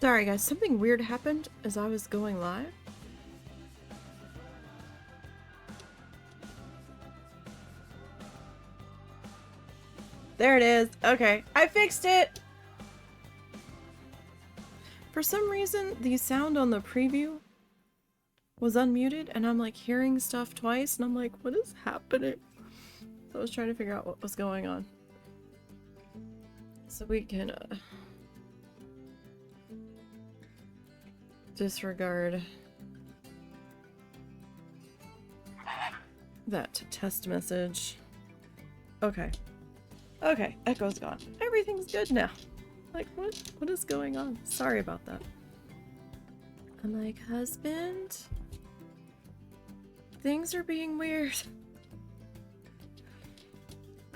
Sorry guys, something weird happened as I was going live. There it is. Okay, I fixed it! For some reason, the sound on the preview was unmuted, and I'm like hearing stuff twice, and I'm like, what is happening? So I was trying to figure out what was going on. So we can disregard that test message. Okay. Okay, Echo's gone. Everything's good now. Like, what is going on? Sorry about that. I'm like, husband? Things are being weird.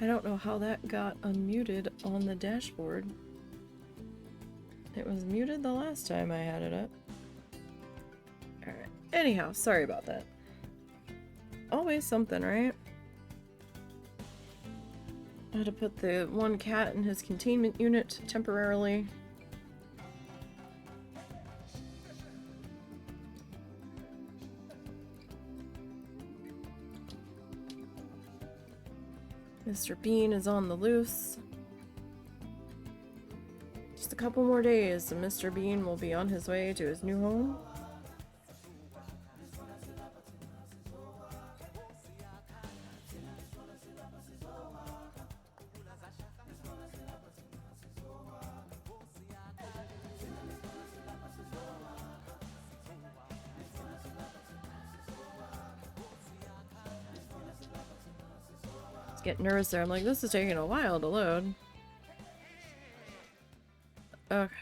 I don't know how that got unmuted on the dashboard. It was muted the last time I had it up. Alright. Anyhow, sorry about that. Always something, right? I had to put the one cat in his containment unit temporarily. Mr. Bean is on the loose. Just a couple more days and Mr. Bean will be on his way to his new home. Get nervous there. I'm like, this is taking a while to load. Okay.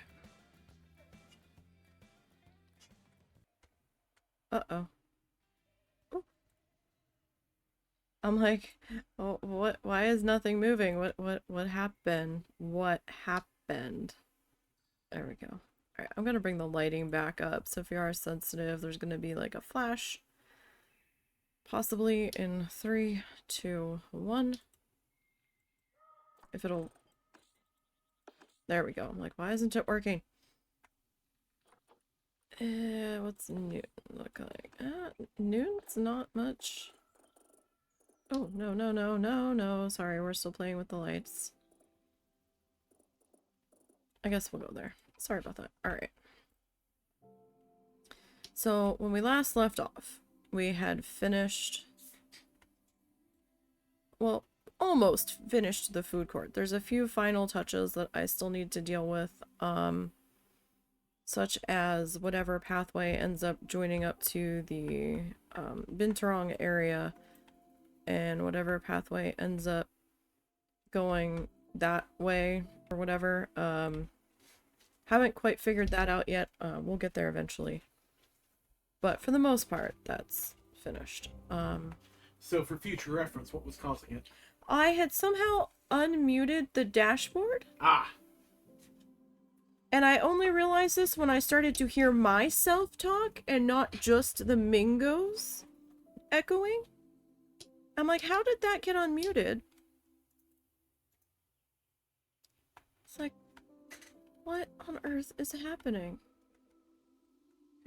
Uh-oh. I'm like, oh, what? Why is nothing moving? What happened? What happened? There we go. All right, I'm gonna bring the lighting back up. So if you are sensitive, there's gonna be like a flash. Possibly in 3, 2, 1. If it'll... There we go. I'm like, why isn't it working? What's Newton look like? Newton's not much. Oh, no. Sorry, we're still playing with the lights. I guess we'll go there. Sorry about that. Alright. So, when we last left off, we had finished... Well, almost finished the food court. There's a few final touches that I still need to deal with, such as whatever pathway ends up joining up to the binturong area, and whatever pathway ends up going that way or whatever. Haven't quite figured that out yet. We'll get there eventually. But for the most part, that's finished. So for future reference, what was causing it? I had somehow unmuted the dashboard. Ah! And I only realized this when I started to hear myself talk and not just the Mingos echoing. I'm like, how did that get unmuted? It's like, what on earth is happening?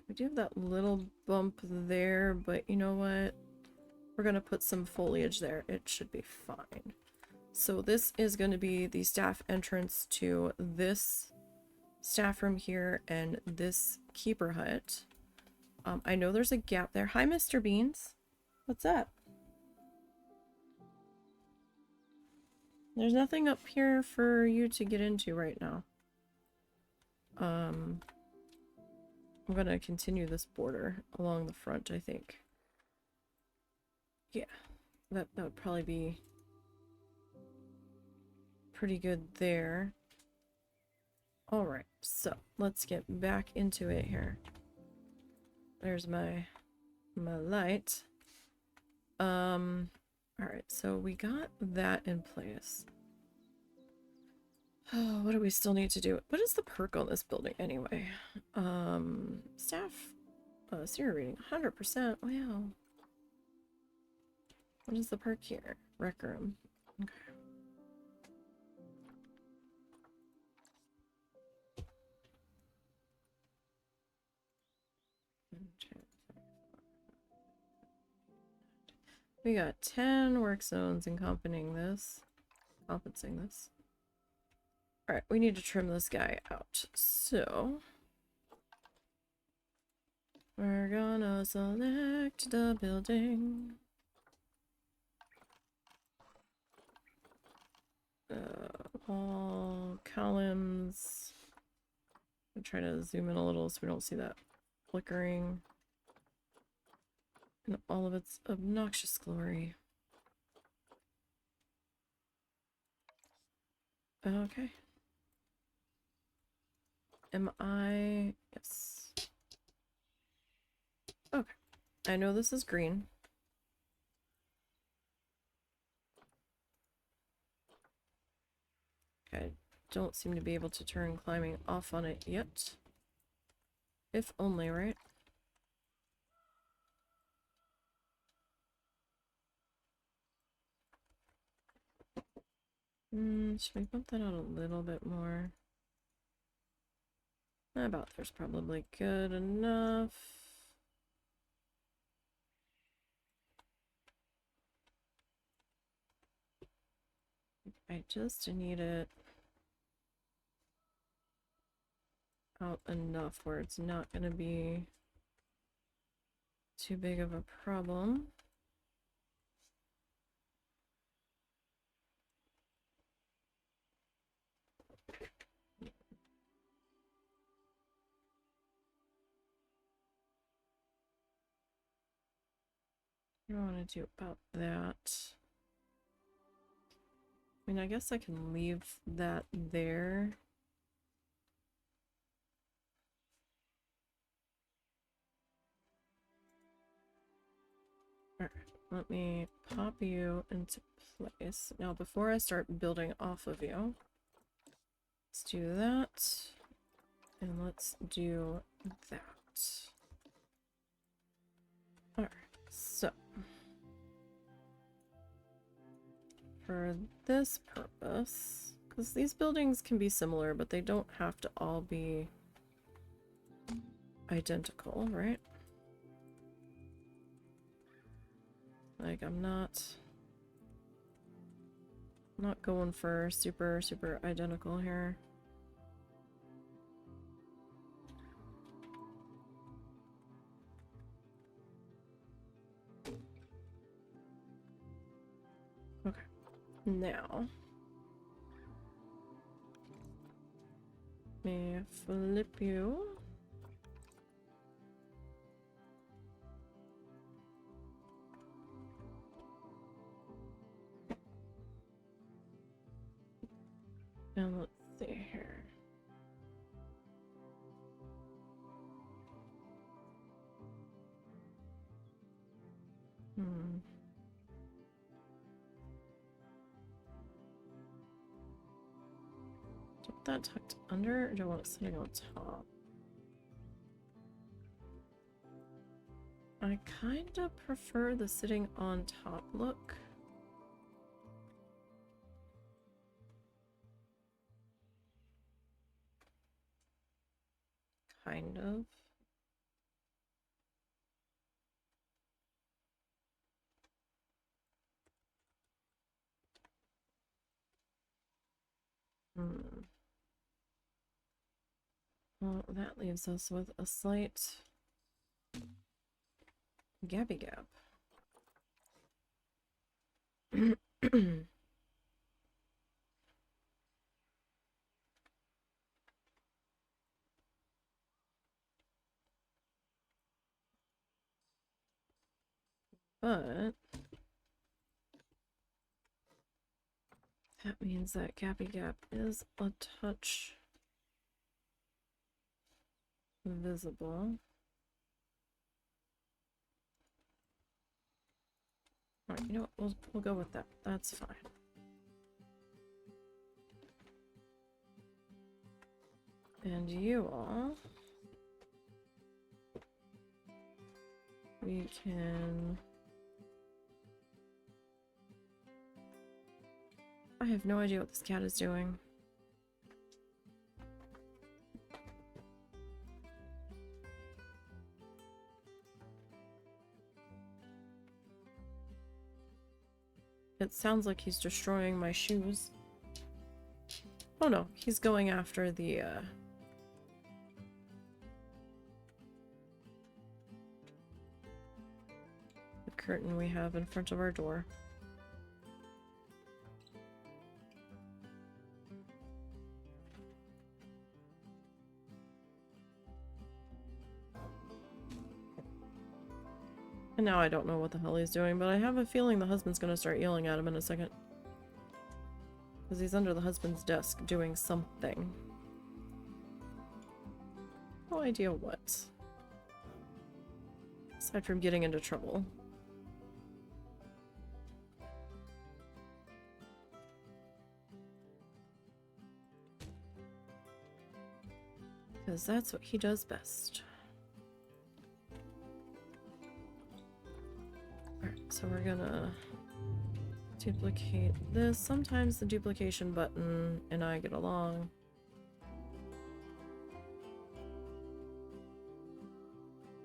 We do have that little bump there, but you know what? We're gonna put some foliage there. It should be fine. So this is going to be the staff entrance to this staff room here and this keeper hut. I know there's a gap there. Hi, Mr. Beans. What's up? There's nothing up here for you to get into right now. I'm gonna continue this border along the front, I think. Yeah, that would probably be pretty good there. Alright, so let's get back into it here. There's my light. Alright, so we got that in place. Oh, what do we still need to do? What is the perk on this building anyway? Staff senior reading 100%. Wow. What is the perk here? Rec room. Okay. We got 10 work zones encompassing this. Alright, we need to trim this guy out. So we're gonna select the building. All columns. I'm trying to zoom in a little so we don't see that flickering in all of its obnoxious glory. Okay. Am I? Yes. Okay. I know this is green. I don't seem to be able to turn climbing off on it yet. If only, right? Should we bump that out a little bit more? About there's probably good enough. I just need it out enough where it's not going to be too big of a problem. What do I want to do about that? I mean, I guess I can leave that there. Alright, let me pop you into place. Now, before I start building off of you, let's do that. And let's do that. Alright, so for this purpose, because these buildings can be similar, but they don't have to all be identical, right? Like, I'm not going for super identical here. Okay, now let me flip you. And let's see here. Do I want that tucked under, or do I want it sitting on top? I kind of prefer the sitting on top look. Kind of. Well, that leaves us with a slight gappy gap. But that means that gappy gap is a touch visible. Alright, you know what? We'll go with that. That's fine. And you all, we can... I have no idea what this cat is doing. It sounds like he's destroying my shoes. Oh no, he's going after the curtain we have in front of our door. And now I don't know what the hell he's doing, but I have a feeling the husband's gonna start yelling at him in a second. Because he's under the husband's desk doing something. No idea what. Aside from getting into trouble. Because that's what he does best. Alright, so we're gonna duplicate this. Sometimes the duplication button and I get along.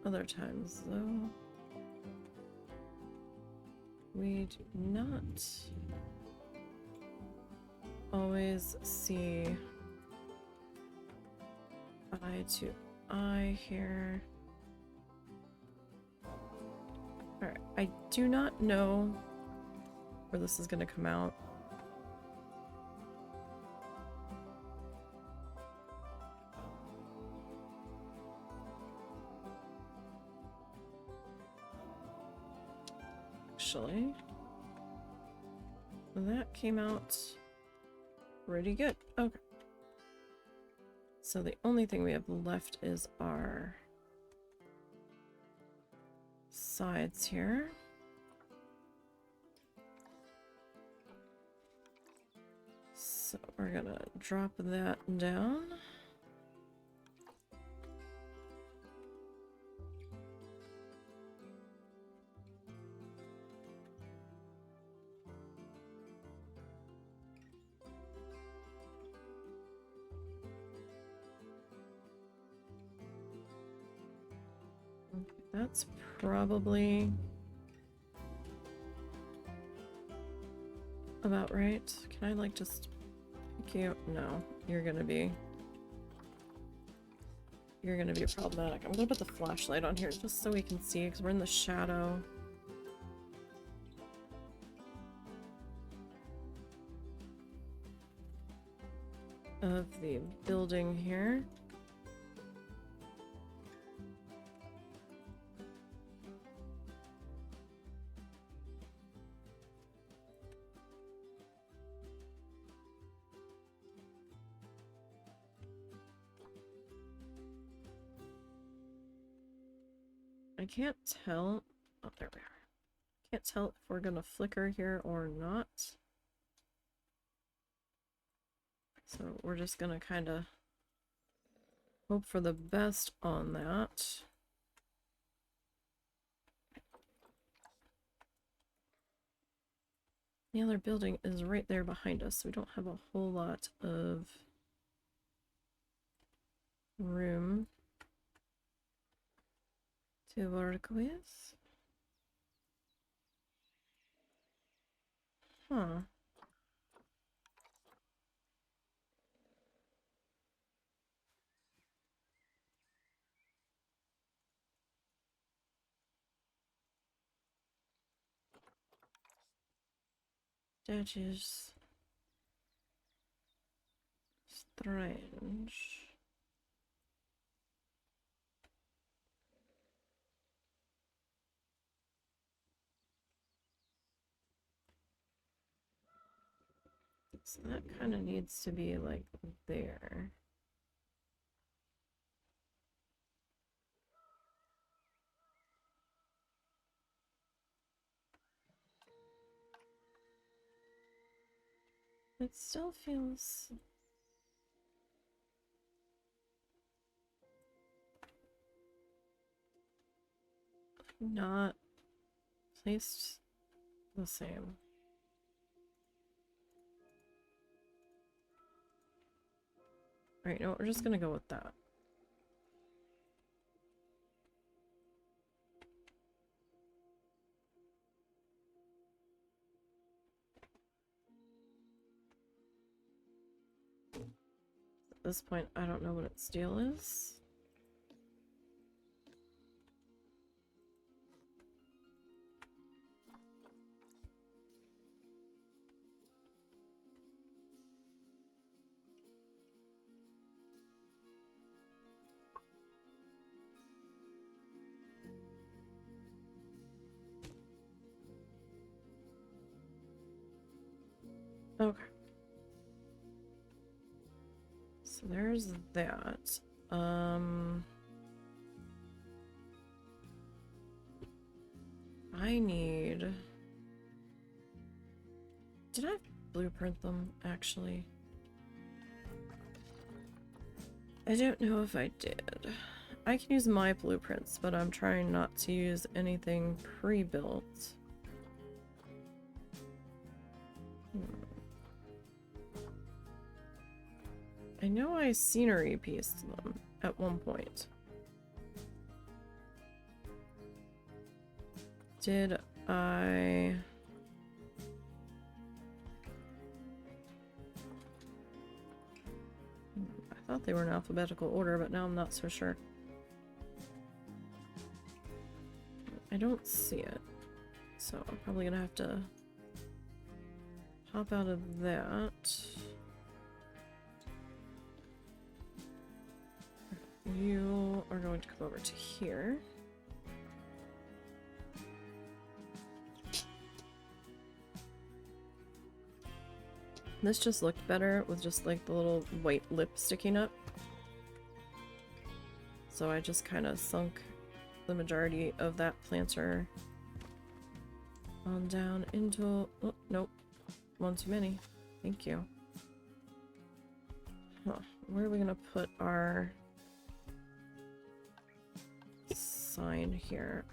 Other times, though, we do not always see eye to eye here. Alright, I do not know where this is going to come out. Actually, that came out pretty good. Okay. So the only thing we have left is our sides here. So we're gonna drop that down. That's probably about right. Can I like just pick you? No, you're gonna be problematic. I'm gonna put the flashlight on here just so we can see because we're in the shadow. Of the building here. I can't tell. Oh, there we are. Can't tell if we're gonna flicker here or not. So we're just gonna kind of hope for the best on that. The other building is right there behind us, so we don't have a whole lot of room to work with. Huh. That is strange. So that kind of needs to be like there. It still feels not placed the same. Alright, no, we're just gonna go with that. this point, I don't know what its deal is. Okay. So there's that. I need... Did I blueprint them, actually? I don't know if I did. I can use my blueprints, but I'm trying not to use anything pre-built. I know I scenery pieced them at one point. Did I... I thought they were in alphabetical order, but now I'm not so sure. I don't see it. So I'm probably gonna have to hop out of that. You are going to come over to here. This just looked better with just like the little white lip sticking up. So I just kind of sunk the majority of that planter on down into... Oh, nope. One too many. Thank you. Huh. Where are we gonna put our sign here?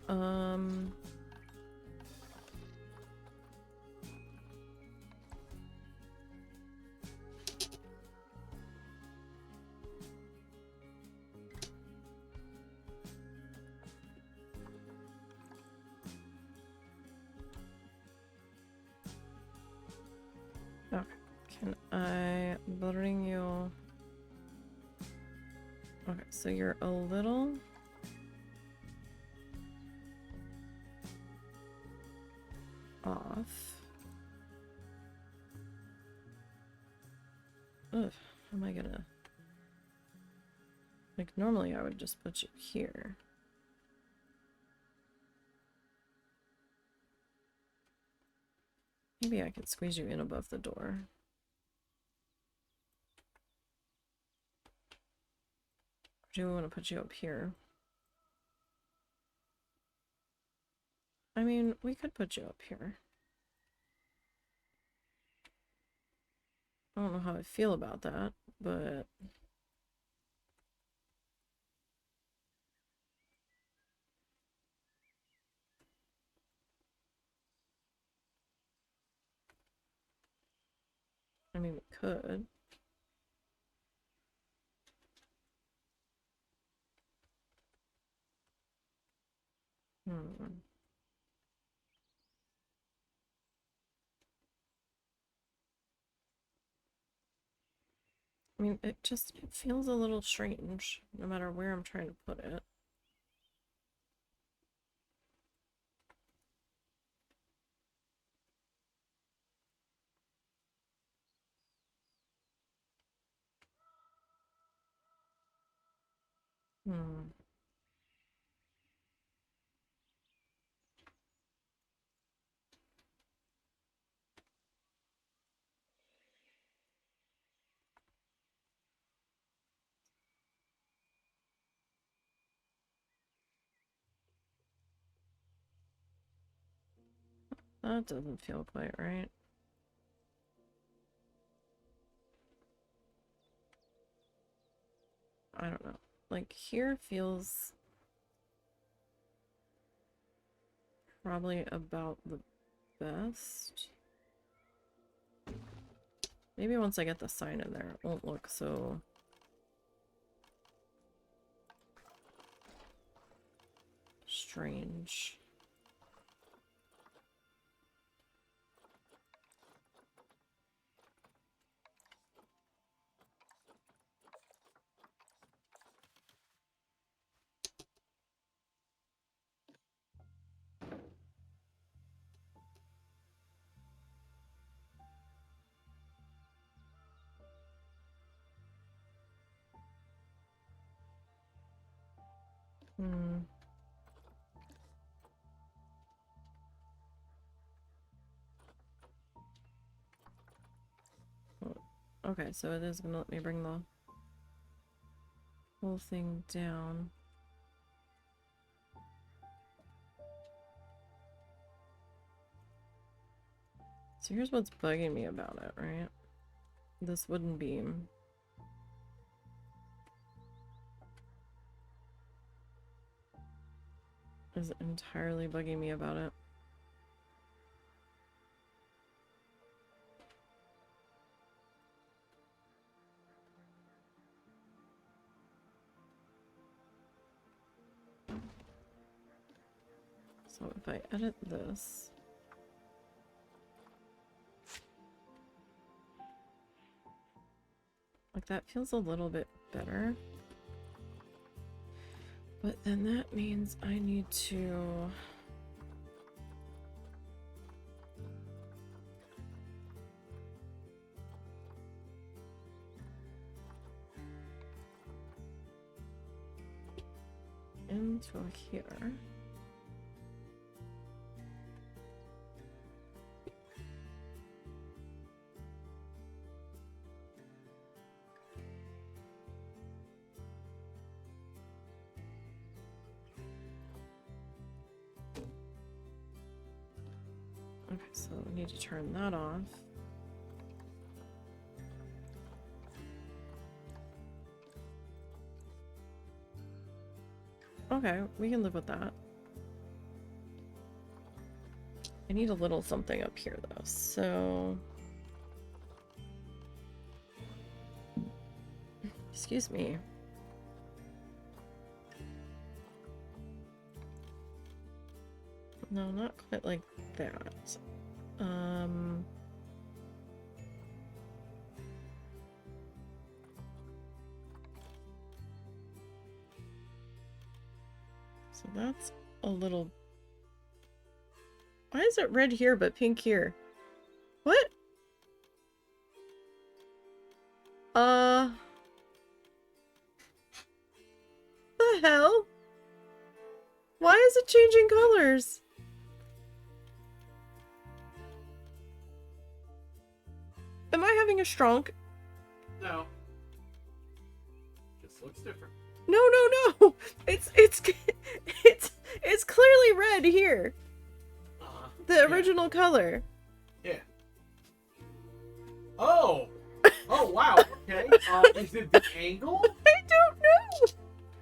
Okay. Can I bring you... Okay, so you're a little... off. Ugh, how am I gonna... Like, normally I would just put you here. Maybe I could squeeze you in above the door. Or do we want to put you up here? I mean, we could put you up here. I don't know how I feel about that, but... I mean, we could. Hmm. I mean, it feels a little strange, no matter where I'm trying to put it. Hmm. That doesn't feel quite right. I don't know. Like, here feels probably about the best. Maybe once I get the sign in there, it won't look so... strange. Hmm. Okay, so it is gonna let me bring the whole thing down. So here's what's bugging me about it, right? This wooden beam. Is entirely bugging me about it. So if I edit this... Like, that feels a little bit better. But then that means I need to... into here. Okay, so we need to turn that off. Okay, we can live with that. I need a little something up here though, so... Excuse me. No, not quite like that. So that's a little... Why is it red here but pink here? What? The hell? Why is it changing colors? Am I having a strunk? No. Just looks different. No, no, no. It's clearly red here. The original color. Yeah. Oh. Oh wow. Okay. Is it the angle? I don't know.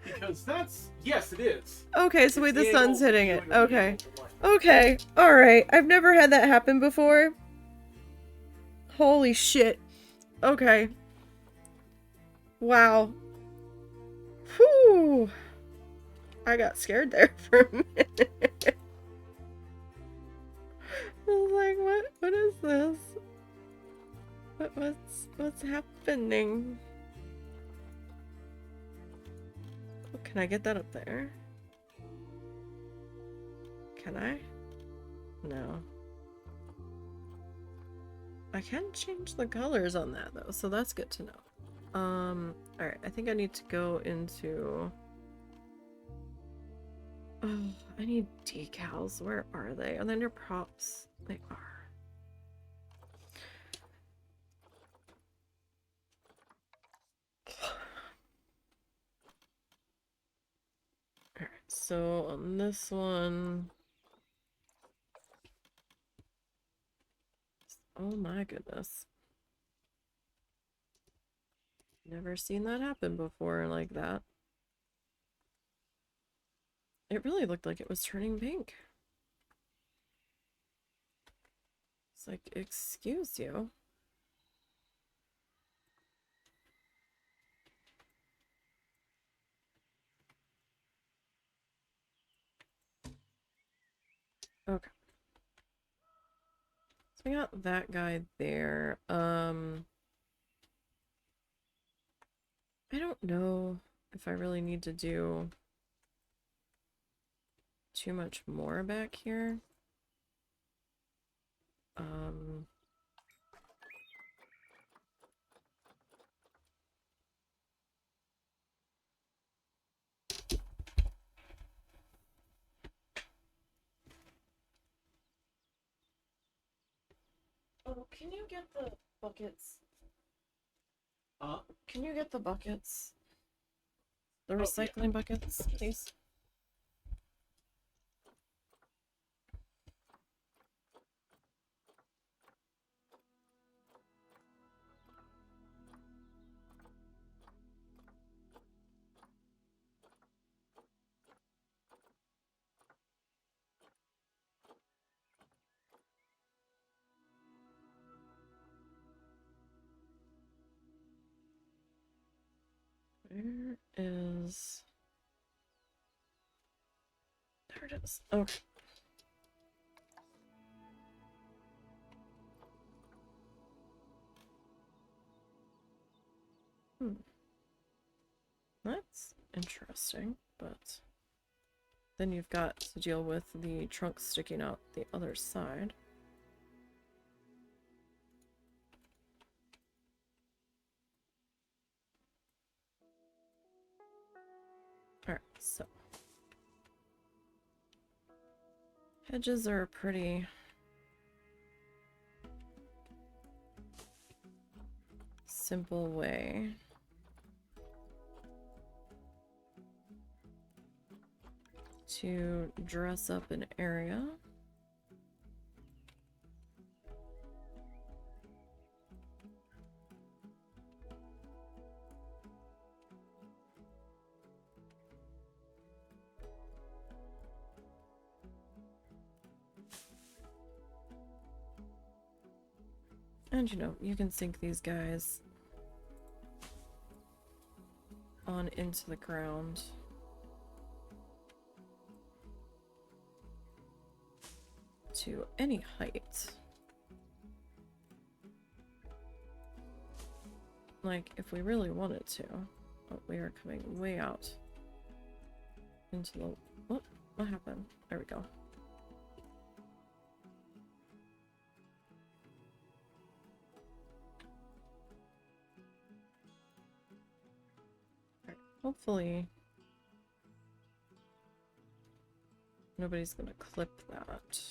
Because that's yes, it is. Okay, so wait, the It's sun's angle hitting it. viewing of the Okay. angle of light. Okay. All right. I've never had that happen before. Holy shit. Okay. Wow. Whew. I got scared there for a minute. I was like, what is this? What's happening? Oh, can I get that up there? Can I? No. I can change the colors on that though, so that's good to know. Alright, I think I need to go into... Oh, I need decals. Where are they? And then your props. They are. Alright, so on this one... Oh my goodness. Never seen that happen before like that. It really looked like it was turning pink. It's like, excuse you. Okay. So we got that guy there. I don't know if I really need to do too much more back here. Oh, can you get the buckets? Huh? Can you get the buckets? The Oh, yeah. recycling buckets, please? Where is... There it is. Okay. That's interesting, but then you've got to deal with the trunk sticking out the other side. Alright, so hedges are a pretty simple way to dress up an area. And you know, you can sink these guys on into the ground. To any height. Like, if we really wanted to. But we are coming way out into the... What happened? There we go. Alright, hopefully nobody's gonna clip that.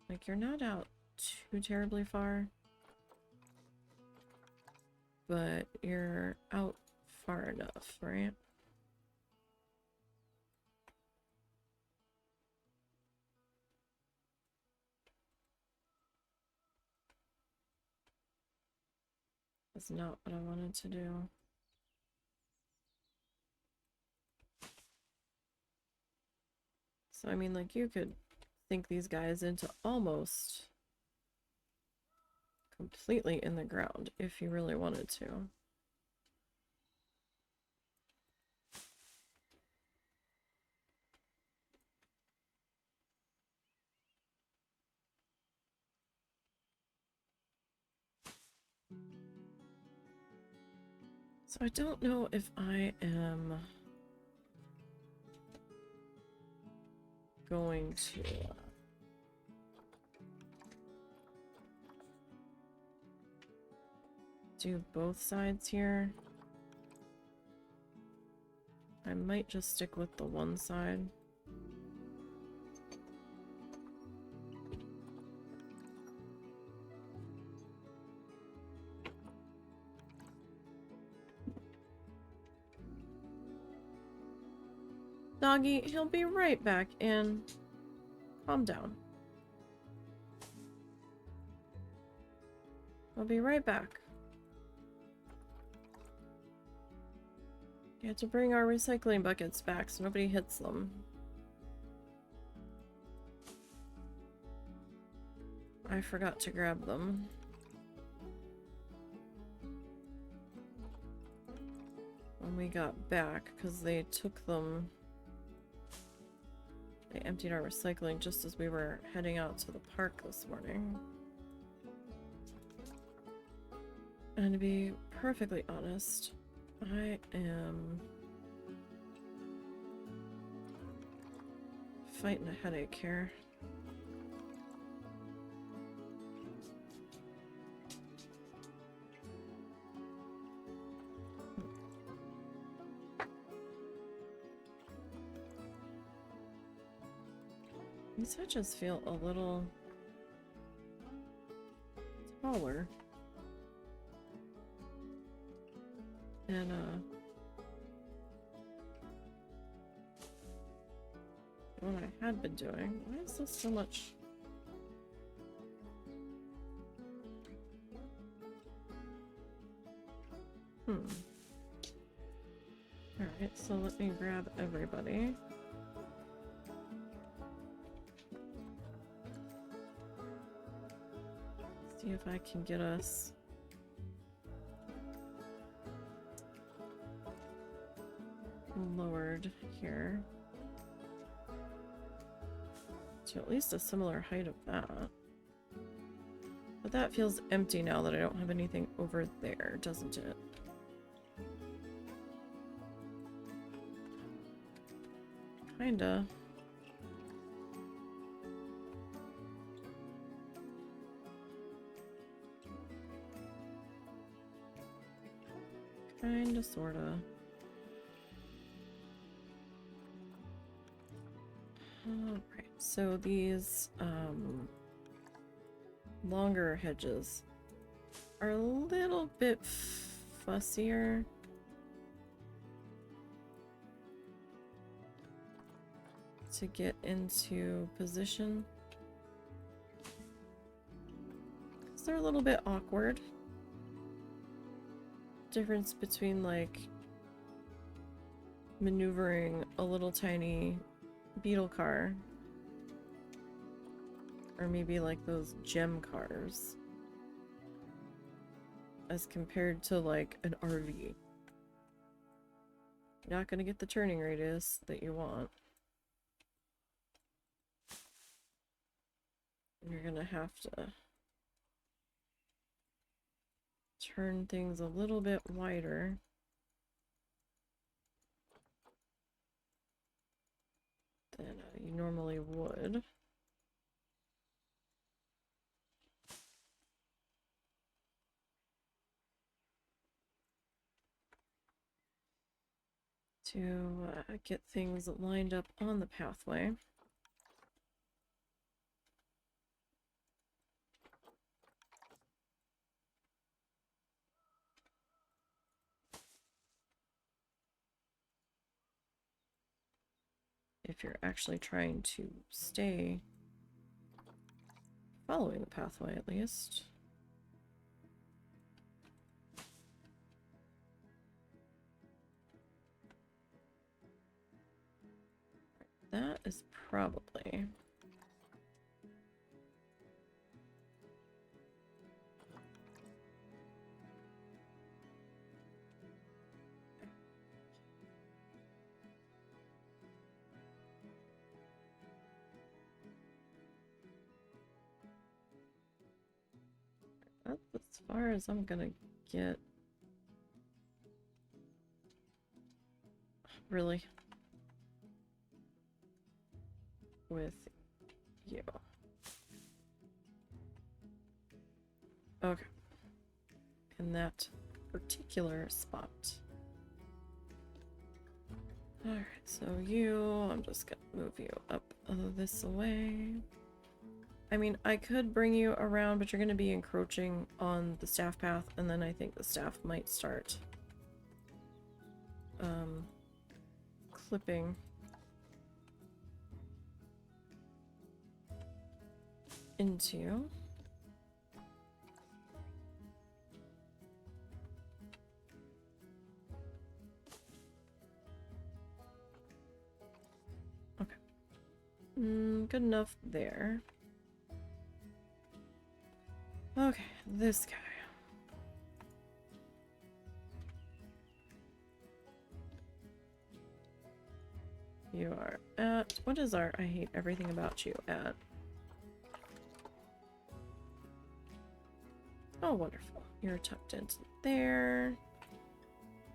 Like, you're not out too terribly far, but you're out far enough, right? That's not what I wanted to do. So, I mean, like, you could sink these guys into almost completely in the ground if you really wanted to. So I don't know if I am going to do both sides here. I might just stick with the one side. Doggy, he'll be right back in. Calm down. I'll be right back. You have to bring our recycling buckets back so nobody hits them. I forgot to grab them. When we got back, because they took them... They emptied our recycling just as we were heading out to the park this morning. And to be perfectly honest, I am fighting a headache here. These hedges feel a little taller. And, what I had been doing. Why is this so much? Alright, so let me grab everybody. See if I can get us lowered here to at least a similar height of that. But that feels empty now that I don't have anything over there, doesn't it? Kinda. Kinda, sorta. Alright, so these, longer hedges are a little bit fussier. To get into position. 'Cause they're a little bit awkward. Difference between like maneuvering a little tiny beetle car or maybe like those gem cars as compared to like an RV. You're not gonna get the turning radius that you want. You're gonna have to turn things a little bit wider than you normally would. To get things lined up on the pathway. If you're actually trying to stay following the pathway, at least. That is probably... That's as far as I'm gonna get. Really? With you. Okay. In that particular spot. Alright, so you, I'm just gonna move you up this way. I mean, I could bring you around, but you're gonna be encroaching on the staff path, and then I think the staff might start clipping into you. Okay. Good enough there. Okay, this guy. You are at... What is our I hate everything about you at? Oh, wonderful. You're tucked into there.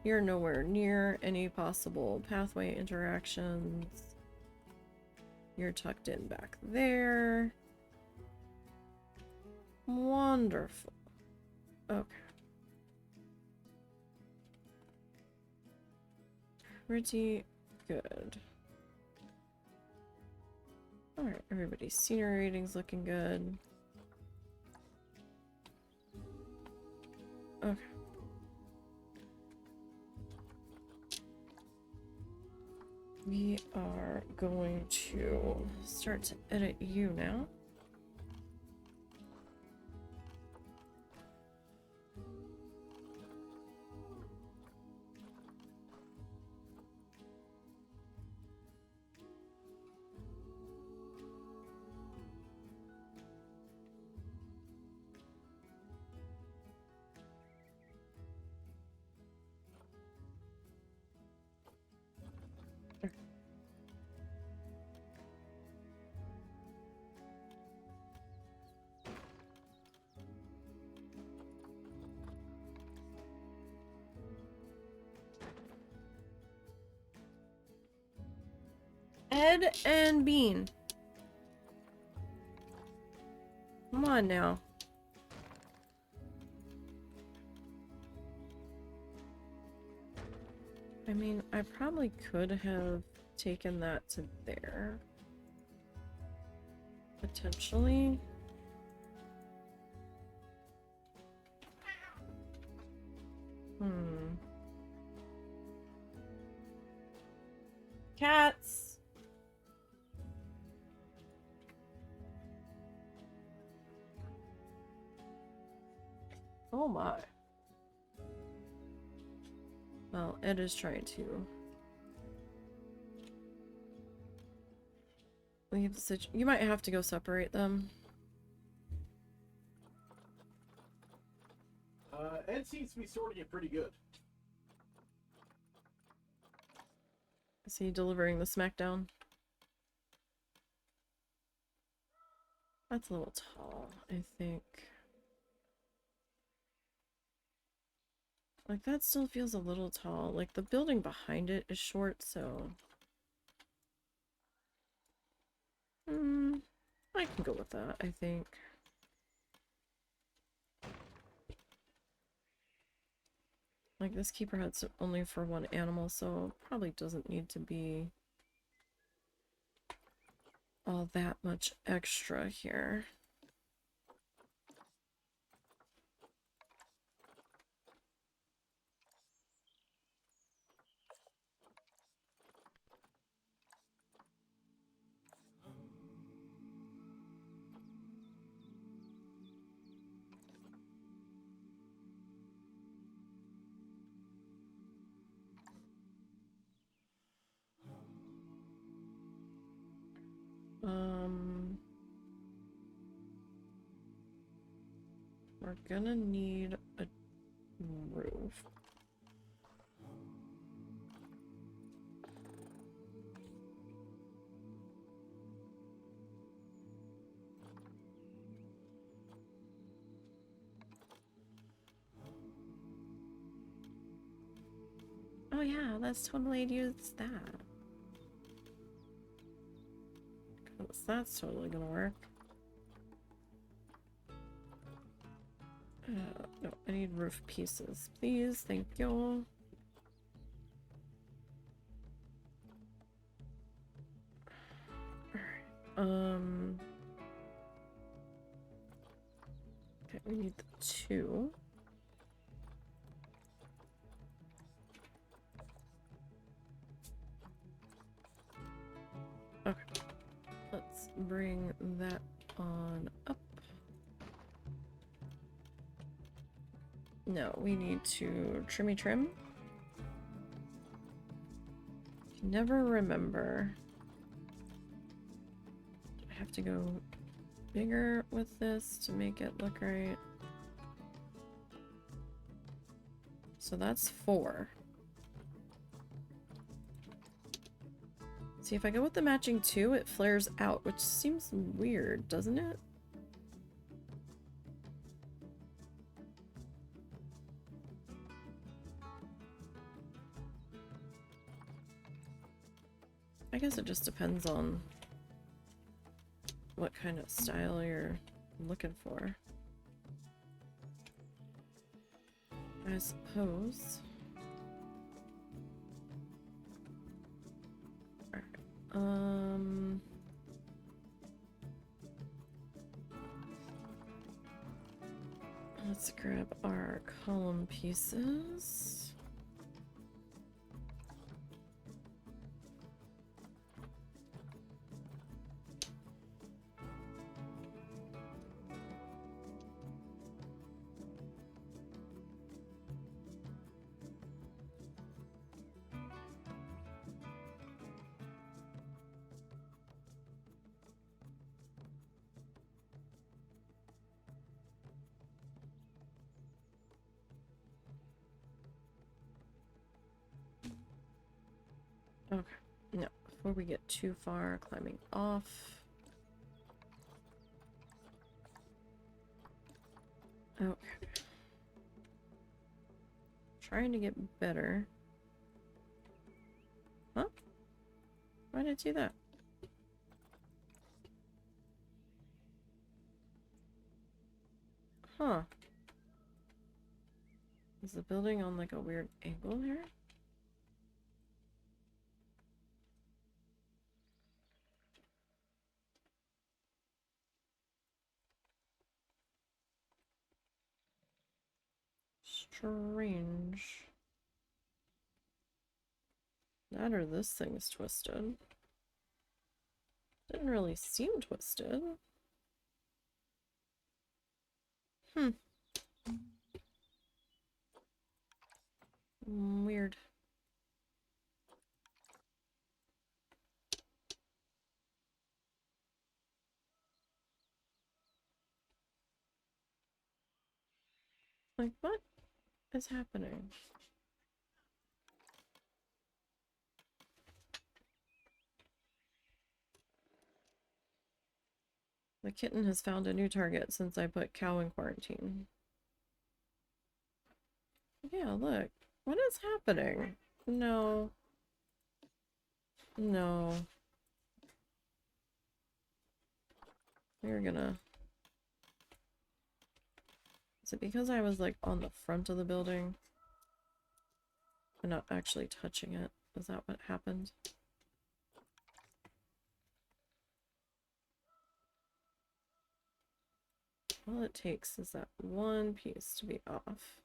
You're nowhere near any possible pathway interactions. You're tucked in back there. Wonderful. Okay. Pretty good. Alright, everybody's scenery rating's looking good. Okay. We are going to start to edit you now. Ed and Bean. Come on now. I mean, I probably could have taken that to there. Potentially. Cats! Oh my. Well, Ed is trying to leave the situation. You might have to go separate them. Ed seems to be sorting it pretty good. Is he delivering the smackdown? That's a little tall, I think. Like, that still feels a little tall. Like, the building behind it is short, so... I can go with that, I think. Like, this keeper hut's only for one animal, so probably doesn't need to be all that much extra here. We're gonna need a roof. Oh yeah, let's totally use that. Because that's totally gonna work. No, I need roof pieces, please. Thank you. Alright, okay, we need the 2. Okay, let's bring that on up. No, we need to trim. Never remember. Do I have to go bigger with this to make it look right? So that's 4. See, if I go with the matching 2, it flares out, which seems weird, doesn't it? I guess it just depends on what kind of style you're looking for. I suppose. Alright. Let's grab our column pieces. Okay, no, before we get too far climbing off. Okay. Trying to get better. Huh? Why did I do that? Huh. Is the building on like a weird angle here? Strange. That or this thing's twisted. Didn't really seem twisted. Hmm. Weird. Like, what is happening? The kitten has found a new target since I put cow in quarantine. Yeah, look. What is happening? No. No. We're gonna... Is it because I was like on the front of the building? And not actually touching it? Is that what happened? All it takes is that one piece to be off.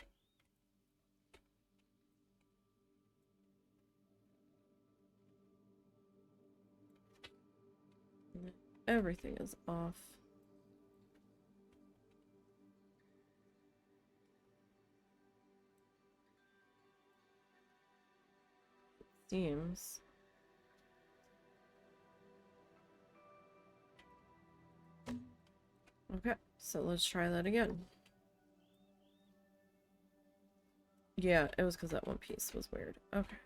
And then everything is off. Seems. Okay, so let's try that again. Yeah, it was because that one piece was weird. Okay.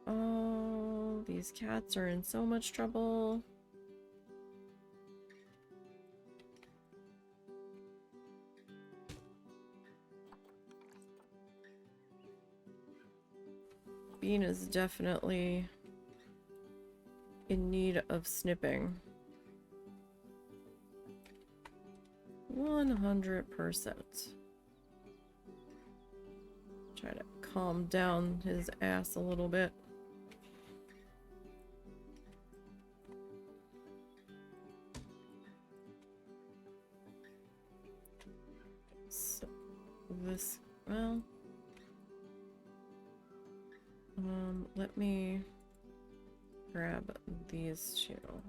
Oh, these cats are in so much trouble. Bean is definitely in need of snipping. 100%. Try to calm down his ass a little bit. So, this, well, let me grab these two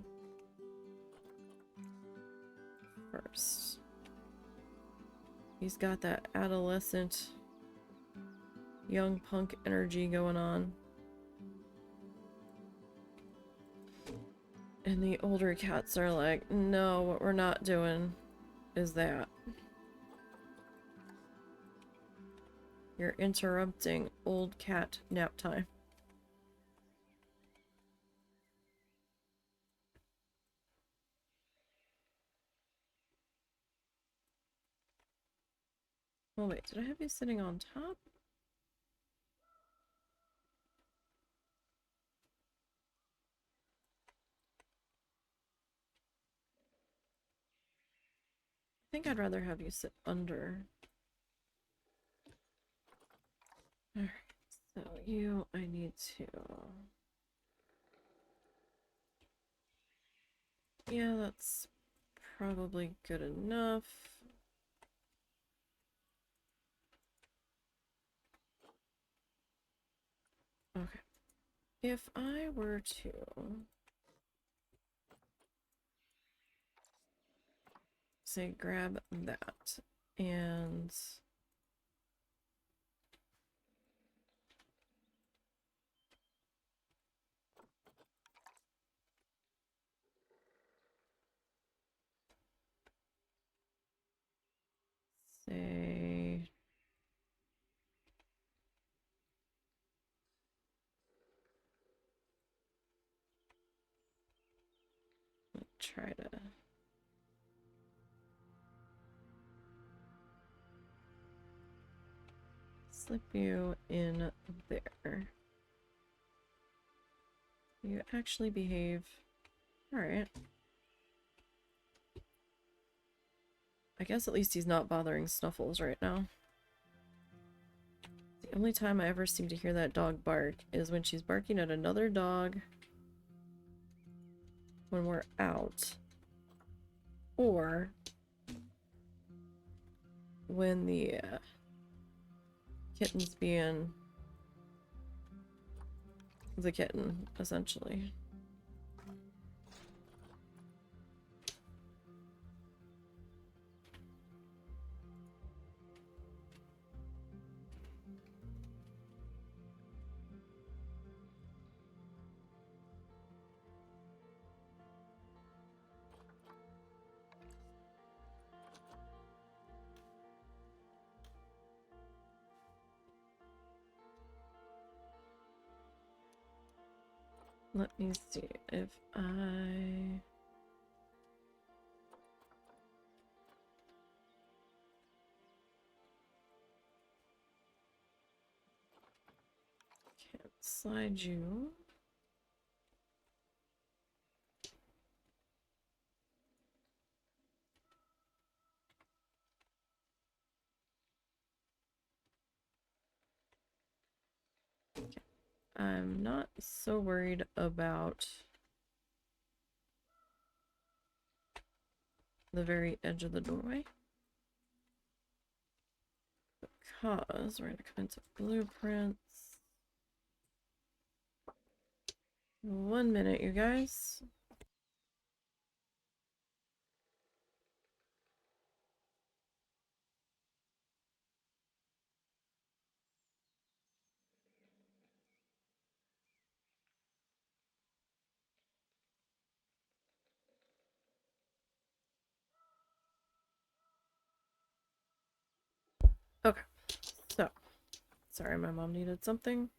first. He's got that adolescent young punk energy going on. And the older cats are like, no, what we're not doing is that. You're interrupting old cat nap time. Oh wait, did I have you sitting on top? I think I'd rather have you sit under. Alright, so you, I need to... Yeah, that's probably good enough. Okay. If I were to say grab that and say try to slip you in there. You actually behave. Alright. I guess at least he's not bothering Snuffles right now. The only time I ever seem to hear that dog bark is when she's barking at another dog when we're out. Or when the kitten's being the kitten, essentially. Let me see if I... can't slide you. I'm not so worried about the very edge of the doorway, because we're going to come into blueprints. 1 minute, you guys. Okay, so, sorry, my mom needed something.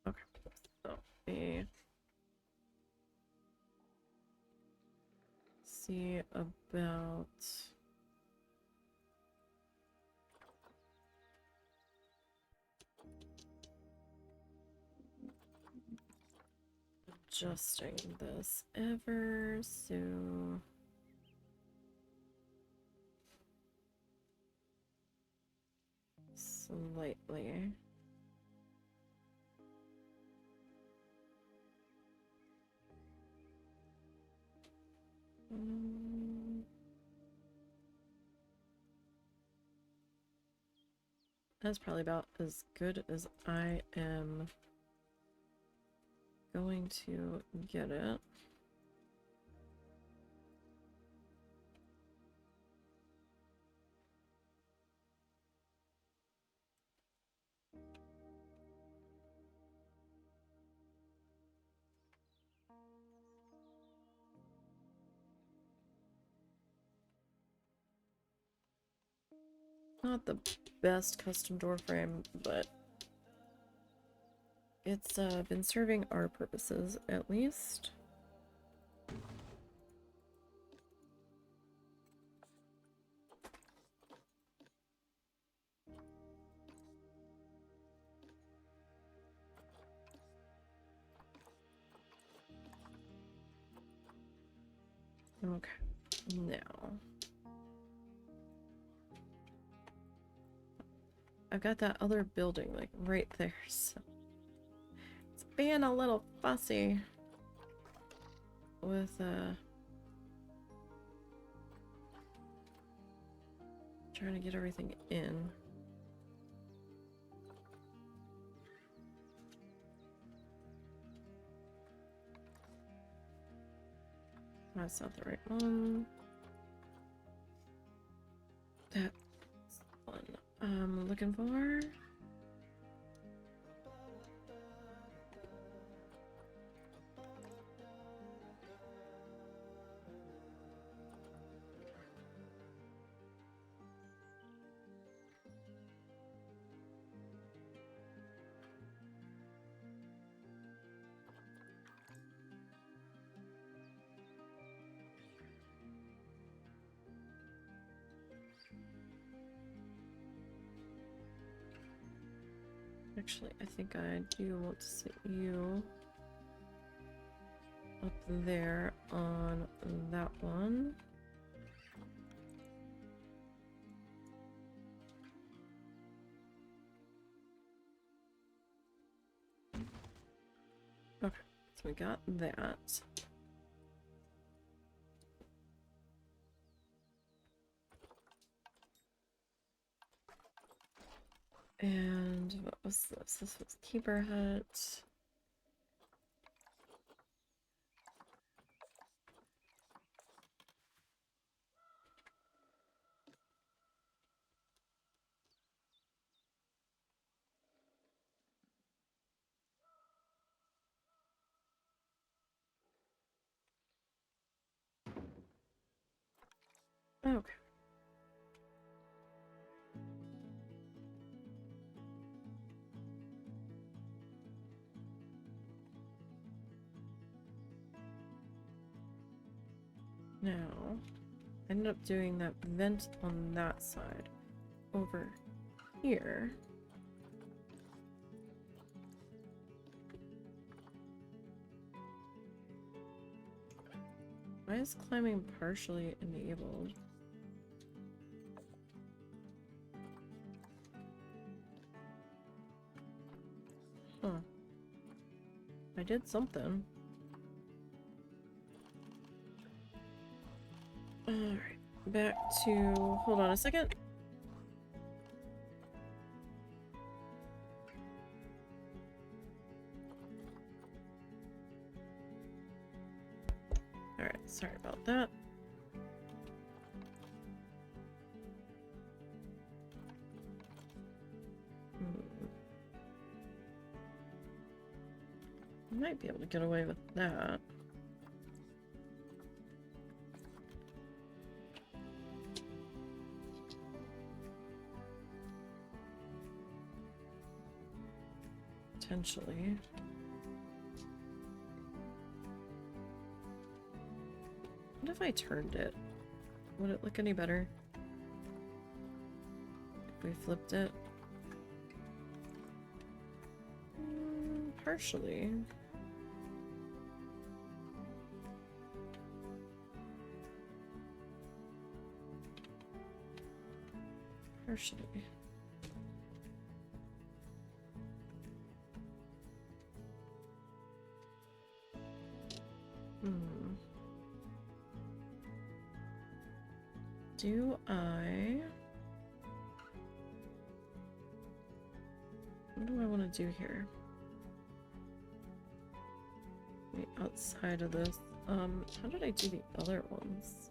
Okay, so me see about adjusting this ever so slightly. That's probably about as good as I am going to get it. Not the best custom door frame, but it's been serving our purposes at least. Okay, now I've got that other building like right there, so it's being a little fussy with trying to get everything in. That's not the right one. That's the one I'm looking for. Actually, I think I do want to sit you up there on that one. Okay, so we got that. And what was this? This was Keeper Hut. Okay. Now, I ended up doing that vent on that side. Over here. Why is climbing partially enabled? Huh. I did something. Alright, back to... Hold on a second. Alright, sorry about that. I might be able to get away with that. Potentially. What if I turned it? Would it look any better? If we flipped it? Partially. Partially. Do I... What do I want to do here? Wait, outside of this. How did I do the other ones?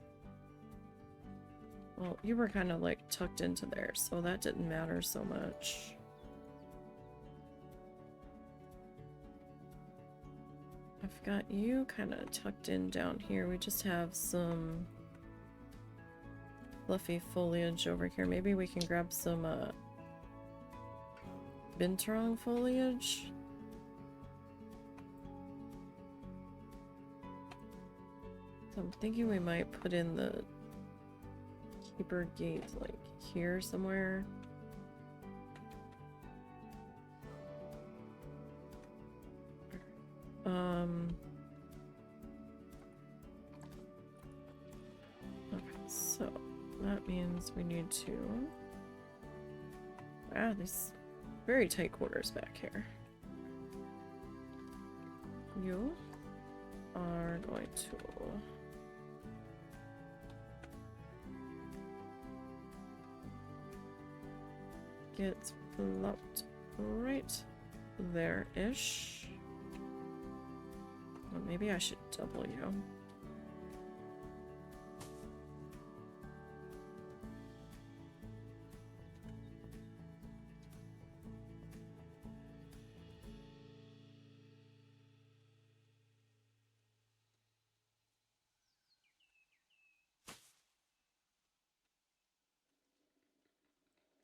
Well, you were kind of like tucked into there, so that didn't matter so much. I've got you kind of tucked in down here. We just have some fluffy foliage over here. Maybe we can grab some binturong foliage. So I'm thinking we might put in the keeper gate like here somewhere. Okay, so that means we need to Ah, these very tight quarters back here. You are going to get plopped right there-ish. Well, maybe I should double you.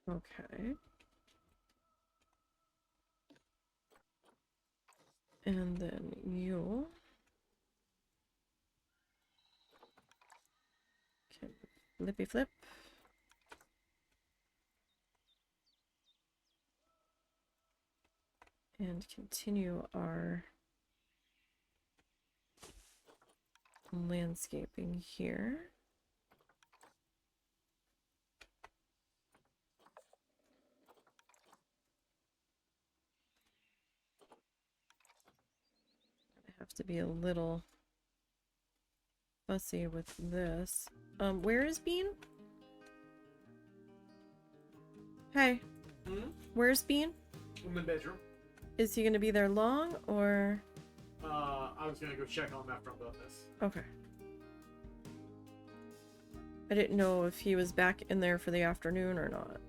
Okay. And then you can flippy flip. And continue our landscaping here. I have to be a little fussy with this. Where is Bean? Hey. Hmm? Where's Bean? In the bedroom. Is he gonna be there long, or? I was gonna go check on him after I'm done this. Okay. I didn't know if he was back in there for the afternoon or not.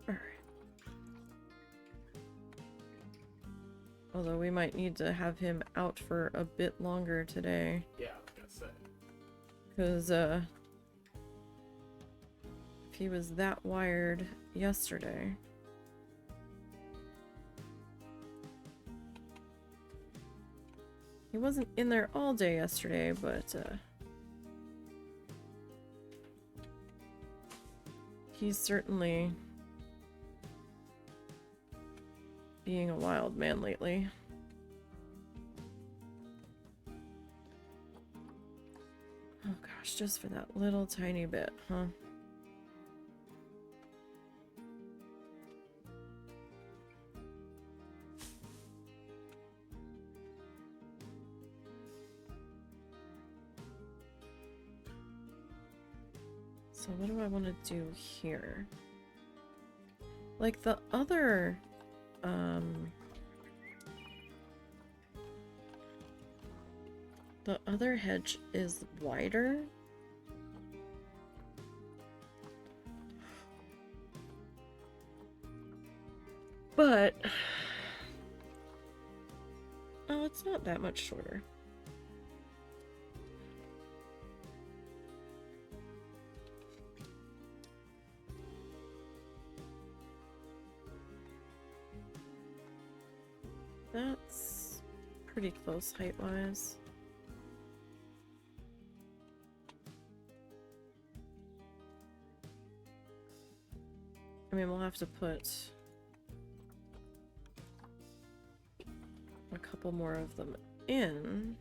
Alright. Although we might need to have him out for a bit longer today. Yeah, I was gonna say. Because, if he was that wired yesterday... He wasn't in there all day yesterday, but, he's certainly being a wild man lately. Oh gosh, just for that little tiny bit, huh? So what do I want to do here? Like the other, the other hedge is wider. But, oh, it's not that much shorter. That's pretty close height-wise. I mean, we'll have to put a couple more of them in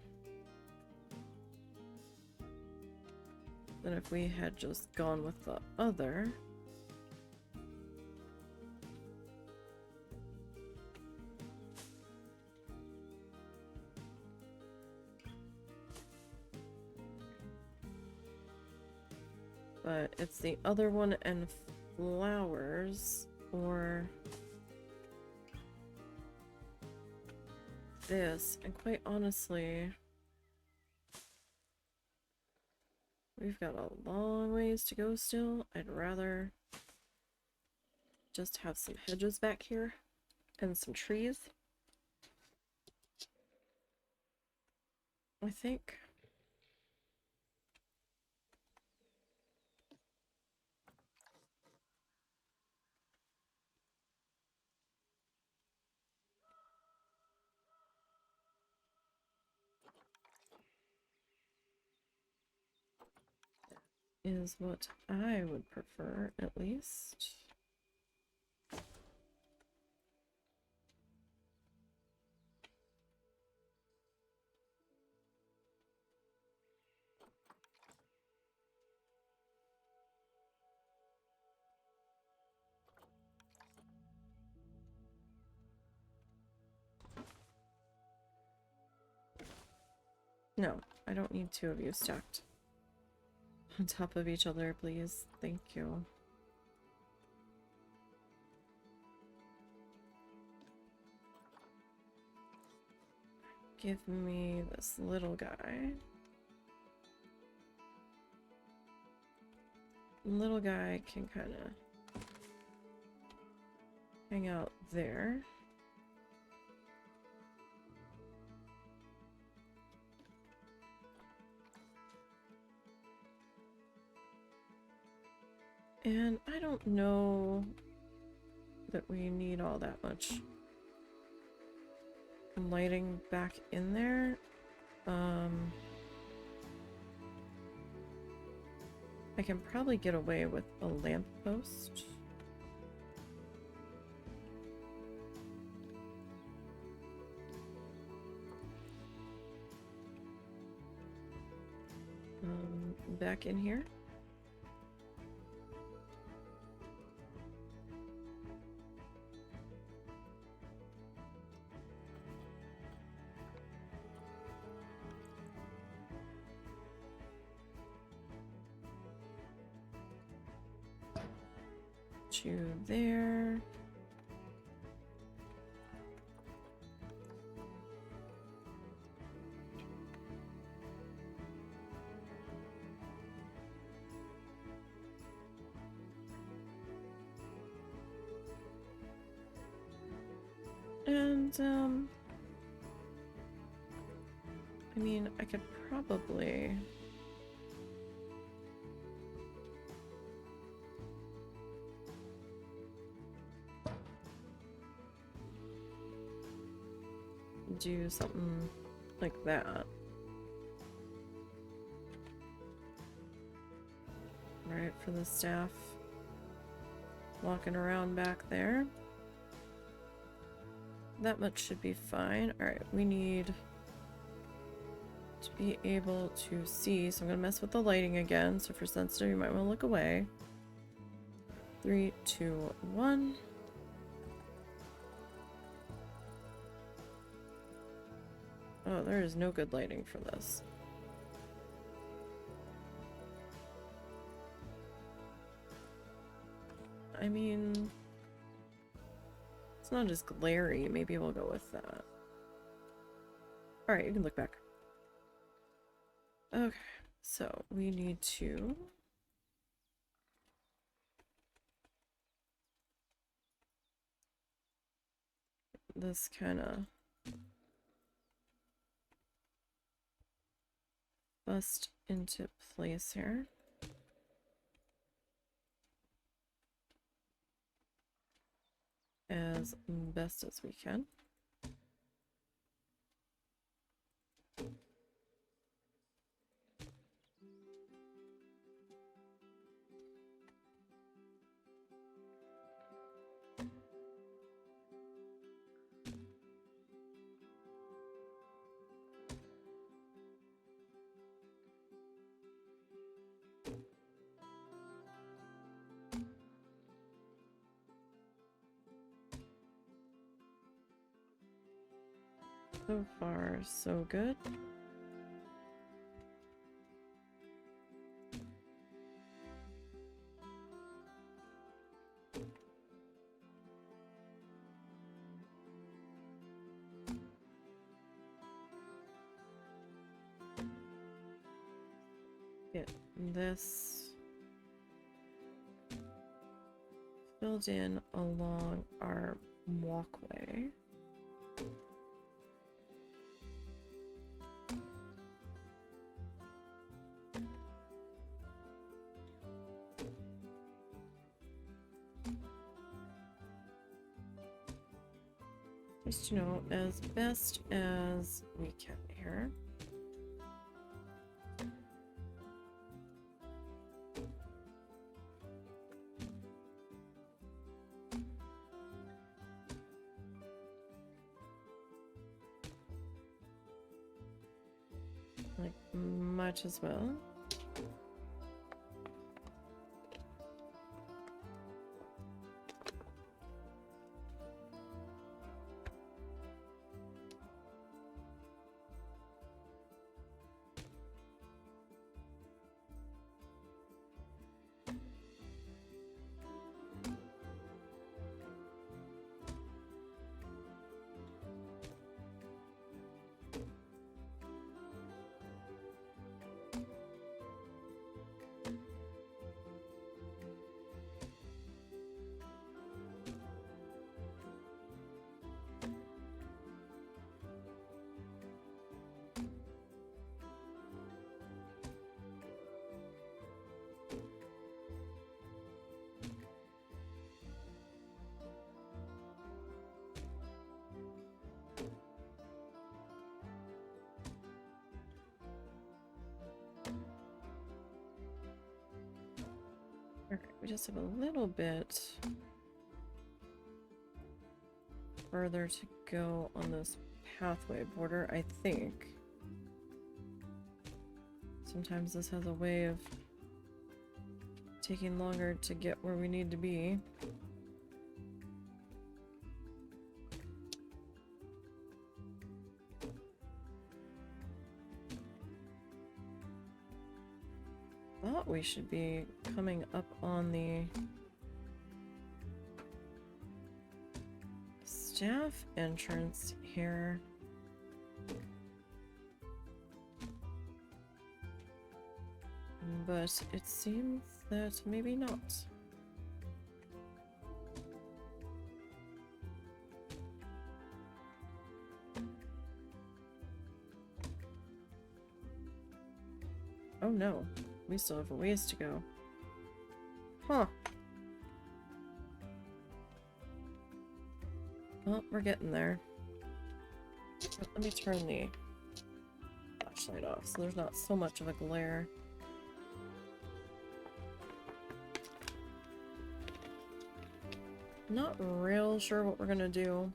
than if we had just gone with the other. But it's the other one and flowers, or this, and quite honestly, we've got a long ways to go still. I'd rather just have some hedges back here and some trees. I think. Is what I would prefer, at least. No, I don't need two of you stacked on top of each other, please. Thank you. Give me this little guy. Little guy can kind of hang out there. And I don't know that we need all that much lighting back in there. I can probably get away with a lamppost. Back in here. Two there. And, I mean, I could probably... do something like that. Right, for the staff walking around back there. That much should be fine. Alright, we need to be able to see, so I'm gonna mess with the lighting again. So for sensitive, you might want to look away. 3, 2, 1. Oh, there is no good lighting for this. I mean, it's not as glary. Maybe we'll go with that. Alright, you can look back. Okay, so we need to... this kind of... bust into place here. As best as we can. So far, so good. Get this filled in along our walkway. Just, you know, as best as we can here. Like, might as well. Alright, we just have a little bit further to go on this pathway border, I think. Sometimes this has a way of taking longer to get where we need to be. Thought we should be coming up on the staff entrance here. But it seems that maybe not. Oh no, we still have a ways to go. Huh. Well, we're getting there. But let me turn the flashlight off so there's not so much of a glare. Not real sure what we're gonna do.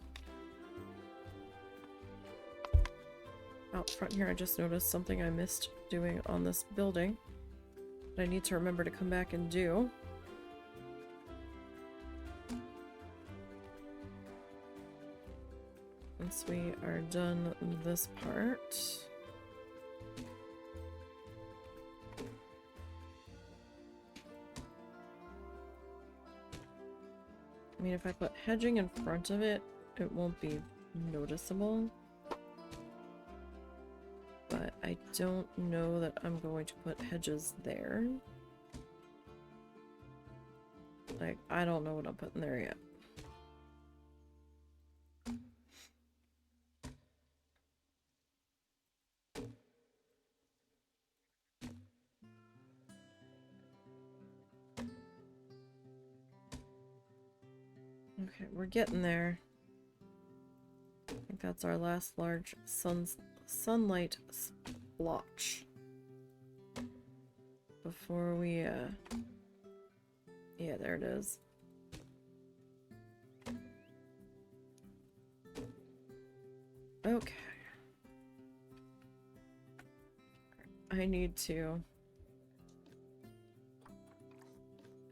Out front here, I just noticed something I missed doing on this building that I need to remember to come back and do. Once we are done this part. I mean, if I put hedging in front of it, it won't be noticeable. But I don't know that I'm going to put hedges there. Like, I don't know what I'm putting there yet. Okay, we're getting there. I think that's our last large sunlight splotch before we yeah, there it is. Okay, I need to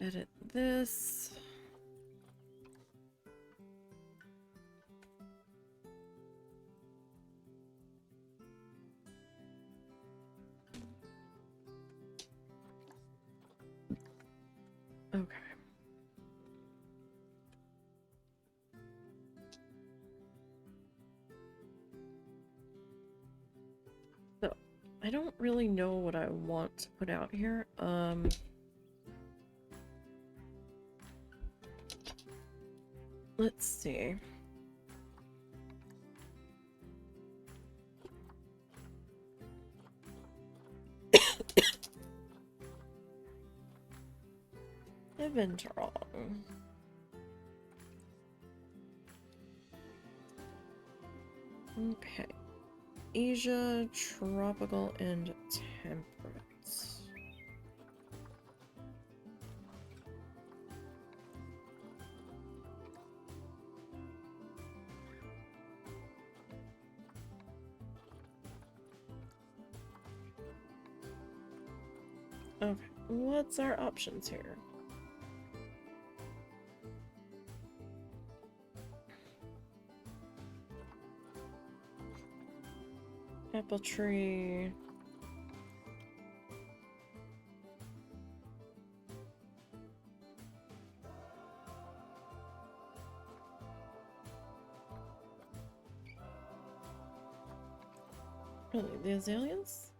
edit this. Okay. So, I don't really know what I want to put out here. Let's see. Binturong. Okay. Asia, tropical, and temperate. Okay, what's our options here? Apple tree. Really, the azaleas?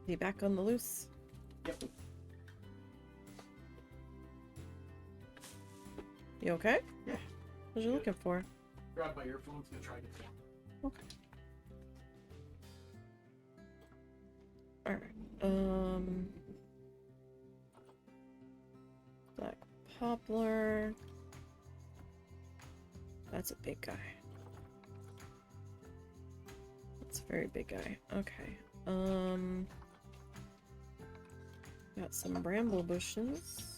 Be back on the loose. Yep. You okay? Yeah. What are you looking for? Grab my earphones, gonna try to get one. Okay. Alright. Black poplar. That's a big guy. That's a very big guy. Okay. Got some bramble bushes.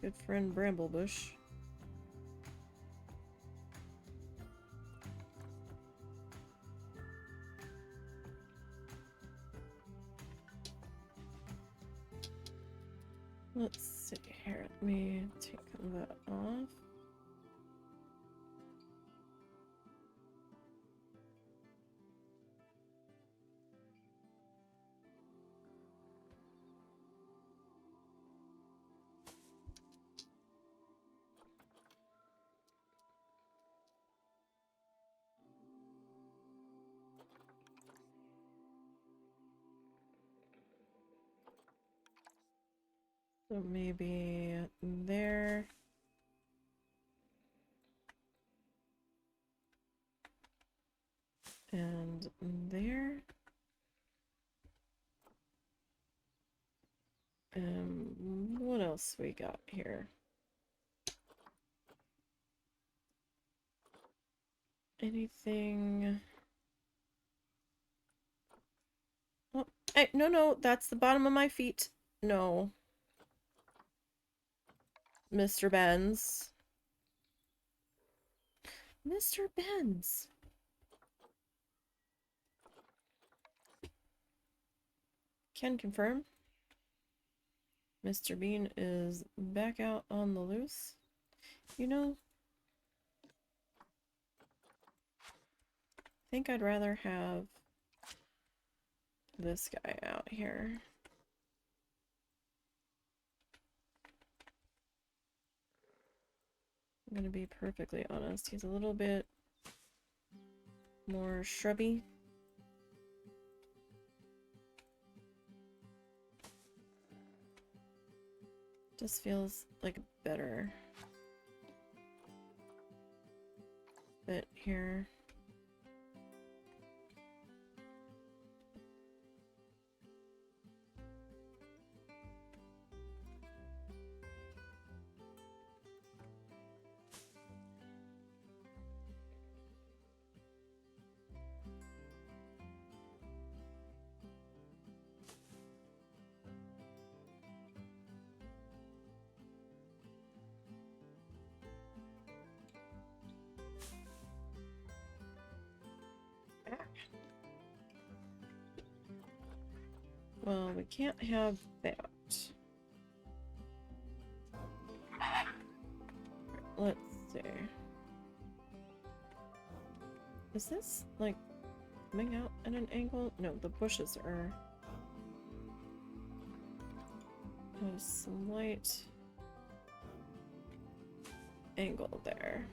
Good friend bramble bush. Let's see here. Let me take that off. So maybe there. And there. What else we got here? Anything? Oh, hey, no, that's the bottom of my feet. No. Mr. Benz. Mr. Benz. Can confirm. Mr. Bean is back out on the loose. You know, I think I'd rather have this guy out here. I'm gonna be perfectly honest. He's a little bit more shrubby. Just feels like a better fit here. Well, we can't have that. Let's see. Is this, like, coming out at an angle? No, the bushes are a slight angle there.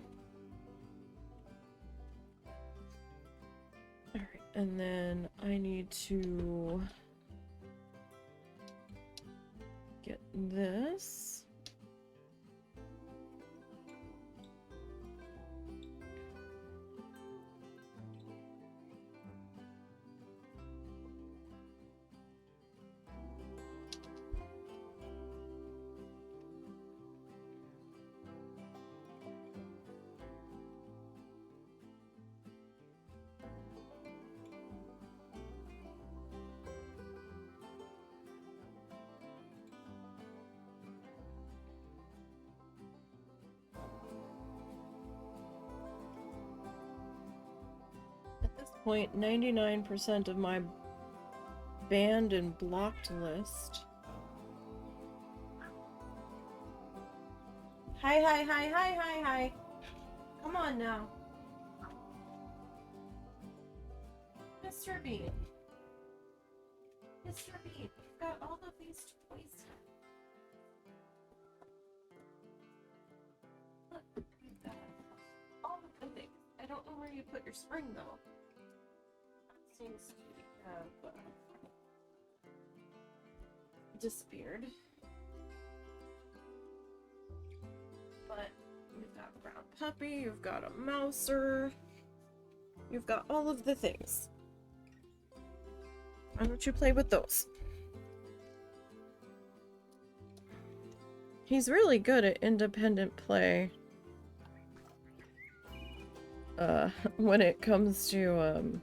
Alright, and then I need to get this. At this point, 99% of my banned and blocked list. Hi. Come on now. Mr. Bean. Mr. Bean, you've got all of these toys. Look, you've got all of the things. I don't know where you put your spring though. Seems to have disappeared. But you've got a brown puppy, you've got a mouser, you've got all of the things. Why don't you play with those? He's really good at independent play. When it comes to,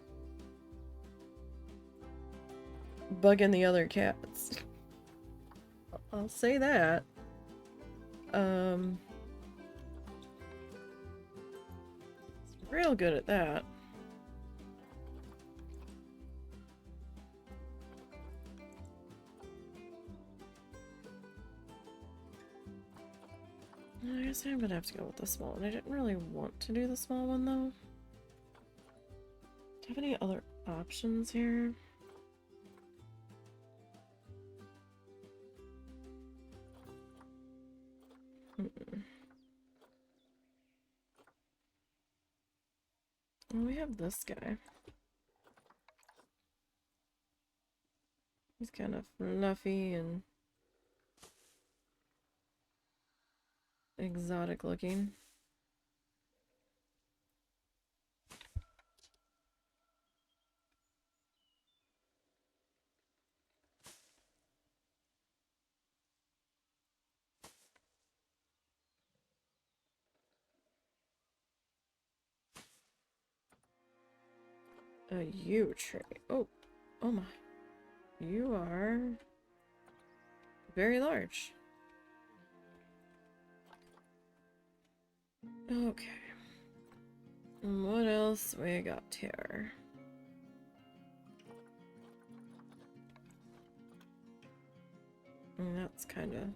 bugging the other cats. I'll say that. Real good at that. I guess I'm gonna have to go with the small one. I didn't really want to do the small one though. Do you have any other options here? Well, we have this guy. He's kind of fluffy and exotic looking. A yew tree. Oh my. You are very large. Okay. And what else we got here? And that's kind of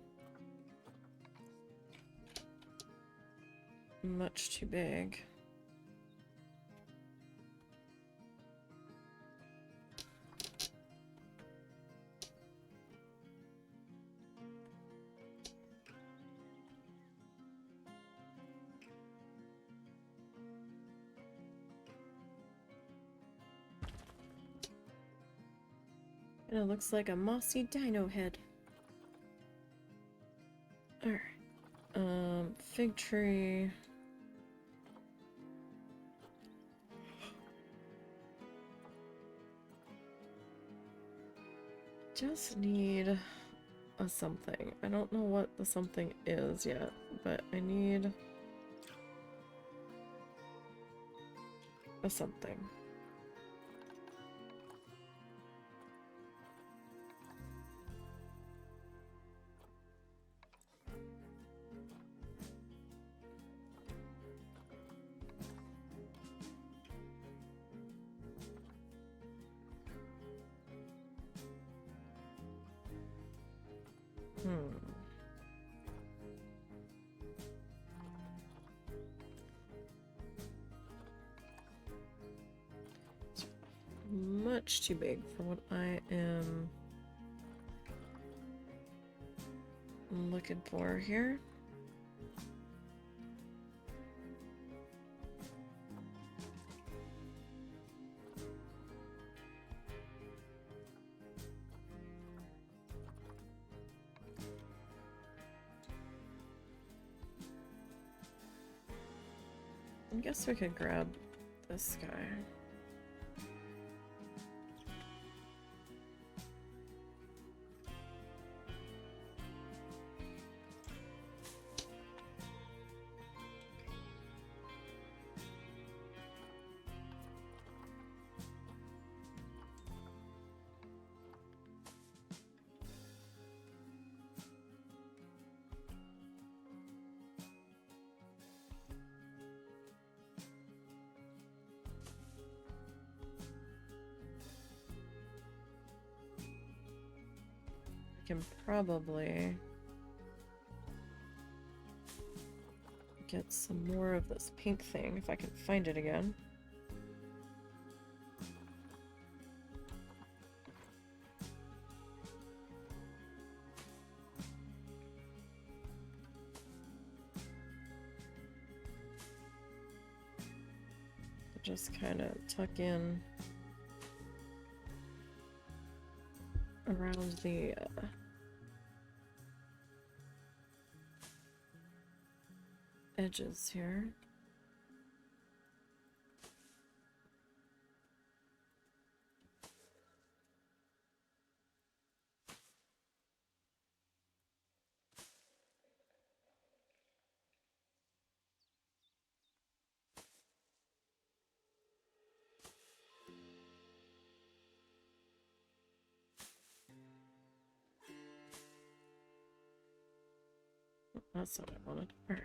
much too big. And it looks like a mossy dino head. Alright. Fig tree. Just need a something. I don't know what the something is yet, but I need a something. Much too big for what I am looking for here. I guess we could grab this guy. Can probably get some more of this pink thing if I can find it again. Just kind of tuck in around the edges here. That's what I wanted. Alright.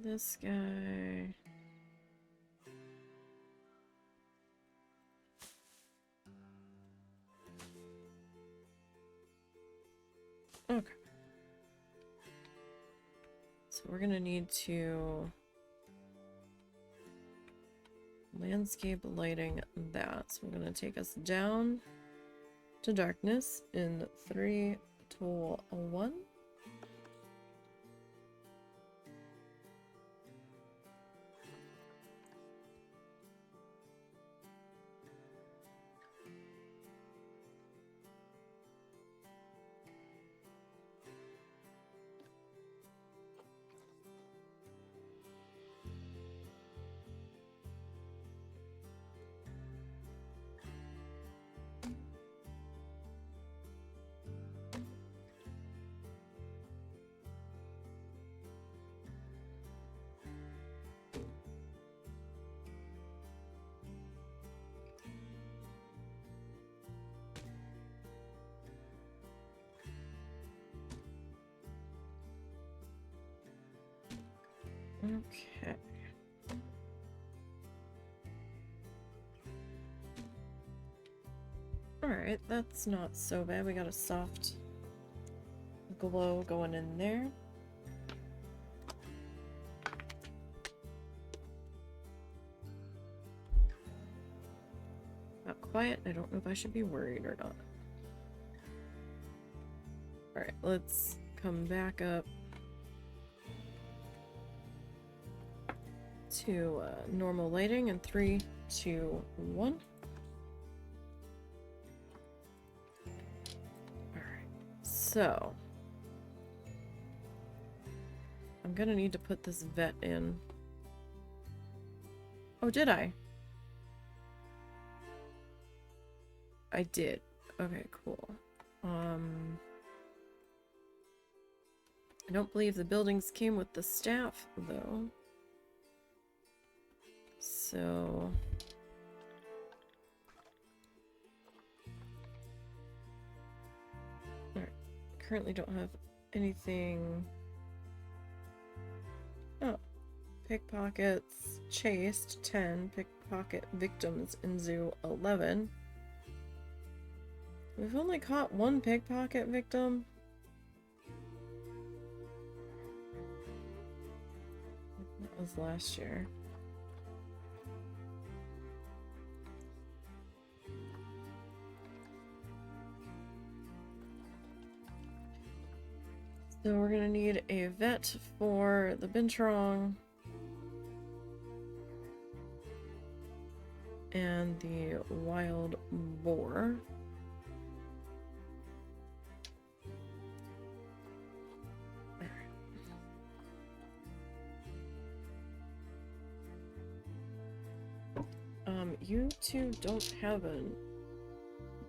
This guy. Okay. So we're gonna need to landscape lighting that. So we're gonna take us down to darkness in 3, 2, 1. Okay. Alright, that's not so bad. We got a soft glow going in there. Not quiet. I don't know if I should be worried or not. Alright, let's come back up to normal lighting in 3, 2, 1. Alright, so I'm gonna need to put this vet in. Oh, did I? I did. Okay, cool. I don't believe the buildings came with the staff, though. So... Alright. Currently don't have anything... Oh. Pickpockets chased, 10. Pickpocket victims in zoo, 11. We've only caught 1 pickpocket victim. That was last year. So we're gonna need a vet for the binturong and the wild boar. You two don't have a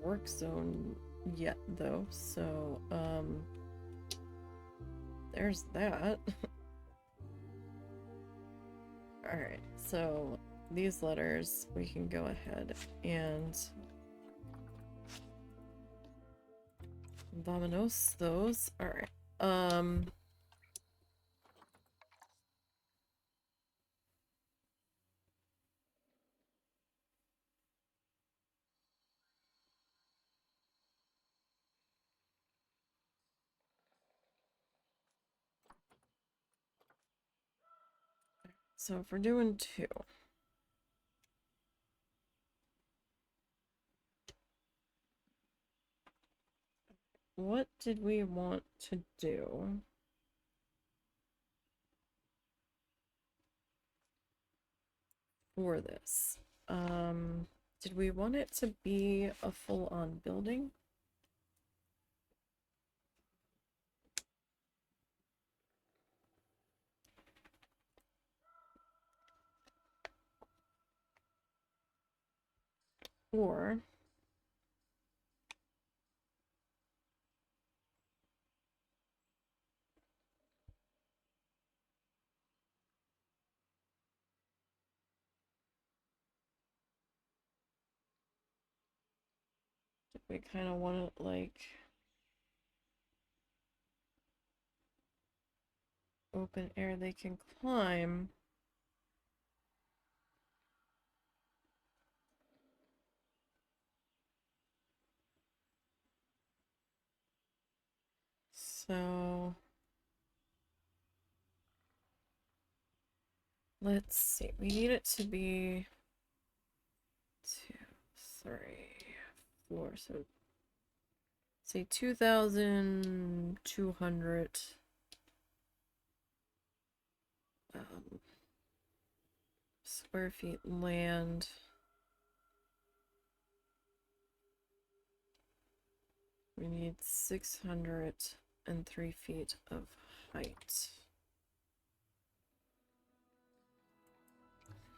work zone yet, though, so, there's that. Alright, so these letters, we can go ahead and Vamonos those. Alright, so if we're doing 2. what did we want to do? For this. Did we want it to be a full-on building? Or did we kind of want it like open air they can climb? So let's see. We need it to be 2, 3, 4. So say 2,200 square feet land. We need 603 feet of height.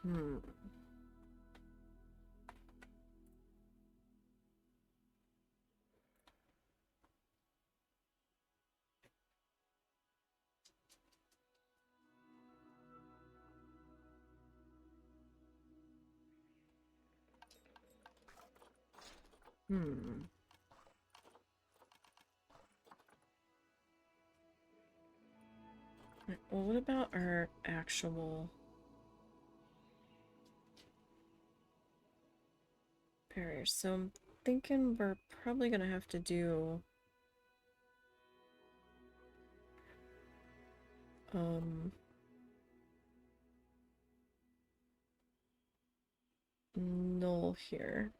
Hmm. Hmm. Well, what about our actual barriers? So I'm thinking we're probably gonna have to do null here.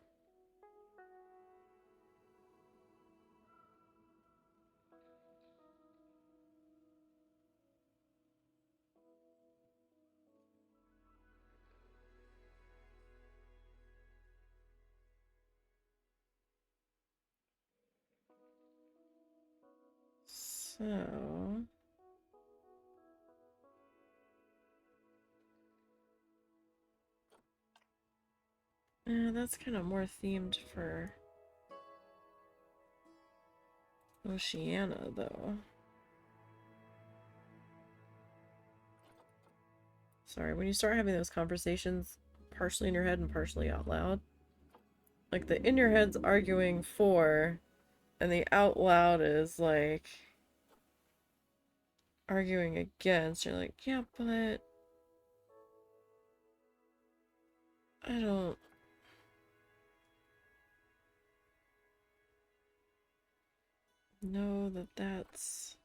So that's kind of more themed for Oceania, though. Sorry, when you start having those conversations partially in your head and partially out loud, like the in your head's arguing for, and the out loud is like arguing against. You're like, yeah, but I don't know that that's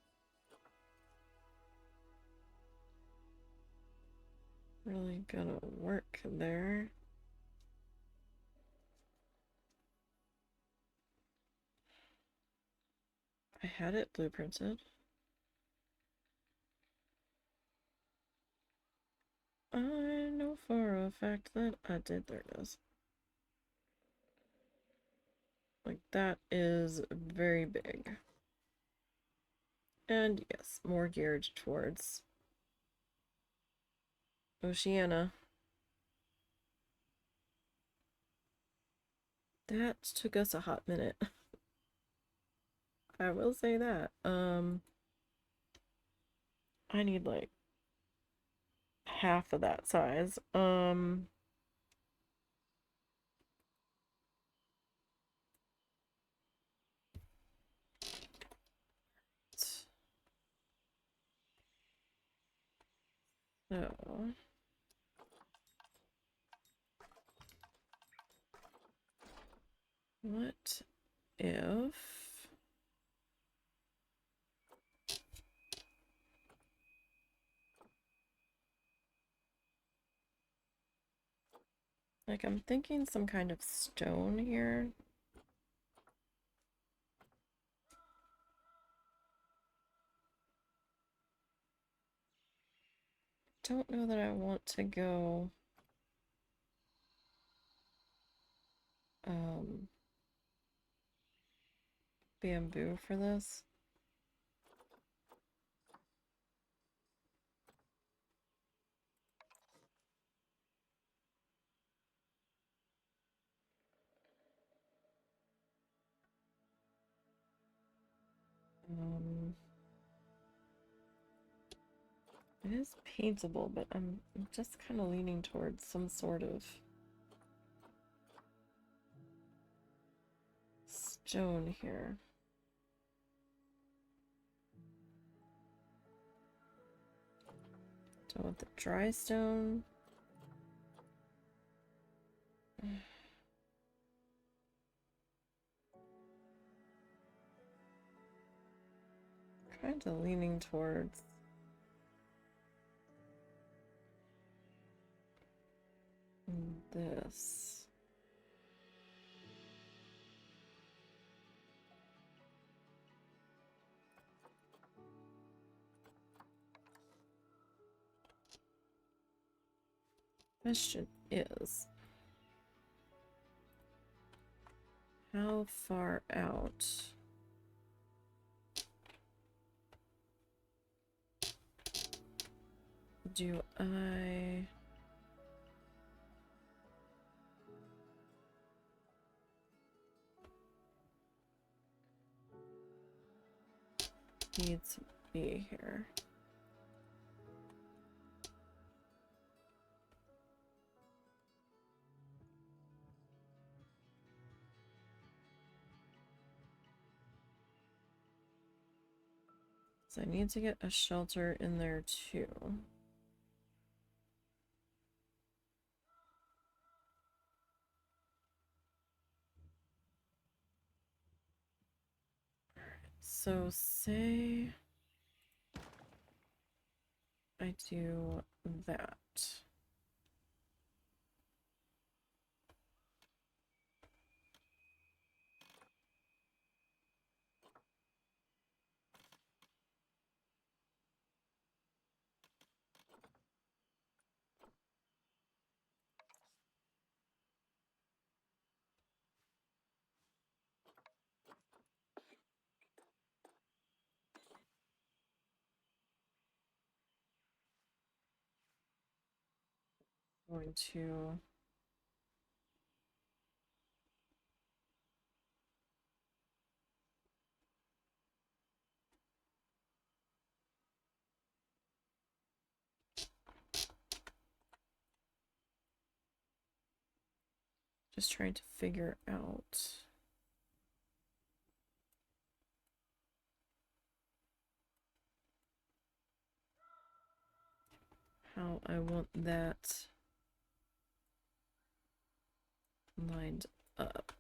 really gonna work there. I had it blueprinted. I know for a fact that I did. There it is. Like, that is very big. And yes, more geared towards Oceania. That took us a hot minute. I will say that. I need like half of that size. So what if like I'm thinking some kind of stone here. don't know that I want to go bamboo for this. It is paintable, but I'm just kind of leaning towards some sort of stone here. Do I want the dry stone? Kind of leaning towards this. Question is, how far out do I need to be here? So I need to get a shelter in there too. So say I do that. Going to just trying to figure out how I want that lined up.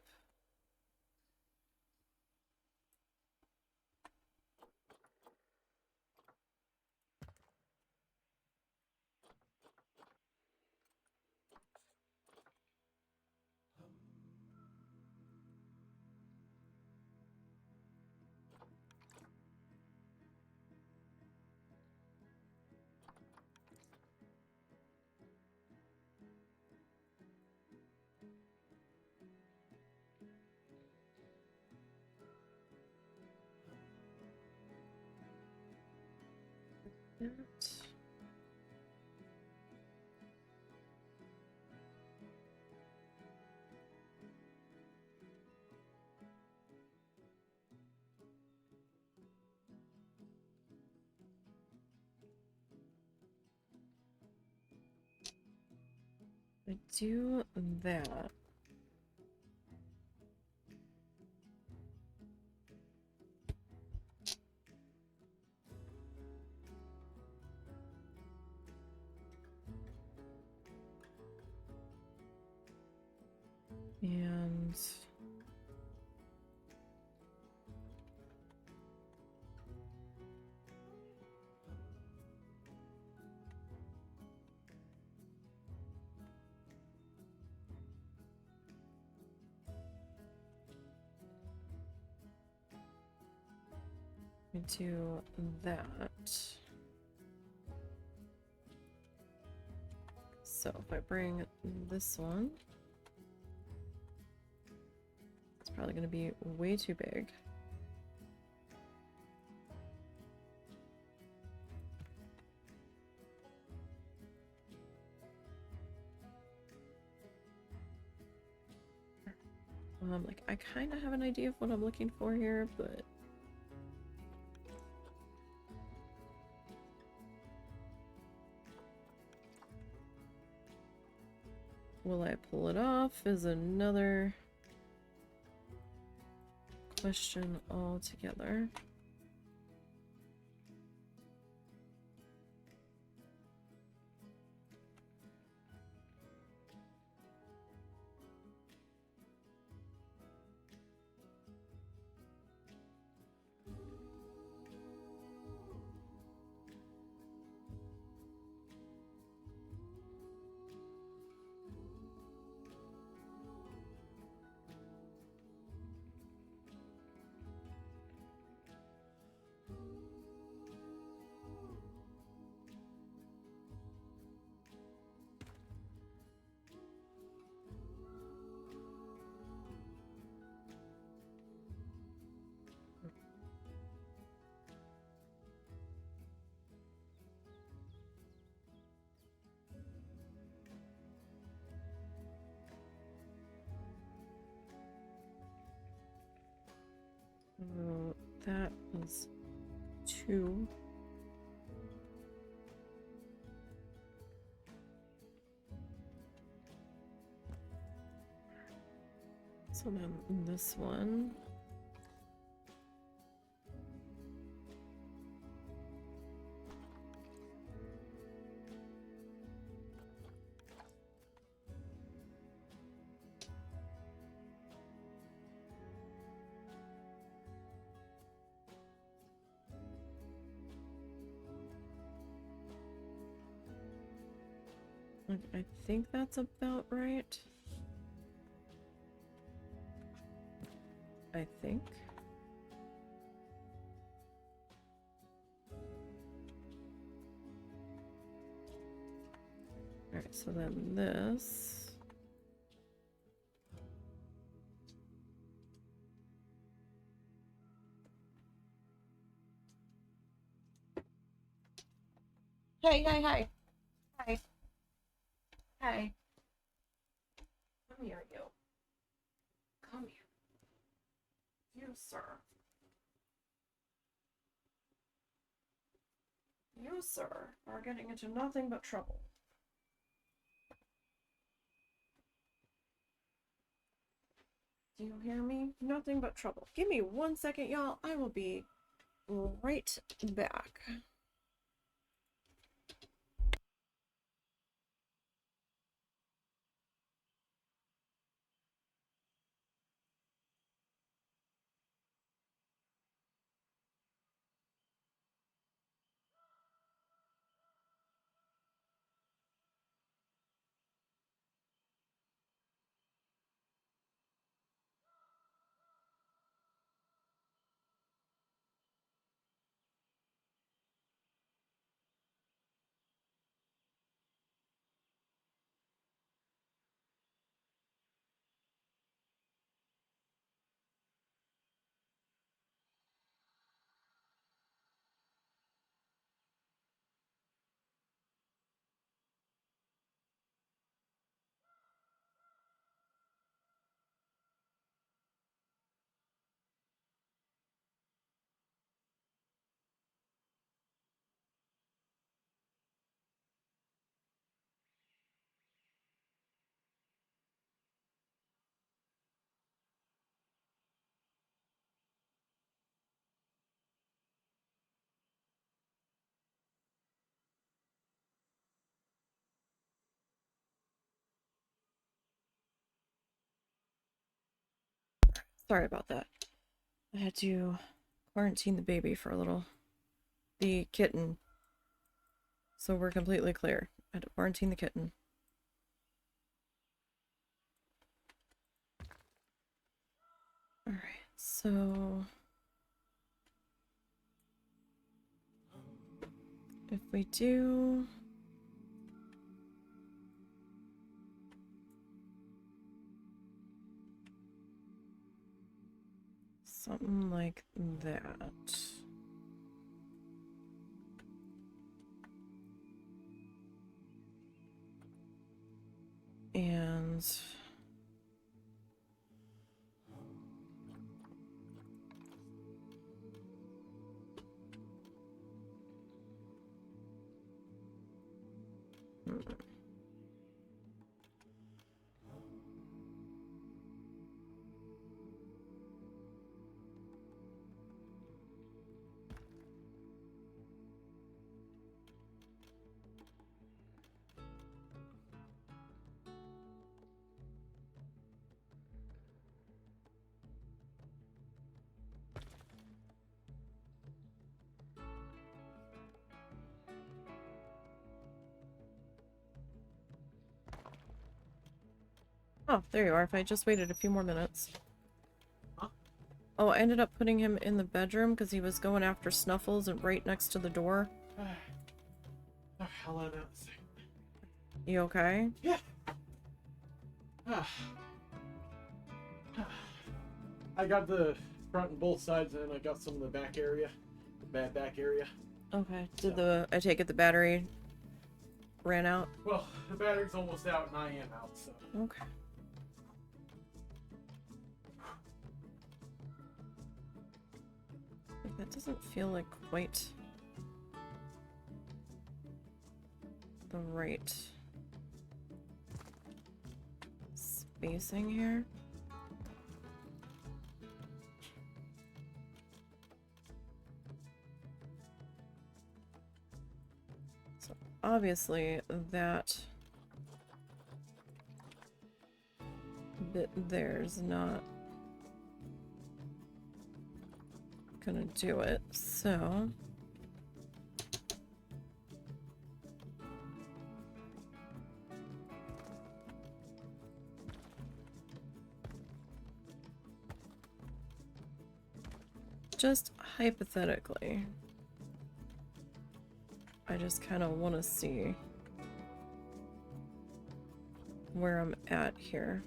That. I do that. And I do that. So if I bring this one, it's probably going to be way too big. Like, I kind of have an idea of what I'm looking for here, but will I pull it off is another question altogether. So that was 2. So then this one. I think that's about right. I think. Alright, so then this. Hey, hey, hey. Hey. Hey. Come here, you. Come here. You, sir. You, sir, are getting into nothing but trouble. Do you hear me? Nothing but trouble. Give me 1 second, y'all. I will be right back. Sorry about that. I had to quarantine the baby for a little. The kitten. So we're completely clear. I had to quarantine the kitten. Alright, so if we do Something like that. And oh, there you are. If I just waited a few more minutes. Huh? Oh, I ended up putting him in the bedroom because he was going after Snuffles and right next to the door. Oh, hell on that thing. You okay? Yeah. I got the front and both sides, and I got some of the back area, the bad back area. Okay. Did So. I take it the battery ran out? Well, the battery's almost out, and I am out, so. Okay. That doesn't feel like quite the right spacing here. So obviously that bit there's not gonna do it, so just hypothetically, I just kind of want to see where I'm at here.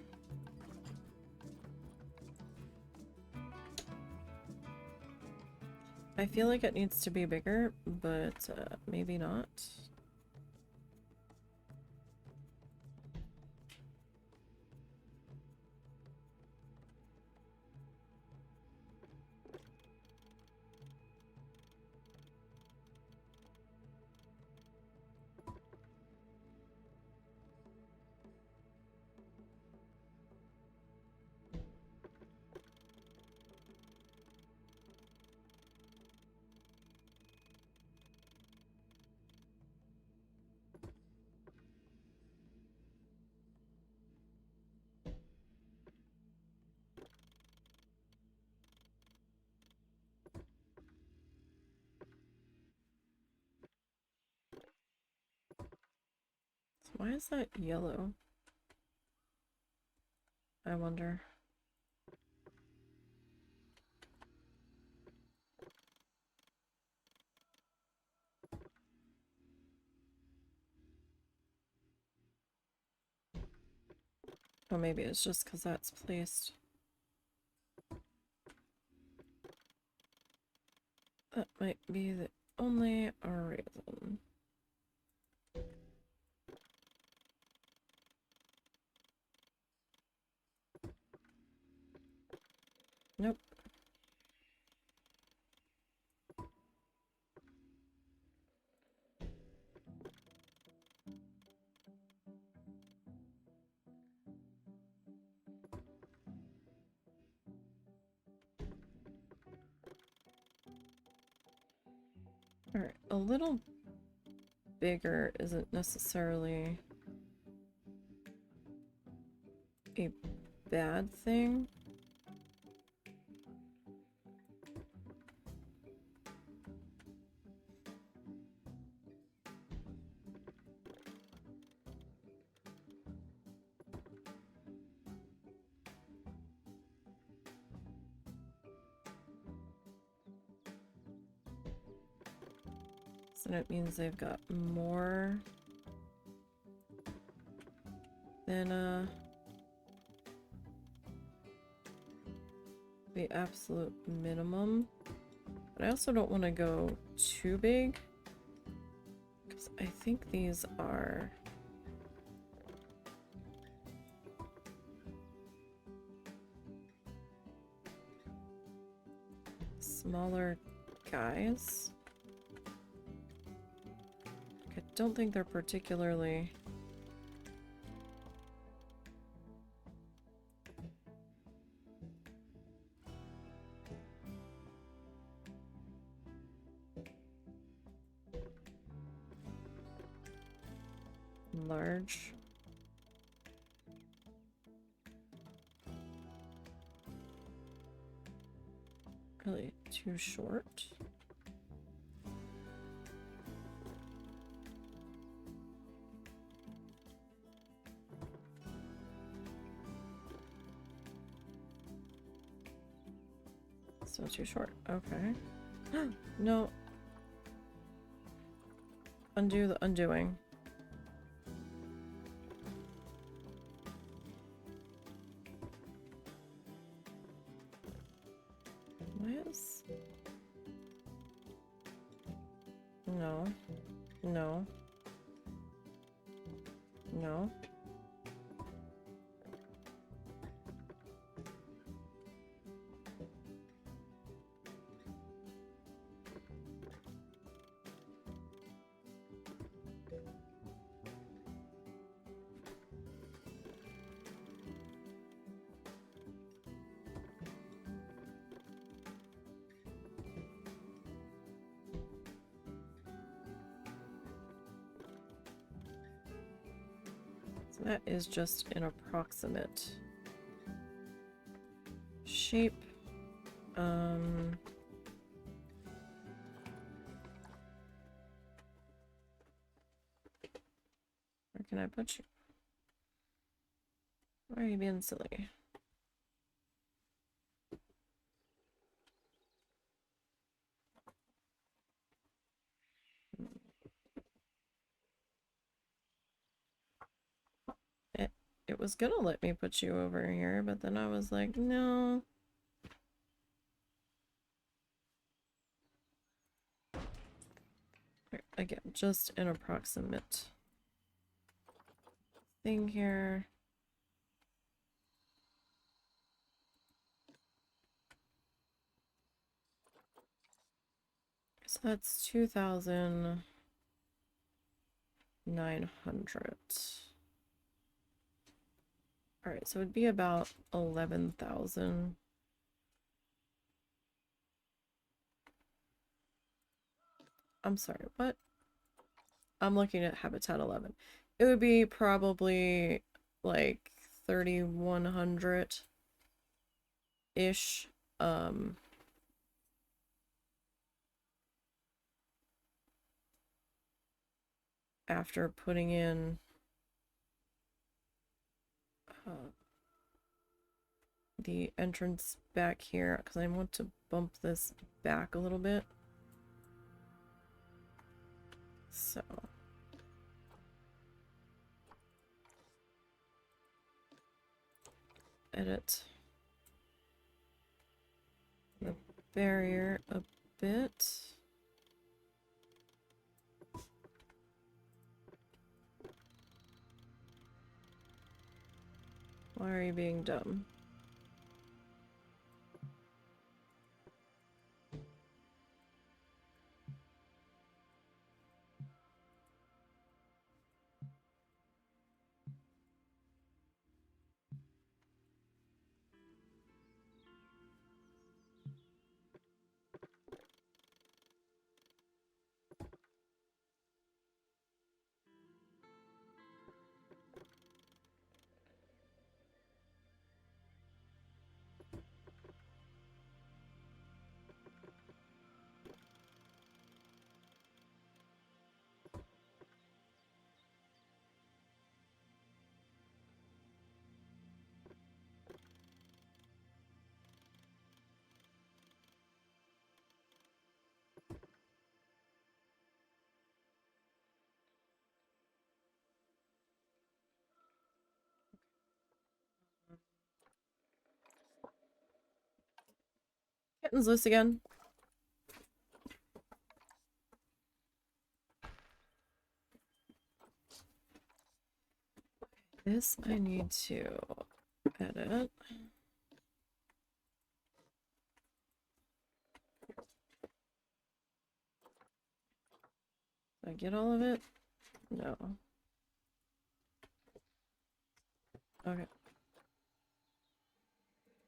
I feel like it needs to be bigger, but maybe not. So why is that yellow? I wonder. Oh, maybe it's just because that's placed. That might be the only reason. Nope. Alright, a little bigger isn't necessarily a bad thing. So that means they've got more than the absolute minimum. But I also don't want to go too big, because I think these are smaller guys. I don't think they're particularly large. Really too short. Still too short. Okay. No. Undo the undoing. Yes. No. No. No. So that is just an approximate shape. Where can I put you? Why are you being silly? It was gonna let me put you over here, but then I was like, no. Again, just an approximate thing here. So that's 2,900. Alright, so it'd be about 11,000. I'm sorry, what? I'm looking at Habitat 11. It would be probably like 3,100-ish. After putting in the entrance back here, because I want to bump this back a little bit. So edit the barrier a bit. Why are you being dumb? kittens loose again. This I need to edit. Did I get all of it? No. Okay.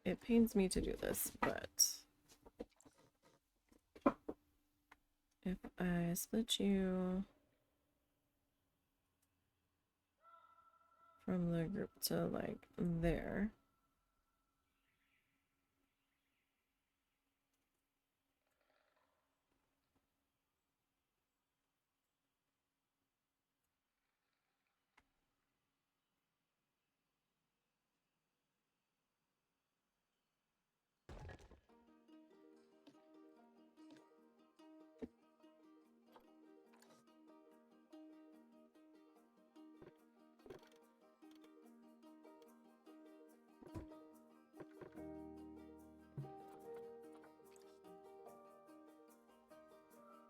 It pains me to do this, but if I split you from the group to like there.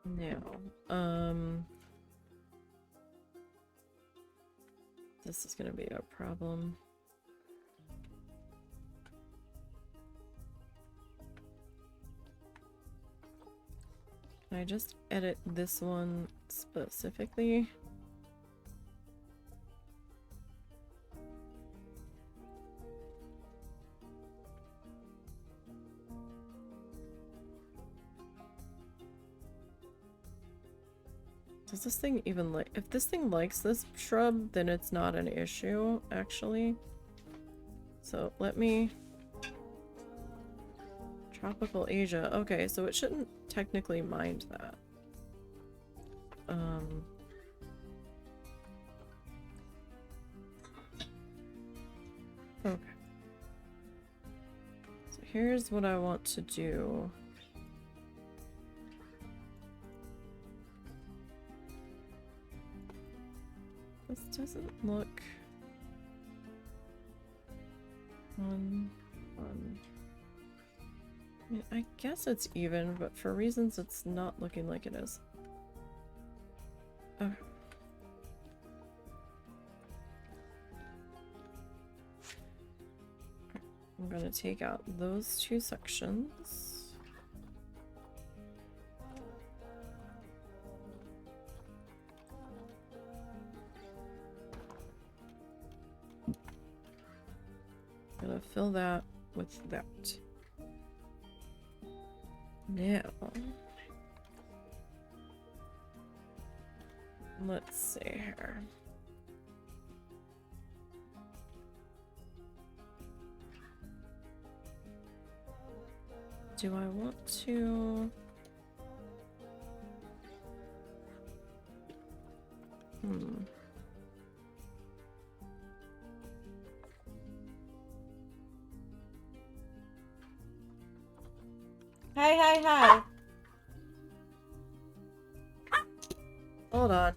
Now, this is gonna be a problem. Can I just edit this one specifically? Does this thing even like, if this thing likes this shrub, then it's not an issue, actually. So let me, Tropical Asia. Okay, so it shouldn't technically mind that. Okay. So here's what I want to do. This doesn't look fun. I mean, I guess it's even, but for reasons it's not looking like it is. Okay. I'm gonna take out those two sections. Gonna fill that with that. Now, let's see here. Do I want to... Hi. Hold on.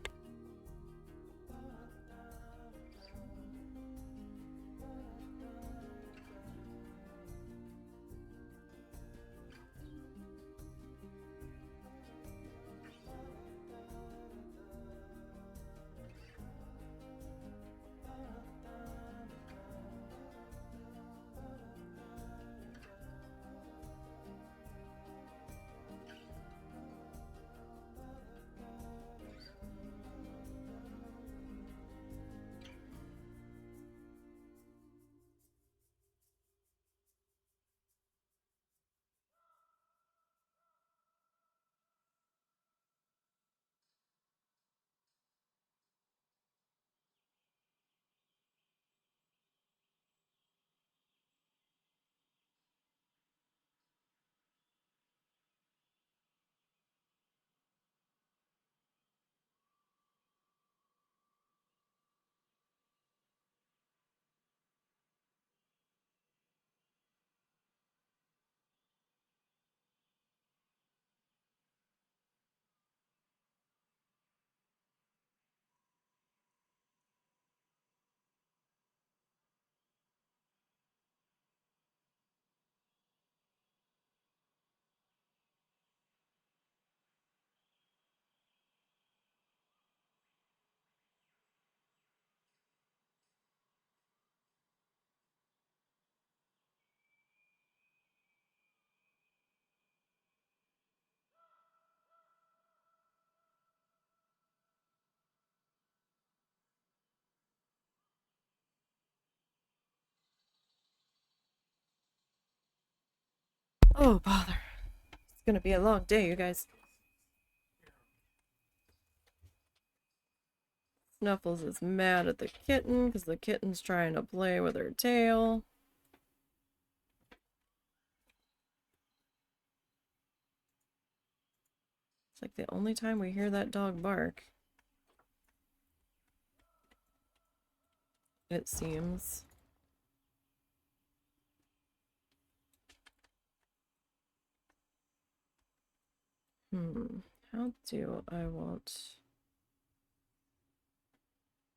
Oh, bother. It's gonna be a long day, you guys. Snuffles is mad at the kitten because the kitten's trying to play with her tail. It's like the only time we hear that dog bark. It seems. How do I want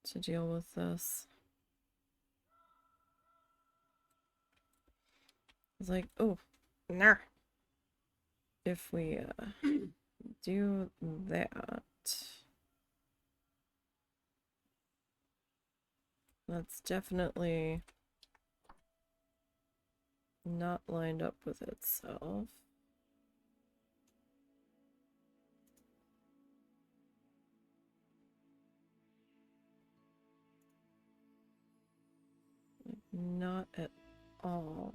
to deal with this? It's like, oh, nah. If we do that, that's definitely not lined up with itself. Not at all.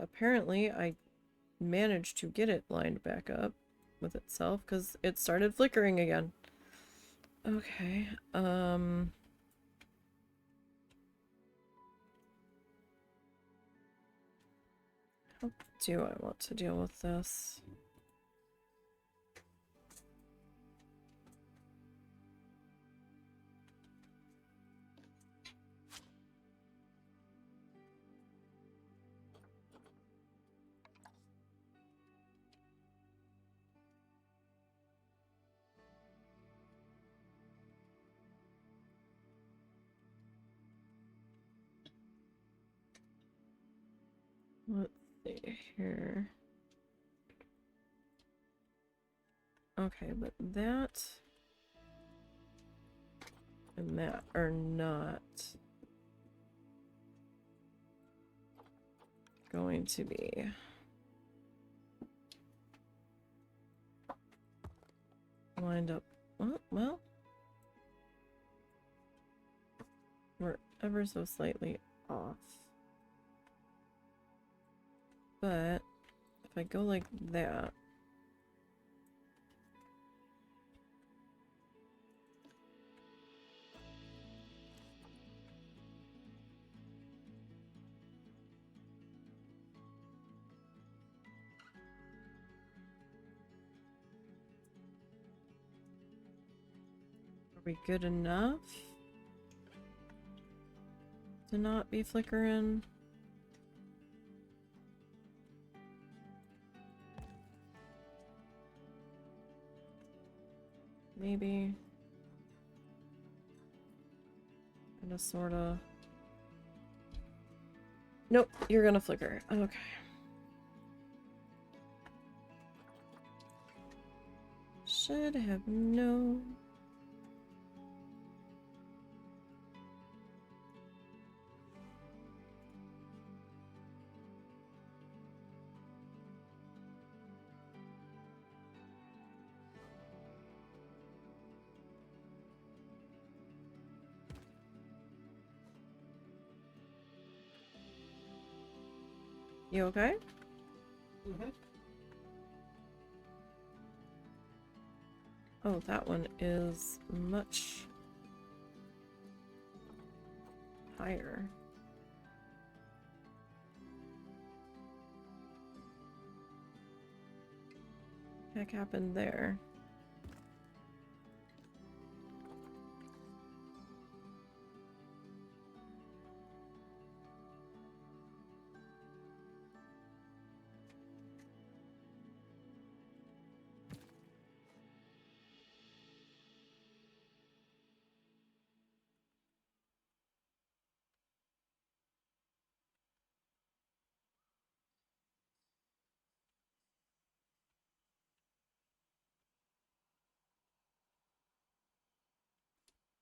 Apparently, I managed to get it lined back up with itself because it started flickering again. Okay, how do I want to deal with this? Let's see here. Okay, but that and that are not going to be lined up. Well, we're ever so slightly off. But if I go like that, are we good enough to not be flickering? Maybe. Kinda sorta. Nope, you're gonna flicker. Okay. Should have known. You okay? Mm-hmm. Oh, that one is much higher. Heck happened there?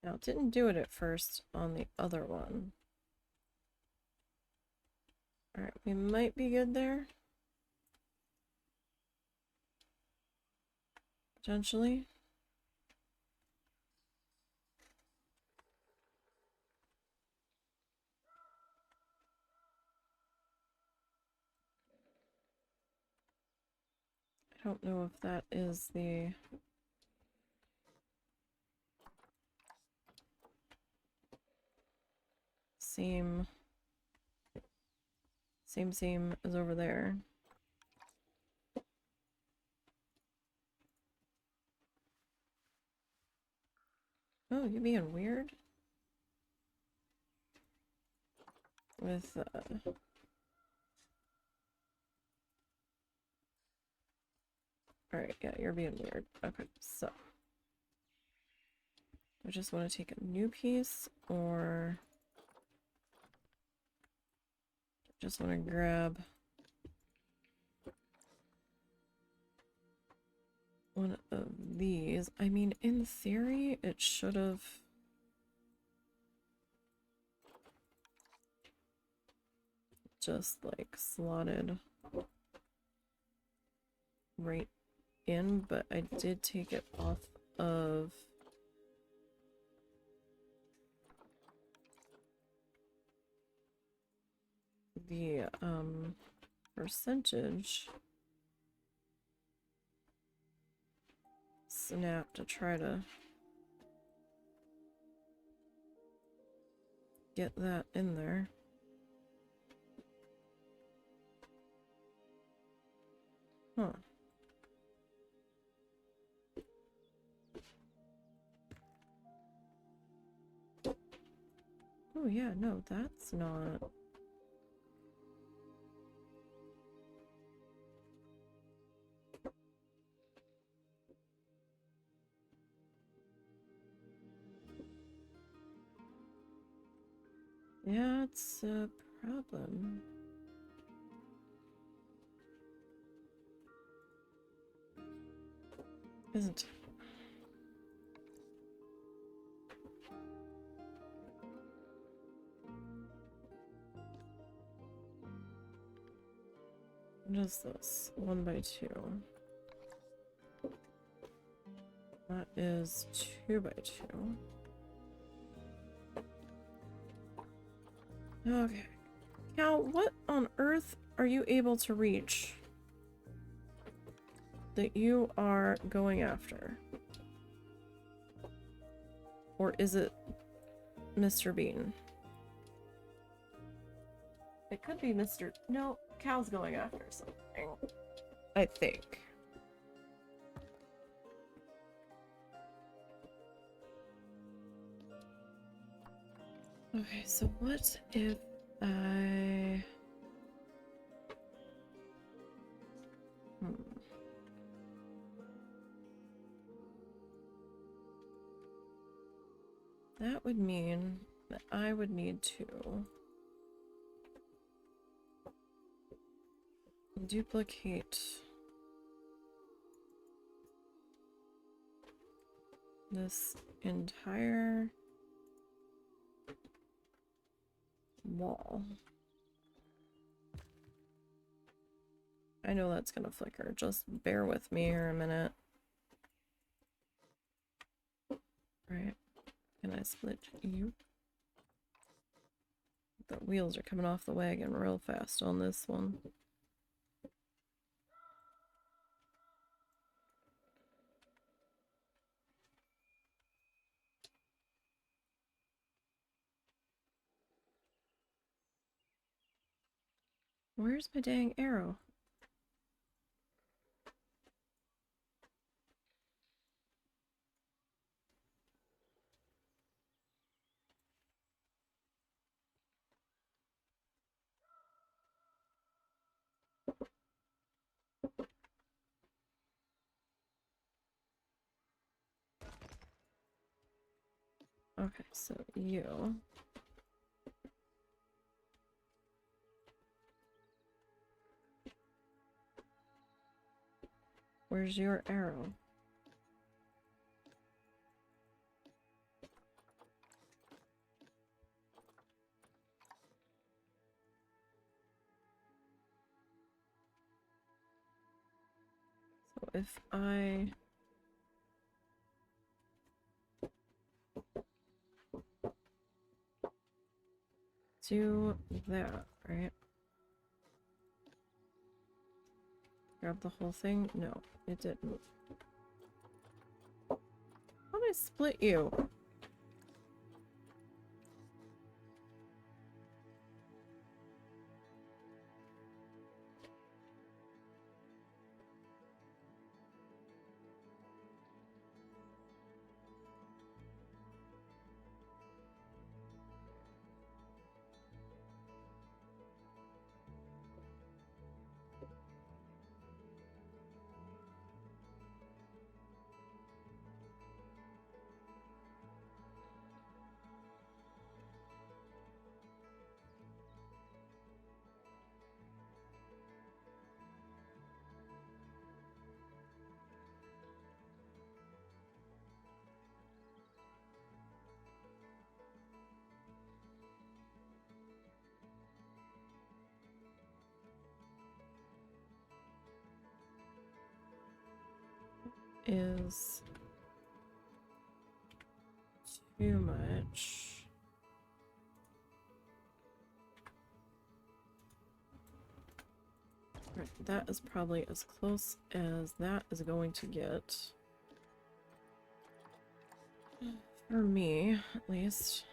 Now, it didn't do it at first on the other one. Alright, we might be good there. Potentially. don't know if that is the same as over there. Oh, you being weird? With, Alright, yeah, you're being weird. Okay, so. I just want to take a new piece, or... just want to grab... one of these. I mean, in theory, it should have... just, like, slotted right in, but I did take it off of the percentage snap to try to get that in there. Huh. Oh yeah, no, that's not... yeah, it's a problem. Isn't it? What is this? 1 by 2. That is 2 by 2. Okay. Cal, what on earth are you able to reach that you are going after? Or is it Mr. Bean? It could be Mr. No, Cal's going after something. I think. Okay, so what if I... That would mean that I would need to duplicate this entire wall. I know that's gonna flicker, just bear with me here a minute. Right, can I split you? The wheels are coming off the wagon real fast on this one. Where's my dang arrow? Okay, so you. Where's your arrow? So if I... do that, right? grab the whole thing? No, it didn't. How did I split you? Is too much. Right, that is probably as close as that is going to get. For me, at least.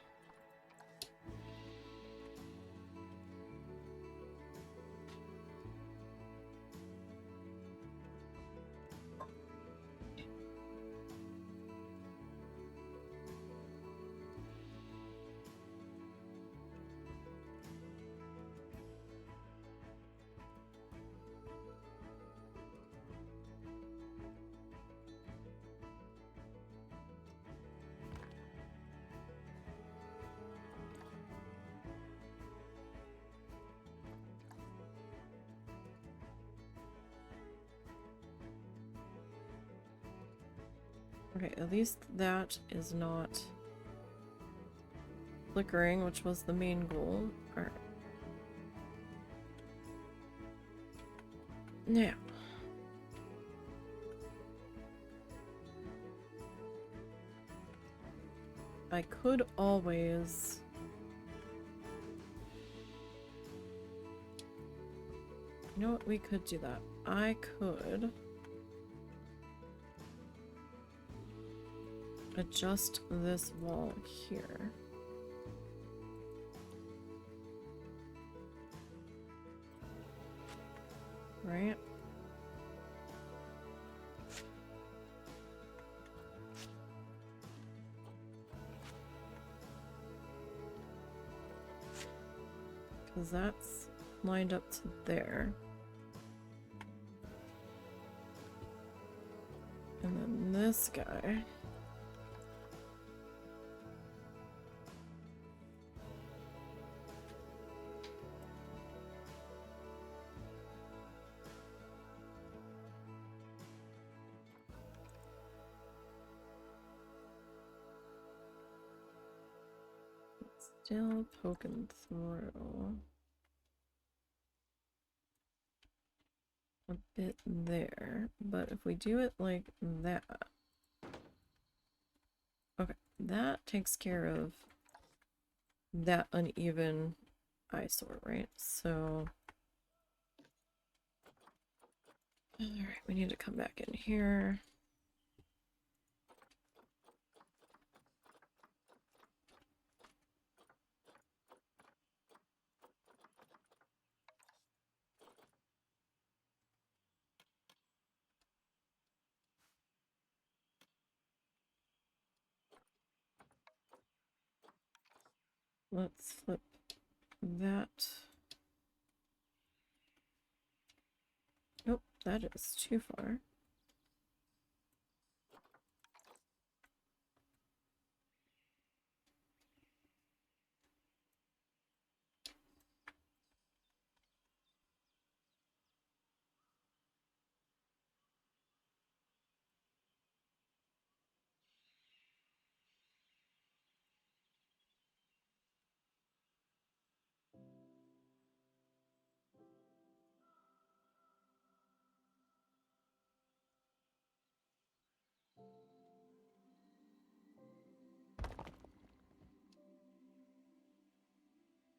Okay, at least that is not flickering, which was the main goal. Alright. Now. I could always... You know what? We could do that. I could... adjust this wall here. Right? Because that's lined up to there. And then this guy. Still poking through a bit there, but if we do it like that, okay, that takes care of that uneven eyesore, right? So, all right, we need to come back in here. Let's flip that. Nope, that is too far.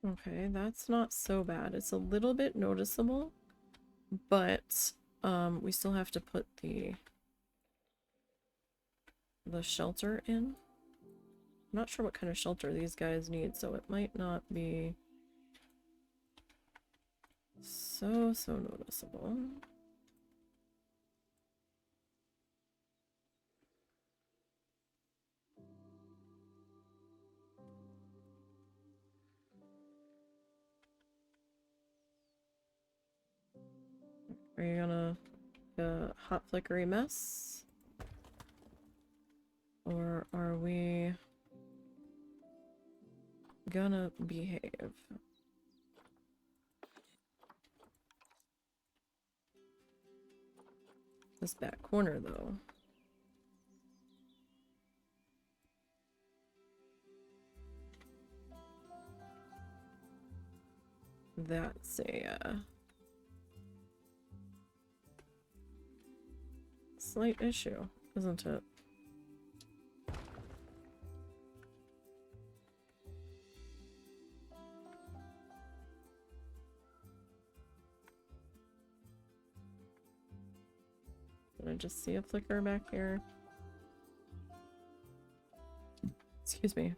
Okay, that's not so bad. It's a little bit noticeable, but we still have to put the shelter in. I'm not sure what kind of shelter these guys need, so it might not be so noticeable. Are you gonna hot flickery mess? Or are we gonna behave? This back corner, though. That's a slight issue, isn't it? Did I just see a flicker back here? Excuse me.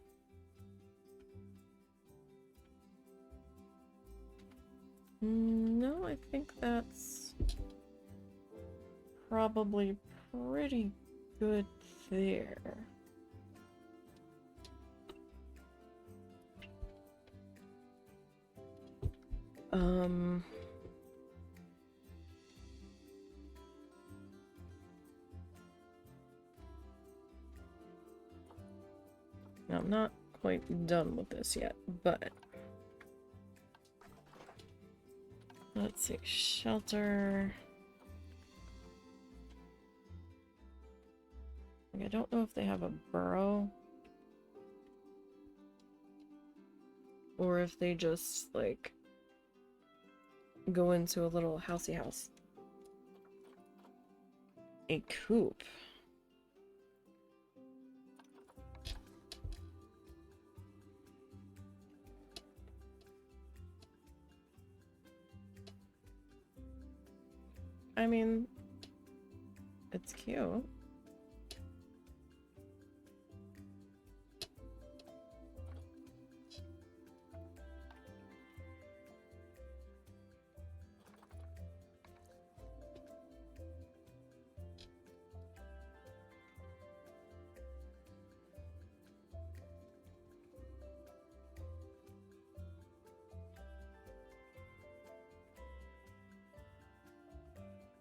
No, I think that's probably pretty good there. Now, I'm not quite done with this yet, but let's see, shelter. Like, I don't know if they have a burrow or if they just like go into a little housey house. A coop. I mean, it's cute.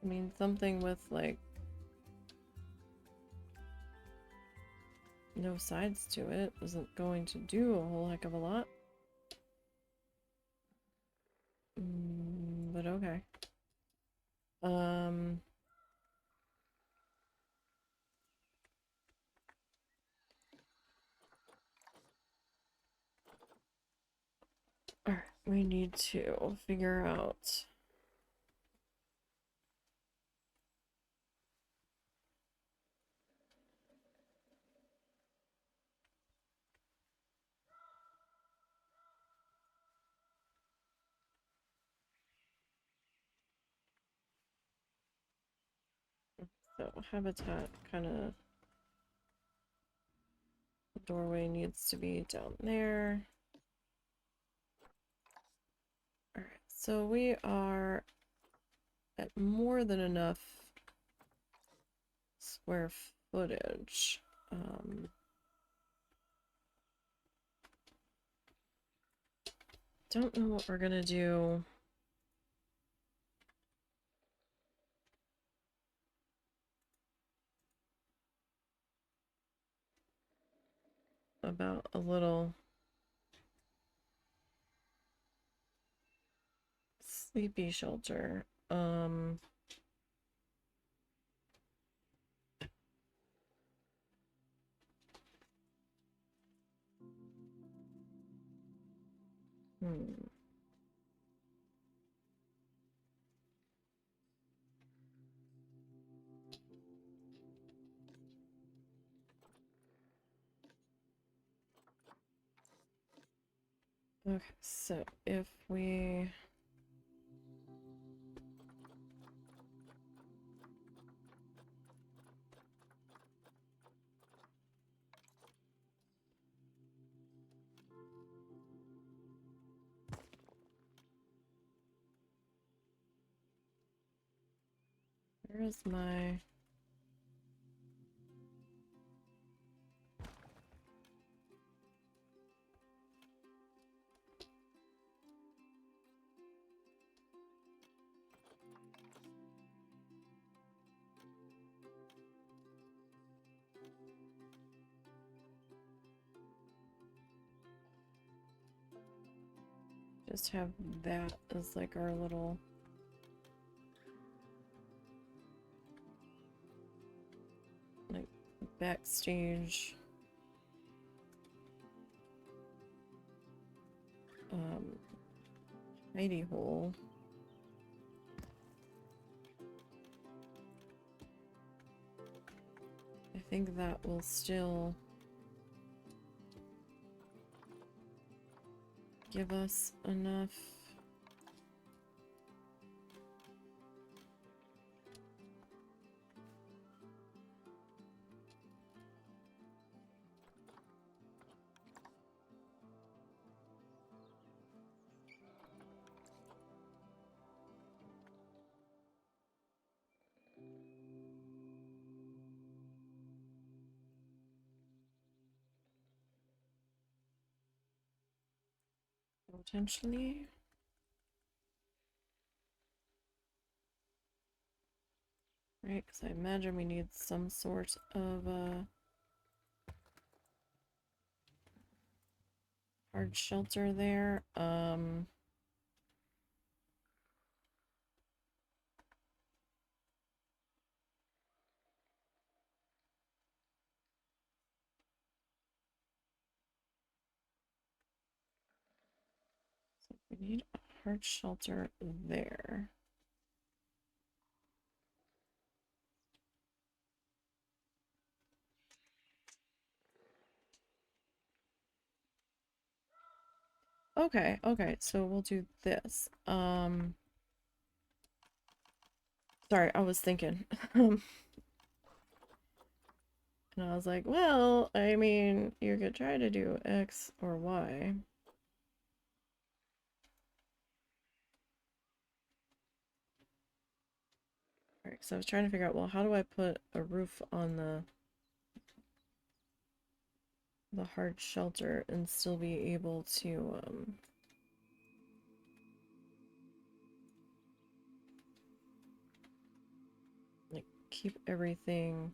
I mean, something with like no sides to it isn't going to do a whole heck of a lot. But okay. Alright, we need to figure out so habitat kind of doorway needs to be down there. Alright, so we are at more than enough square footage. Don't know what we're gonna do about a little sleepy shelter. Okay, so if we is my... Just have that as like our little... like backstage hidey hole. I think that will still give us enough. Potentially. Right, because I imagine we need some sort of hard shelter there. So we need a hard shelter there. Okay, okay, so we'll do this. Sorry, I was thinking. And I was like, well, I mean, you could try to do X or Y. Alright, so I was trying to figure out, well, how do I put a roof on the hard shelter and still be able to, like, keep everything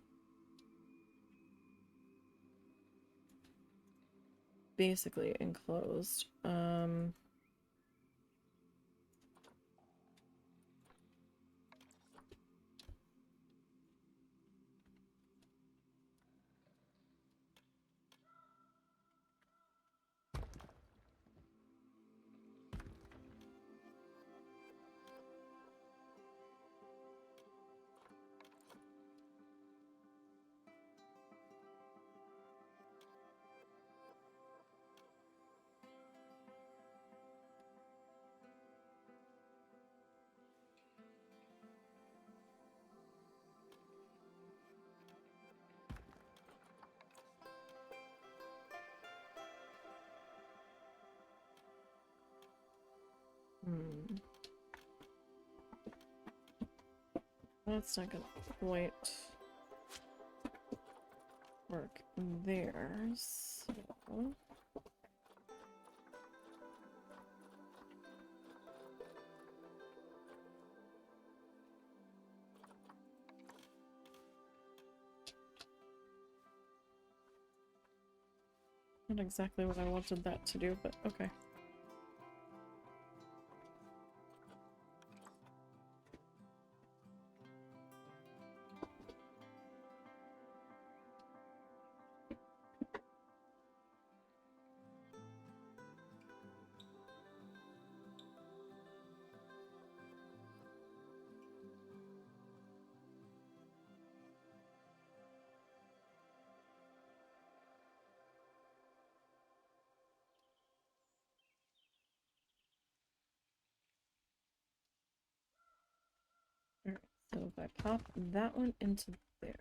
basically enclosed. That's not gonna quite work there, so... Not exactly what I wanted that to do, but okay. Alright, so if I pop that one into there.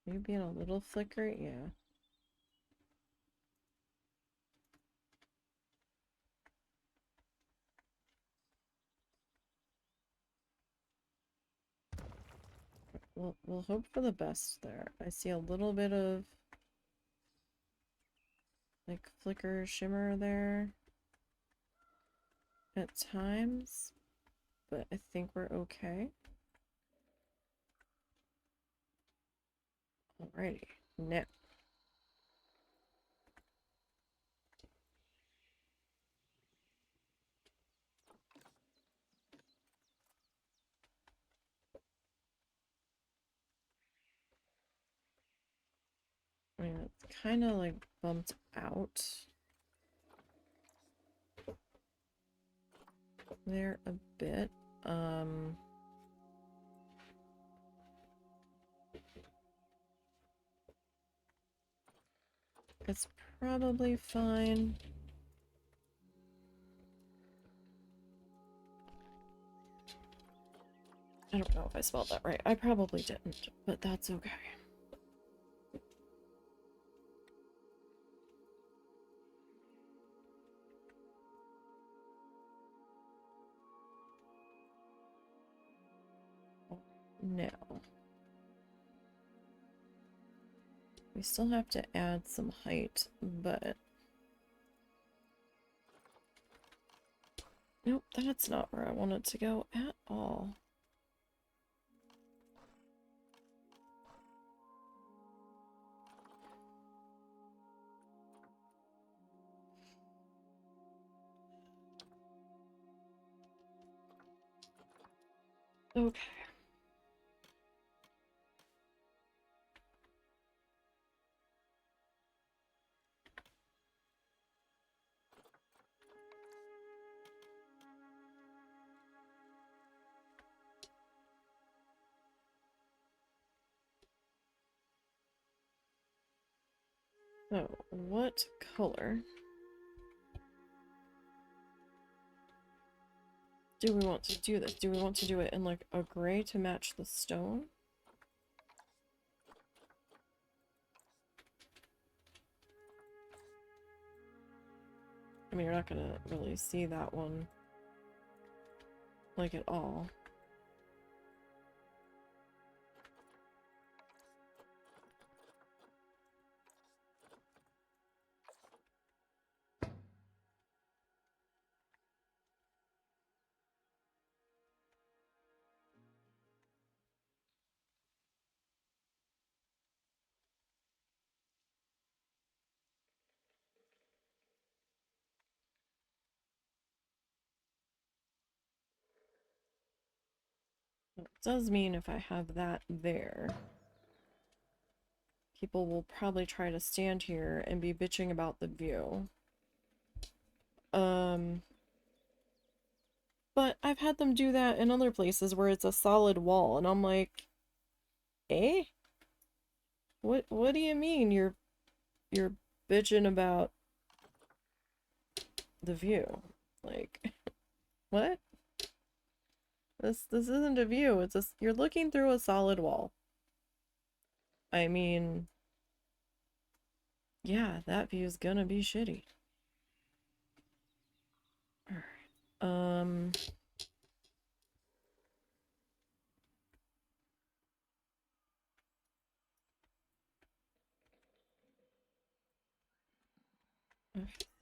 Maybe being a little flicker, yeah. we'll hope for the best there. I see a little bit of like flicker shimmer there at times, but I think we're okay. Alrighty, now. I mean, it's kind of like bumped out there a bit. It's probably fine. I don't know if I spelled that right. I probably didn't, but that's okay. Now, we still have to add some height, but nope, that's not where I want it to go at all. Okay. So, what color do we want to do this? Do we want to do it in like a gray to match the stone? I mean, you're not gonna really see that one like at all. It does mean if I have that there, people will probably try to stand here and be bitching about the view. But I've had them do that in other places where it's a solid wall, and I'm like, eh? What do you mean you're bitching about the view? Like, what? This isn't a view. It's you're looking through a solid wall. I mean, yeah, that view's gonna be shitty. Alright.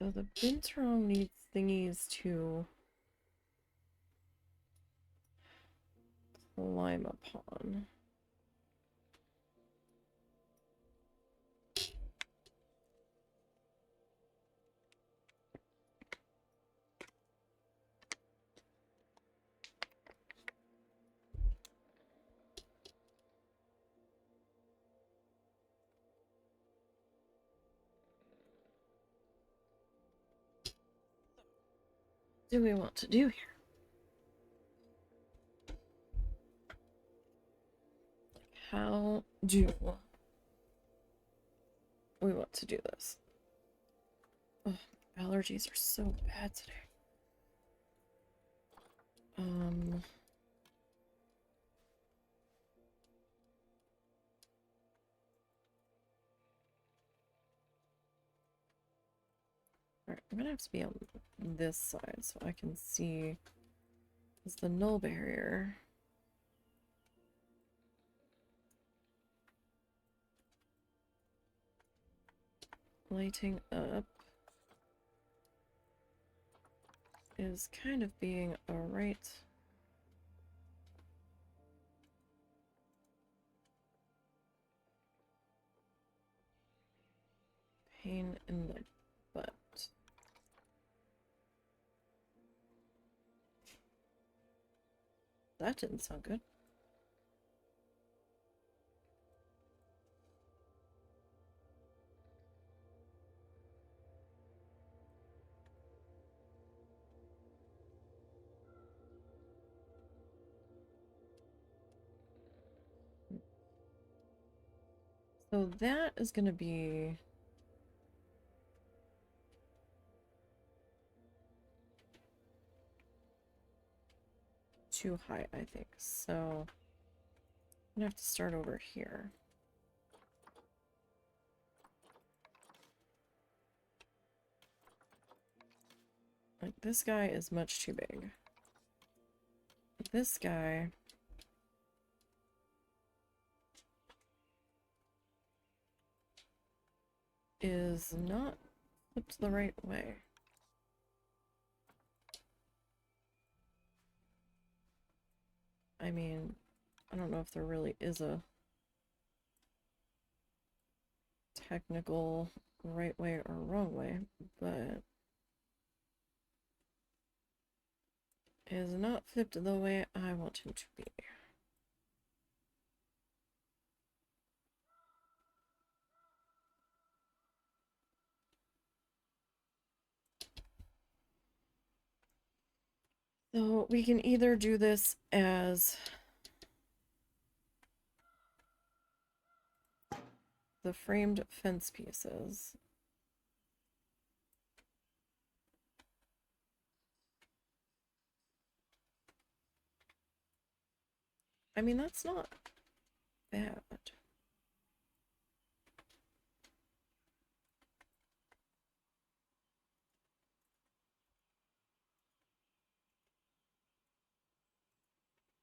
So the binturong needs thingies to climb upon. Do we want to do here? How do we want to do this? Ugh, allergies are so bad today. Alright, I'm gonna have to be on this side so I can see. Is the null barrier? lighting up is kind of being a right pain in the butt. That didn't sound good. So that is going to be too high, I think. So I'm gonna have to start over here. Like, this guy is much too big. This guy is not flipped the right way. I mean, I don't know if there really is a technical right way or wrong way, but it is not flipped the way I want him to be. So we can either do this as the framed fence pieces. I mean, that's not bad.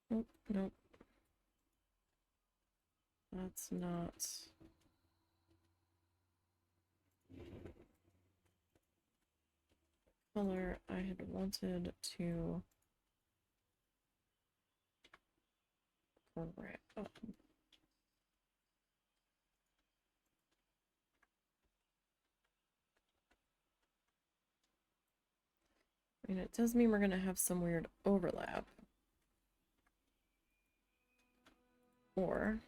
Nope, nope. That's not... color I had wanted to grab. I mean, it does mean we're going to have some weird overlap. Or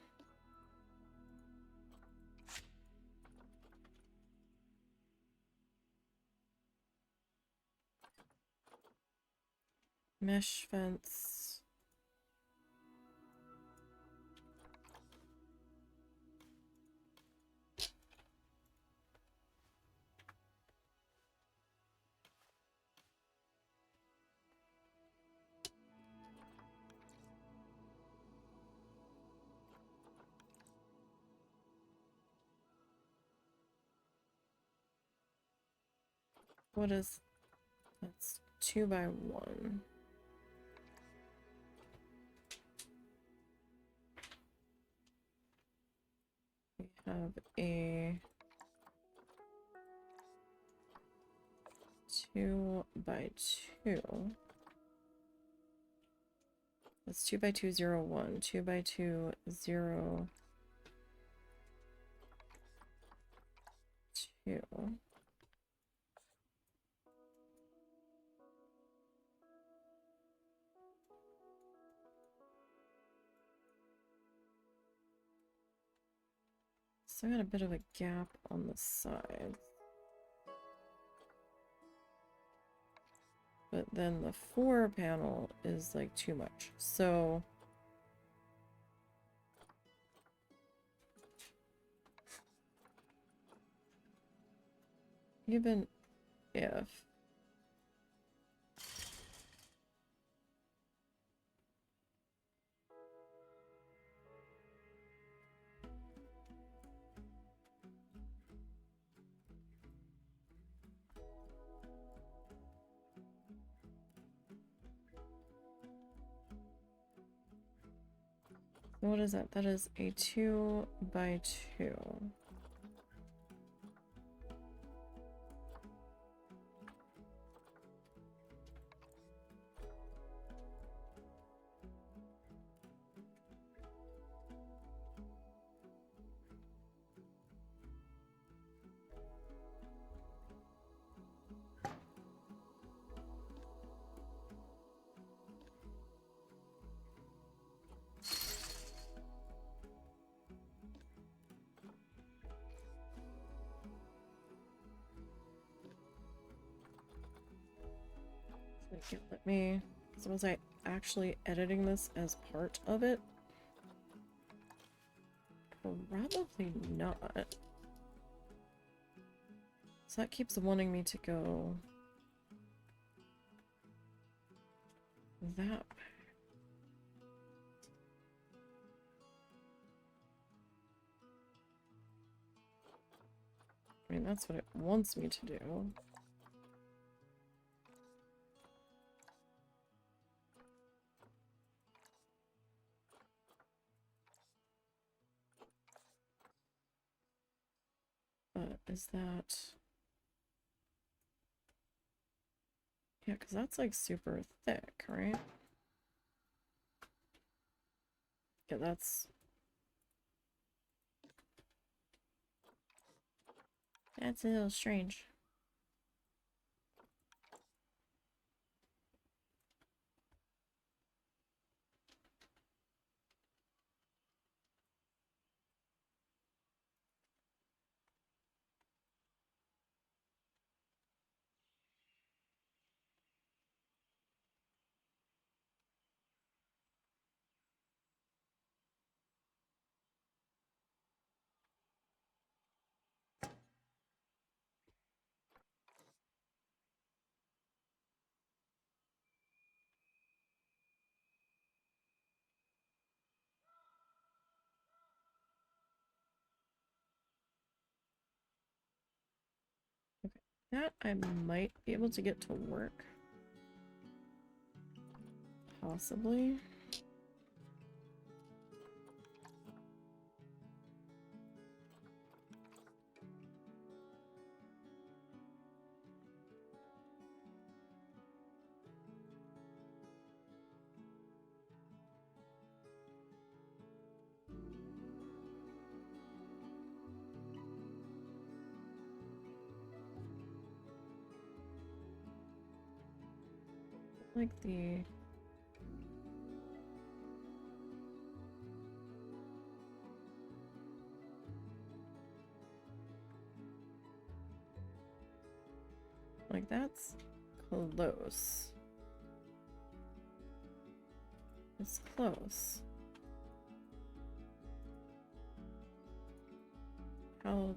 mesh fence. What is... that's 2 by 1. We have a 2 by 2. That's 2 by 2, 0, 1. 2 by 2, 0, 2. So I got a bit of a gap on the sides. But then the 4 panel is like too much. So even if what is that? That is a 2 by 2. Let me... So was I actually editing this as part of it? Probably not. So that keeps wanting me to go that way. I mean, that's what it wants me to do. But is that... Yeah, because that's like super thick, right? Yeah, that's a little strange. Okay, that I might be able to get to work. Possibly. Like the... Like, that's close. It's close. How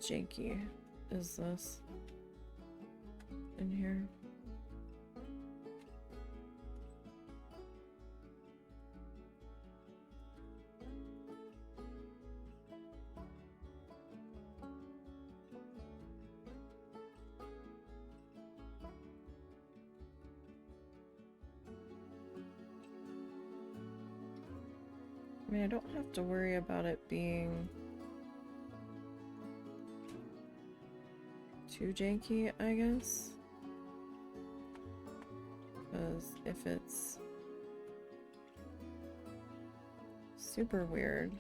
janky is this in here? I mean, I don't have to worry about it being too janky, I guess. Because if it's super weird,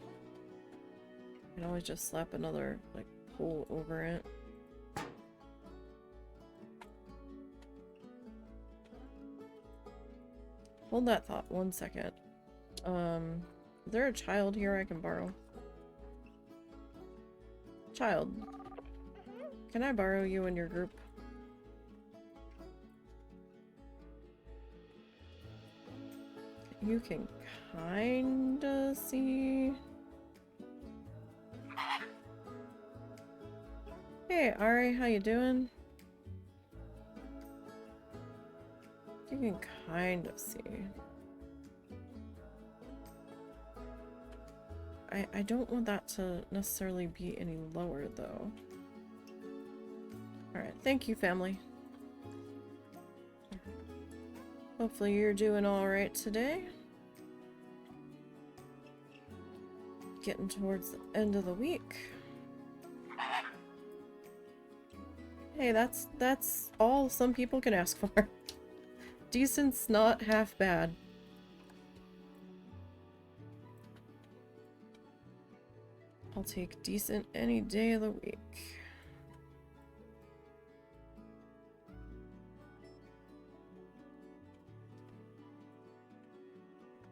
I can always just slap another, like, pole over it. Hold that thought 1 second. Is there a child here I can borrow? Child, can I borrow you in your group? You can kinda see. Hey, Ari, how you doing? You can kinda see. I don't want that to necessarily be any lower, though. Alright, thank you, family. Hopefully you're doing alright today. Getting towards the end of the week. Hey, that's all some people can ask for. Decent's not half bad. I'll take decent any day of the week.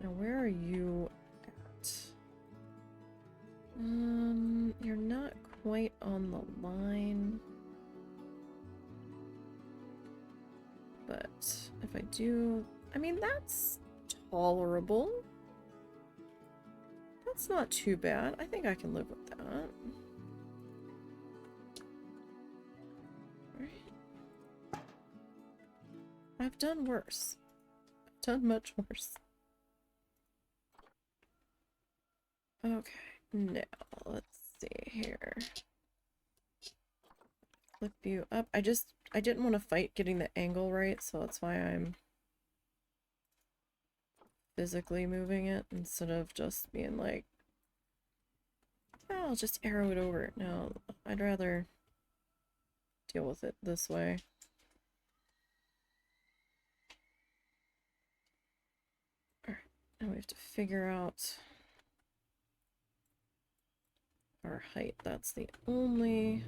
Now, where are you at? You're not quite on the line. do... I mean, that's tolerable. That's not too bad. I think I can live with that. Alright. I've done worse. I've done much worse. Okay, now let's see here. Flip you up. I didn't want to fight getting the angle right, so that's why I'm physically moving it instead of just being like, oh, I'll just arrow it over. No, I'd rather deal with it this way. Alright, now we have to figure out our height. That's the only...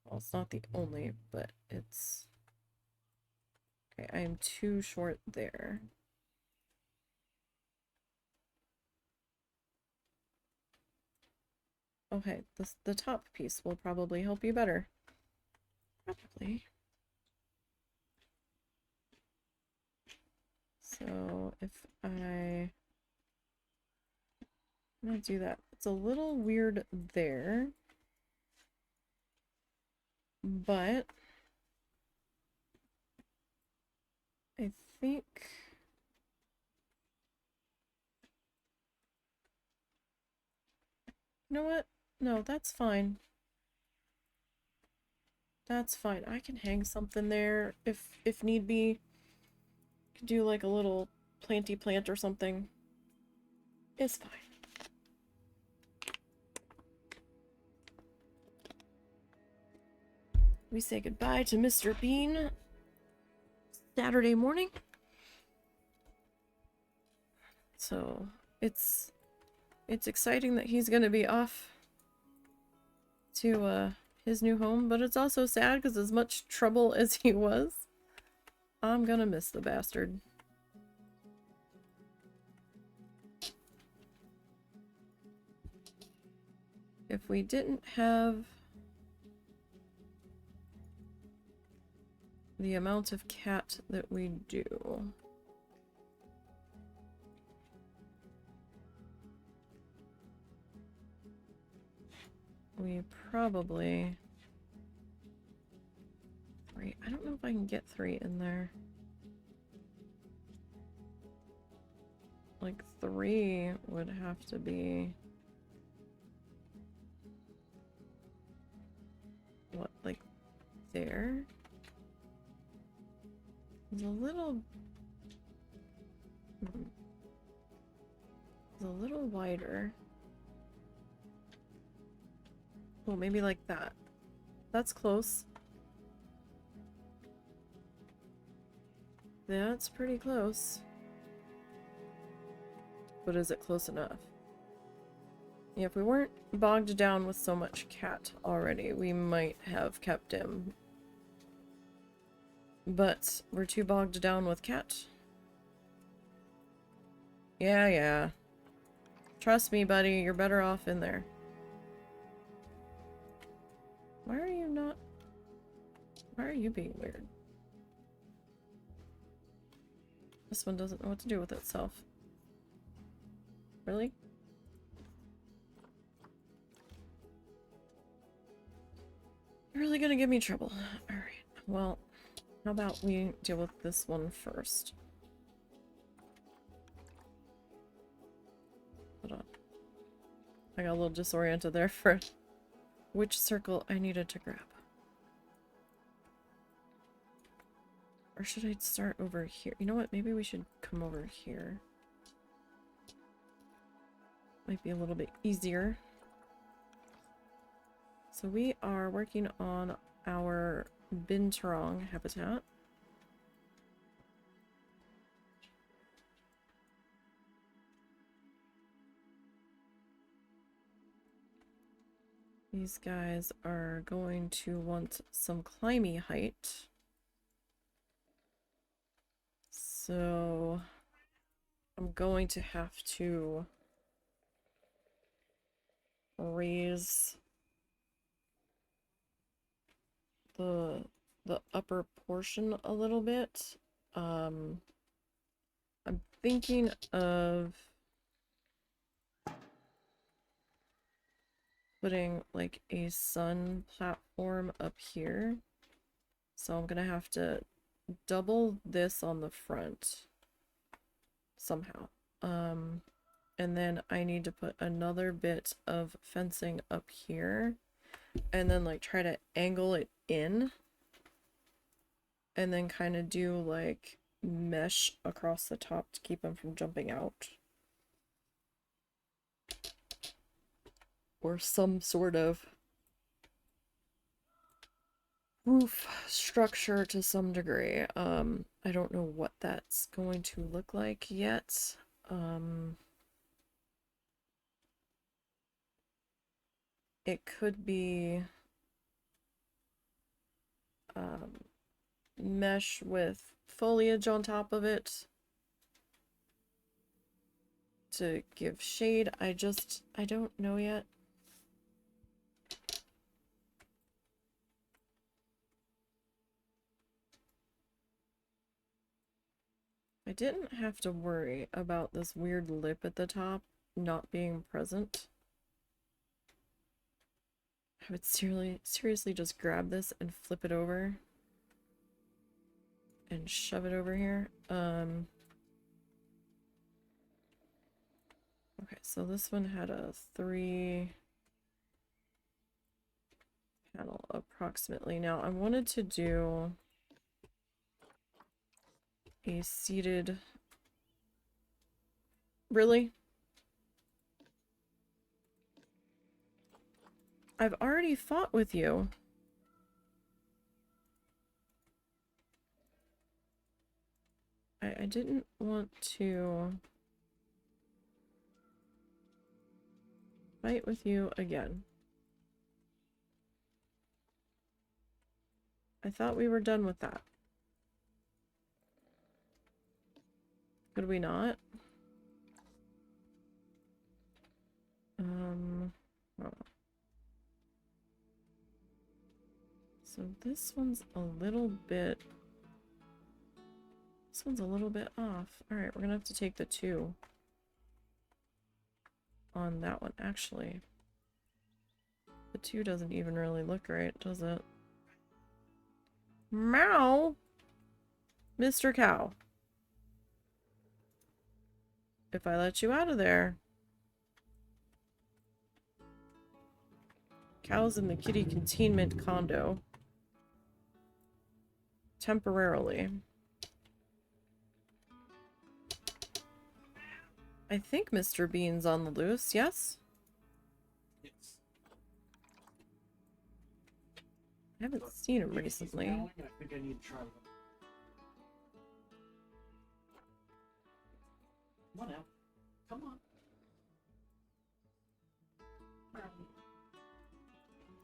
Well, it's not the only, but it's... Okay, I am too short there. Okay, the top piece will probably help you better. Probably. So if I'm gonna do that. It's a little weird there, but I think... You know what? No, that's fine. That's fine. I can hang something there if need be. Could do like a little planty plant or something. It's fine. We say goodbye to Mr. Bean Saturday morning. So it's exciting that he's gonna be off to his new home, but it's also sad because as much trouble as he was, I'm gonna miss the bastard. If we didn't have the amount of cat that we do, we probably... I don't know if I can get 3 in there. Like 3 would have to be... What, like there? It's a little... It's a little wider. Well, maybe like that. That's close. That's pretty close. But is it close enough? Yeah, if we weren't bogged down with so much cat already, we might have kept him. But we're too bogged down with cat. Yeah. Trust me, buddy, you're better off in there. Why are you not... Why are you being weird? This one doesn't know what to do with itself. Really? You're really gonna give me trouble. Alright, well, how about we deal with this one first? Hold on. I got a little disoriented there for which circle I needed to grab. Or should I start over here? You know what? Maybe we should come over here. Might be a little bit easier. So we are working on our binturong habitat. These guys are going to want some climby height. So I'm going to have to raise the the upper portion a little bit. I'm thinking of putting like a sun platform up here. So I'm gonna have to double this on the front somehow. And then I need to put another bit of fencing up here and then like try to angle it in and then kind of do like mesh across the top to keep them from jumping out. Or some sort of roof structure to some degree. I don't know what that's going to look like yet. It could be mesh with foliage on top of it to give shade. I don't know yet. I didn't have to worry about this weird lip at the top not being present. I would seriously just grab this and flip it over and shove it over here. Okay, so this one had a 3 panel approximately. Now I wanted to do a seated... Really? I've already fought with you. I didn't want to fight with you again. I thought we were done with that. Could we not? Oh. So this one's a little bit... This one's a little bit off. Alright, we're gonna have to take the 2 on that one. Actually, the 2 doesn't even really look right, does it? Meow! Mr. Cow. If I let you out of there... Cows in the kitty containment condo. Temporarily. I think Mr. Bean's on the loose, yes? Yes. I haven't seen him recently. I think I need to try one. Come on out. Come on.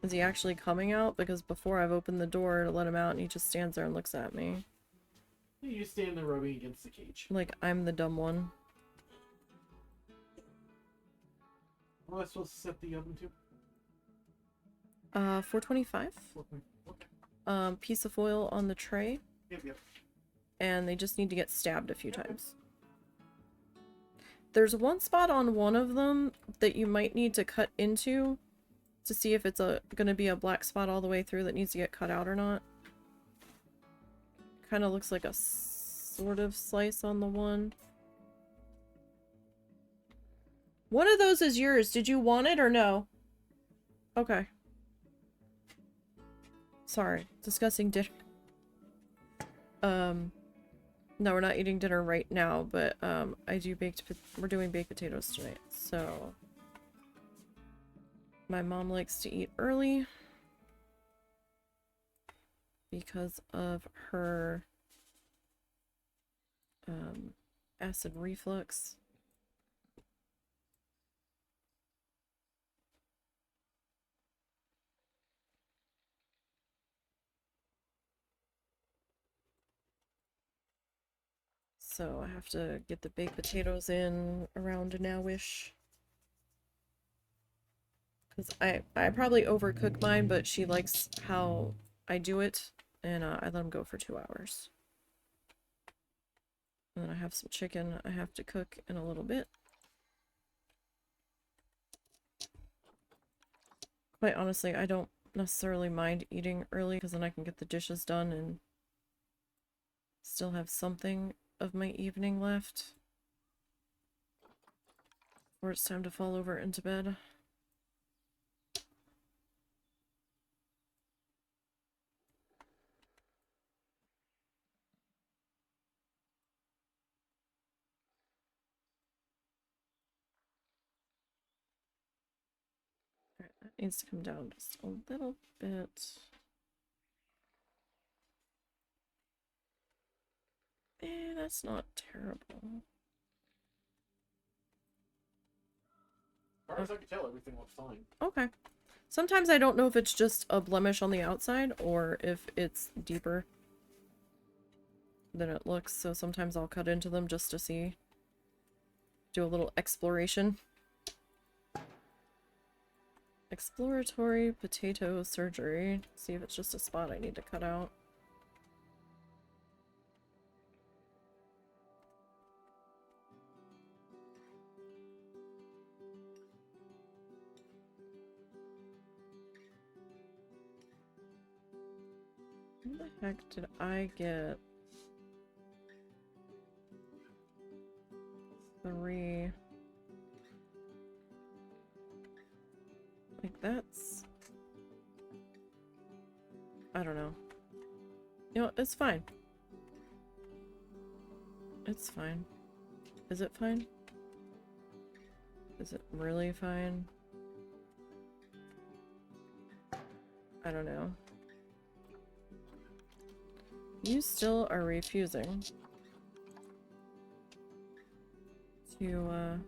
Is he actually coming out? Because before I've opened the door to let him out and he just stands there and looks at me. You stand there rubbing against the cage. Like I'm the dumb one. What am I supposed to set the oven to? 425. Okay. Piece of foil on the tray. Yep. And they just need to get stabbed a few times. There's one spot on one of them that you might need to cut into to see if it's gonna be a black spot all the way through that needs to get cut out or not. Kind of looks like a sort of slice on the one. One of those is yours. Did you want it or no? Okay. Sorry. Discussing dinner. No, we're not eating dinner right now, but we're doing baked potatoes tonight, so my mom likes to eat early because of her acid reflux. So I have to get the baked potatoes in around now-ish. Because I probably overcook mine, but she likes how I do it. and I let them go for 2 hours. And then I have some chicken I have to cook in a little bit. Quite honestly, I don't necessarily mind eating early because then I can get the dishes done and still have something of my evening left. Or it's time to fall over into bed. Alright, that needs to come down just a little bit. That's not terrible. As far as I can tell, everything looks fine. Okay. Sometimes I don't know if it's just a blemish on the outside or if it's deeper than it looks, so sometimes I'll cut into them just to see. Do a little exploration. Exploratory potato surgery. See if it's just a spot I need to cut out. Where the heck did I get 3? Like that's... I don't know. You know, it's fine. It's fine. Is it fine? Is it really fine? I don't know. You still are refusing to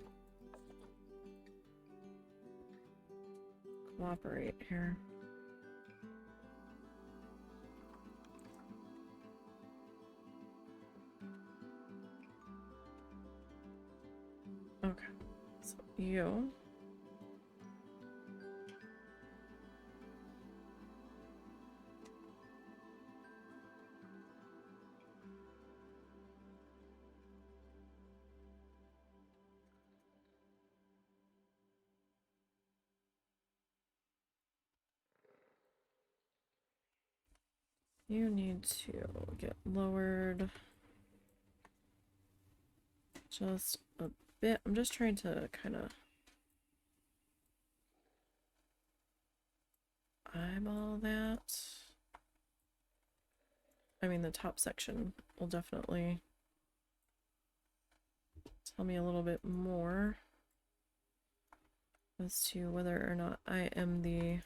cooperate here. Okay, so you need to get lowered just a bit. I'm just trying to kind of eyeball that. I mean, the top section will definitely tell me a little bit more as to whether or not I am the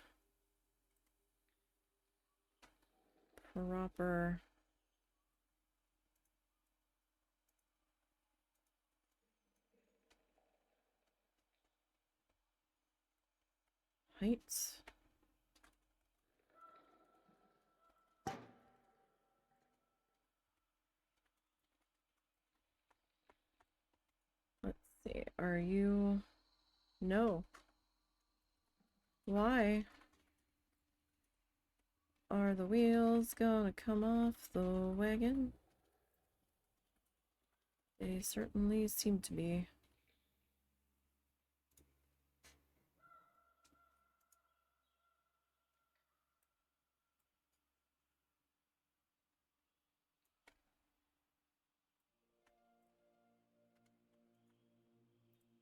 proper height. Let's see, are you... No. Why are the wheels gonna come off the wagon? They certainly seem to be.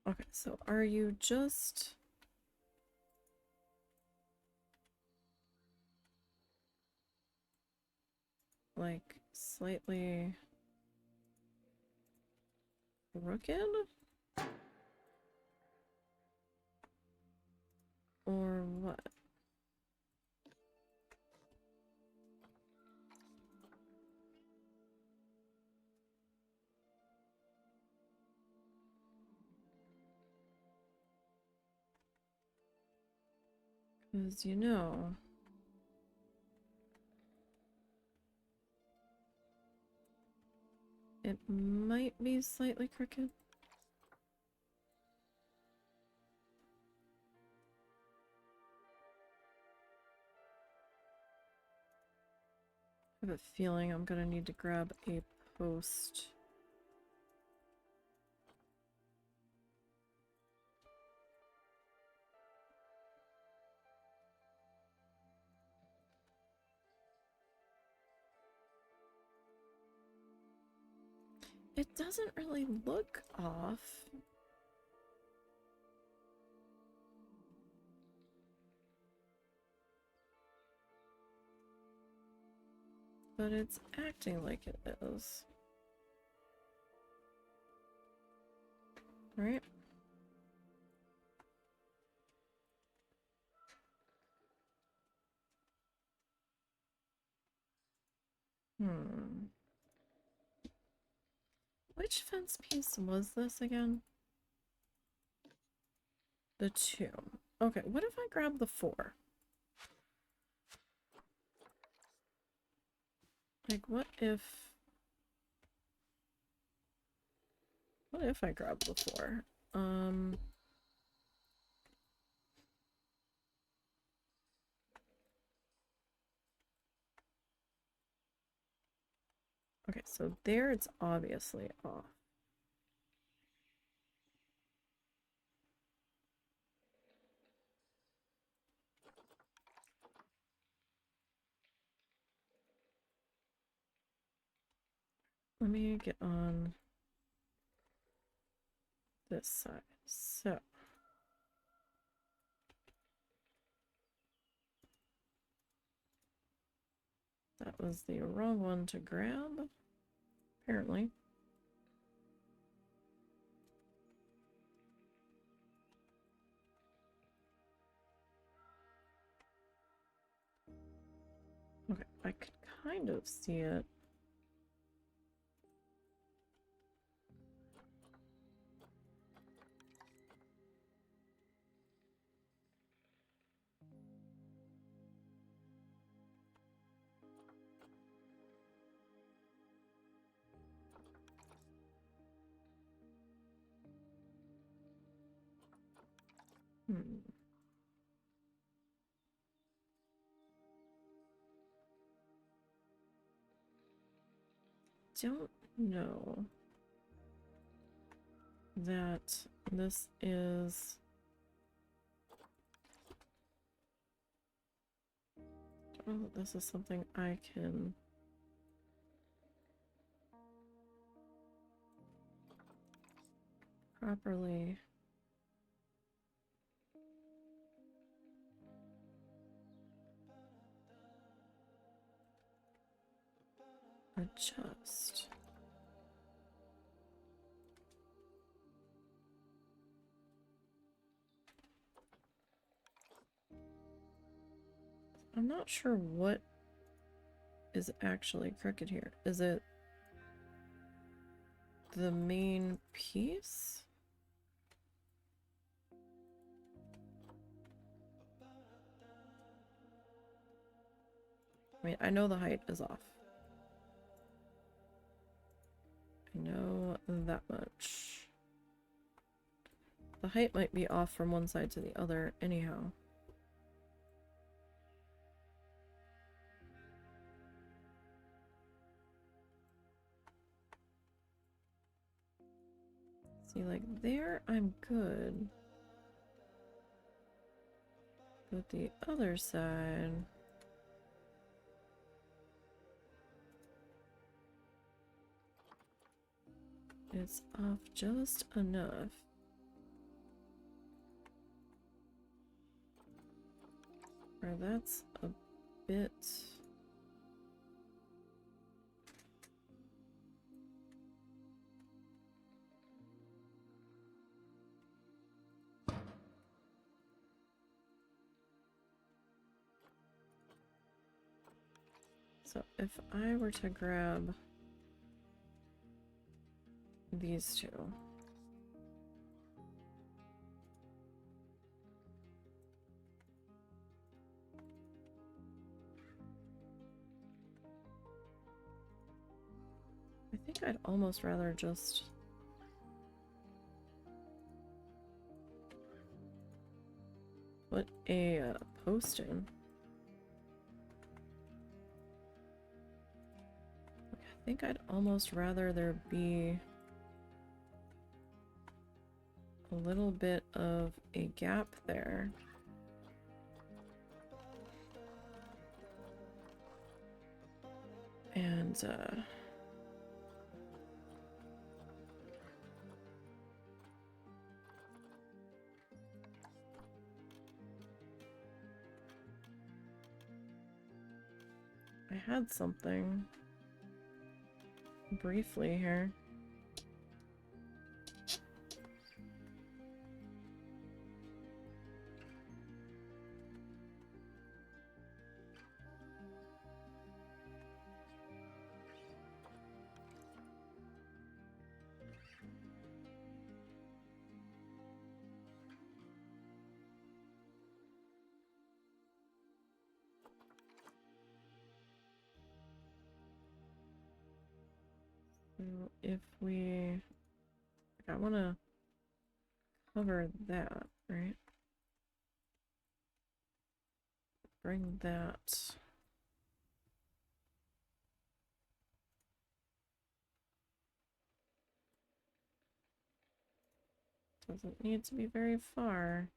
Okay, so are you just... like slightly crooked? Or what? Because you know, it might be slightly crooked. have a feeling I'm gonna need to grab a post. It doesn't really look off. But it's acting like it is. Right? Which fence piece was this again? The 2. Okay, what if I grab the 4? Like, what if I grab the 4? Okay, so there it's obviously off. Let me get on this side. So that was the wrong one to grab, apparently. Okay, I could kind of see it. Don't know that this is... don't know that this is something I can properly adjust. I'm not sure what is actually crooked here. Is it the main piece? I mean, I know the height is off. I know that much. The height might be off from one side to the other anyhow. See, like there I'm good. But the other side... it's off just enough. Or that's a bit... So if I were to grab these 2. I think I'd almost rather just put a post in. think I'd almost rather there be a little bit of a gap there. And I had something briefly here. So if we, I want to cover that, right? Bring that. Doesn't need to be very far.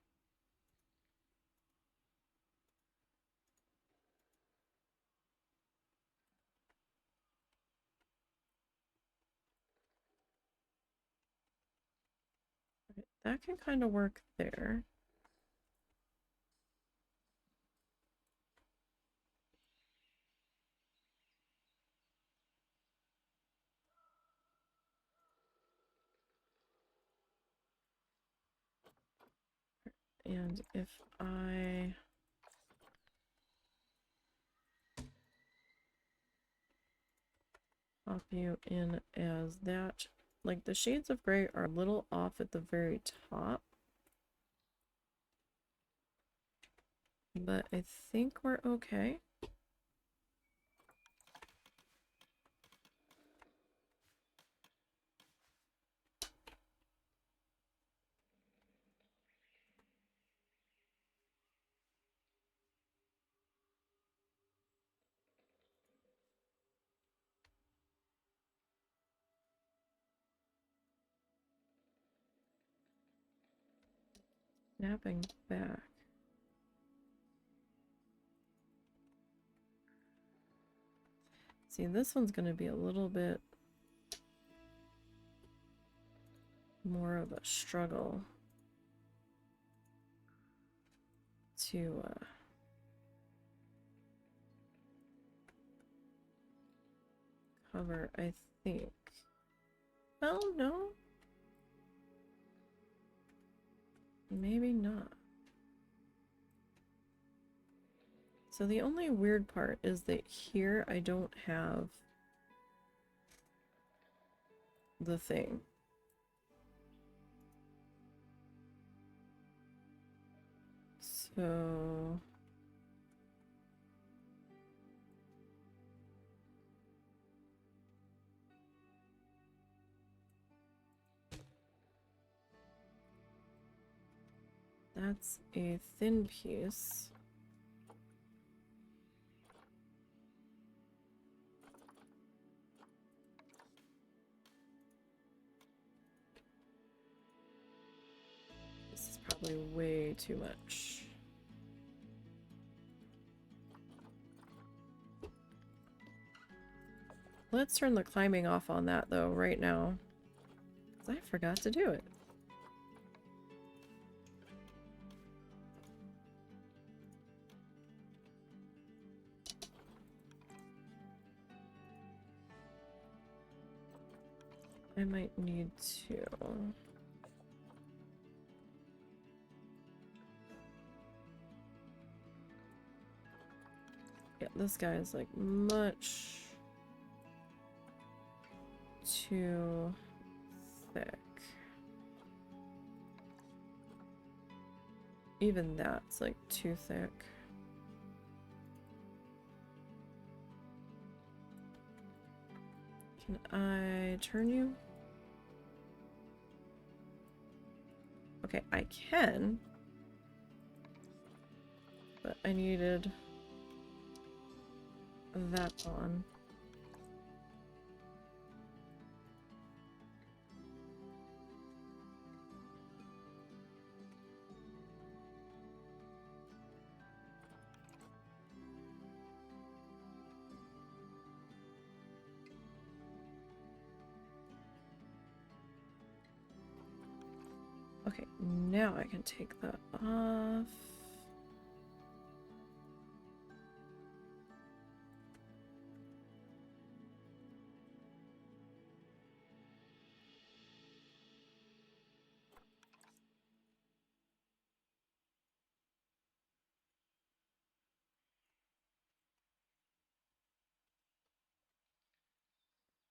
Right, that can kind of work there. And if I pop you in as that, like the shades of gray are a little off at the very top, but I think we're okay. Snapping back. See, this one's going to be a little bit more of a struggle to cover, I think. Oh, no. Maybe not. So the only weird part is that here I don't have the thing. So that's a thin piece. This is probably way too much. Let's turn the climbing off on that though right now, because I forgot to do it. I might need to. Yeah, this guy is like much too thick. Even that's like too thick. Can I turn you? Okay, I can. But I needed that on. Okay, now I can take that off.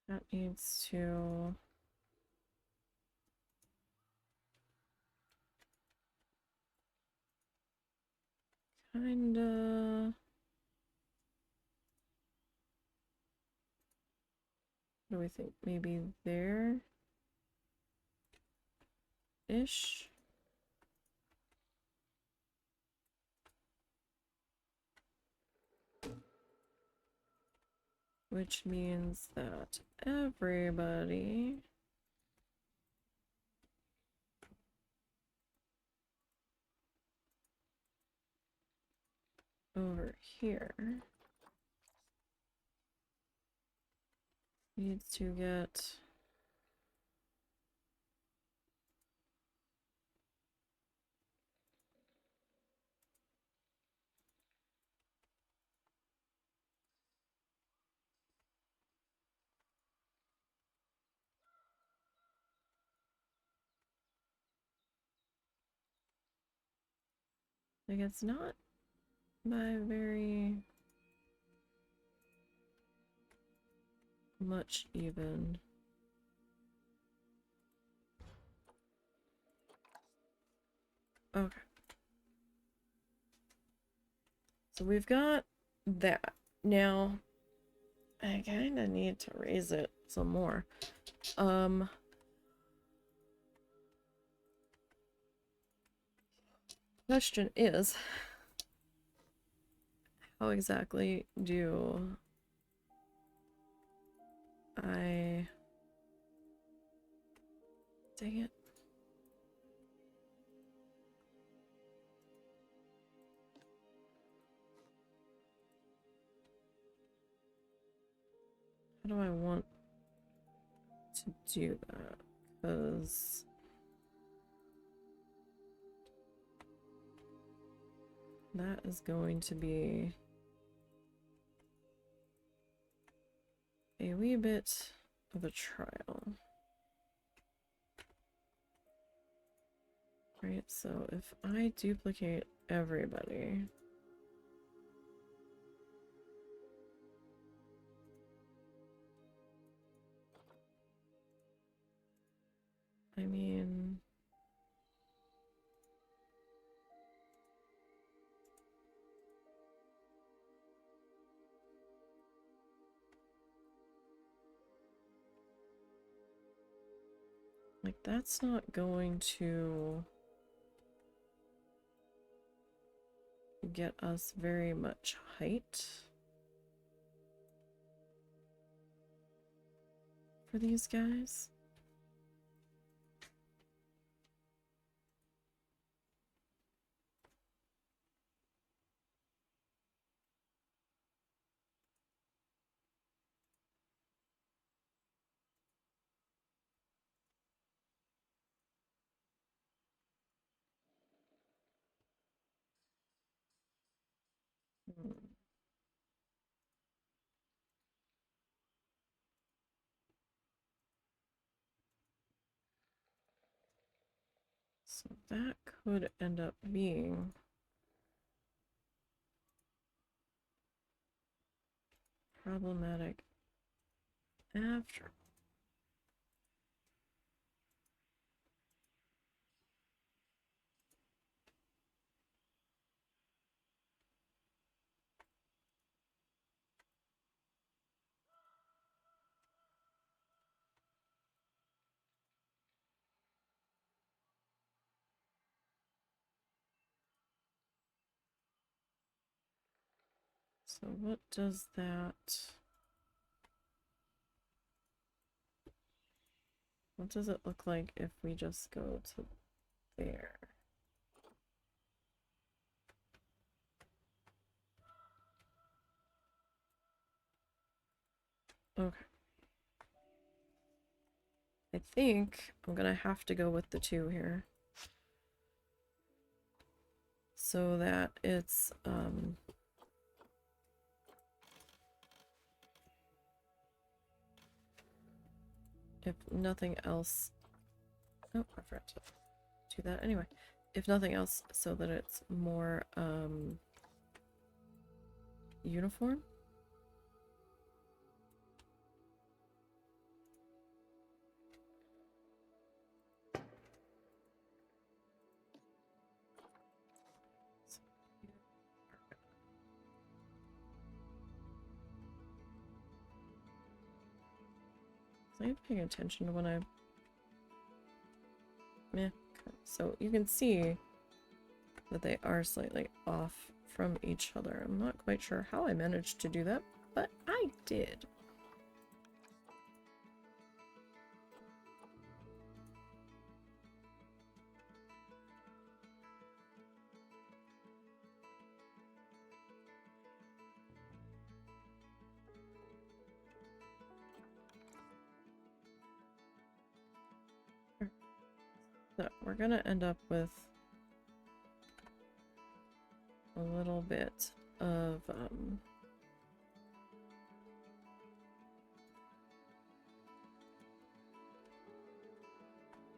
That needs to... kinda... What do we think? Maybe there-ish? Which means that everybody over here needs to get like it's not by very much even. Okay. So we've got that. Now I kind of need to raise it some more. Question is, how exactly do I... Dang it. How do I want to do that? Because that is going to be a wee bit of a trial. Right, so if I duplicate everybody, I mean, like that's not going to get us very much height for these guys. Hmm. So that could end up being problematic after. So what does that... What does it look like if we just go to there? Okay. I think I'm gonna have to go with the 2 here. so that it's if nothing else, oh, I forgot to do that anyway. If nothing else, so that it's more uniform. I'm paying attention to when I... Meh. Okay. So you can see that they are slightly off from each other. I'm not quite sure how I managed to do that, but I did. So we're gonna end up with a little bit of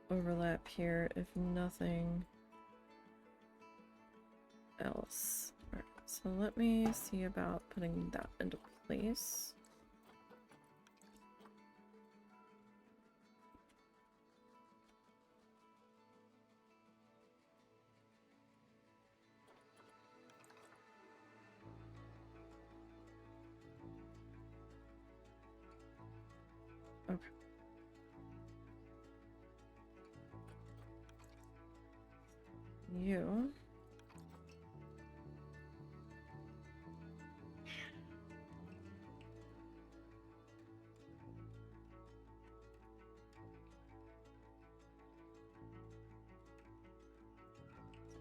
overlap here, if nothing else. Alright, so let me see about putting that into place. Okay. You.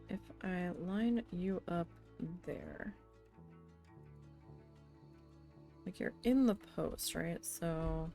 If I line you up there. Like you're in the post, right? So...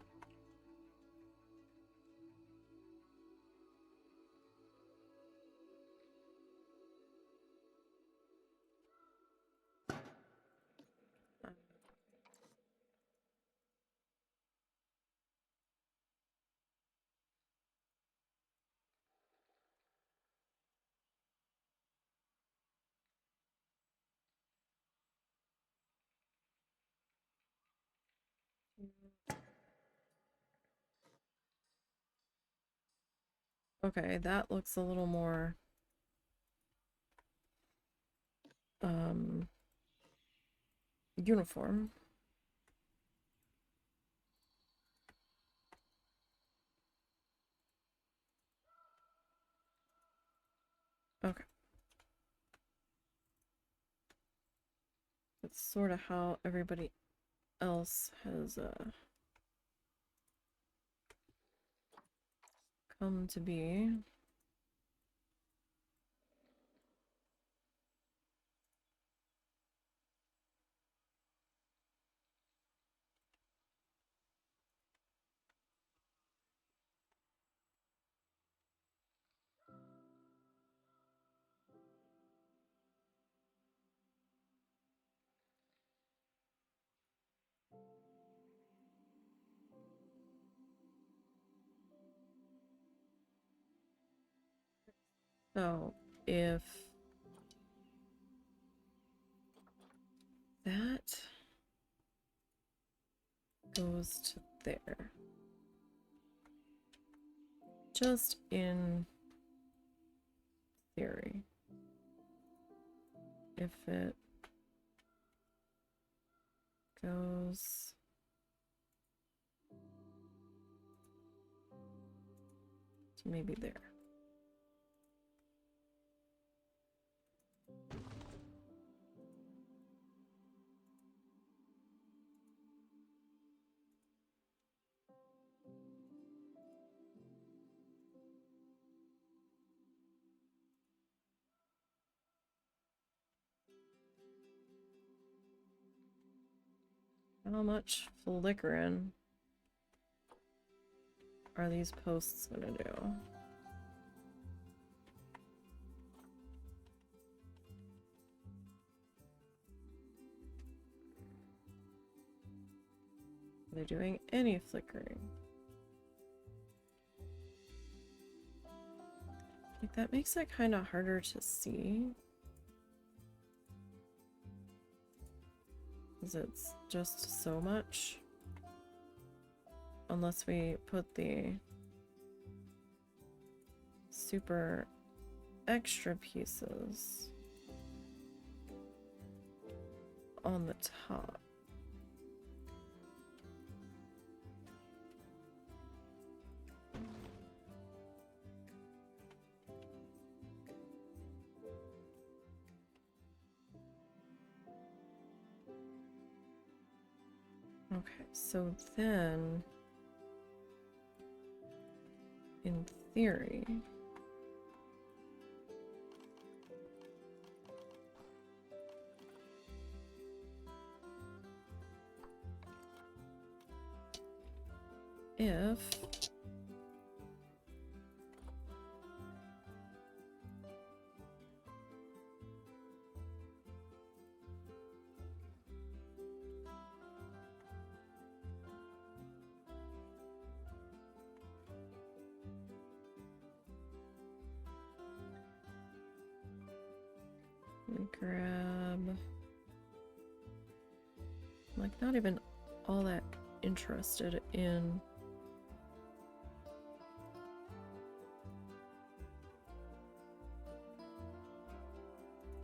Okay, that looks a little more uniform. Okay. That's sort of how everybody else has come to be. So, if that goes to there, just in theory, if it goes to maybe there. How much flickering are these posts gonna do? Are they doing any flickering? Like, that makes it kind of harder to see. Because it's just so much. Unless we put the super extra pieces on the top. Okay, so then, in theory, if we grab, I'm like not even all that interested in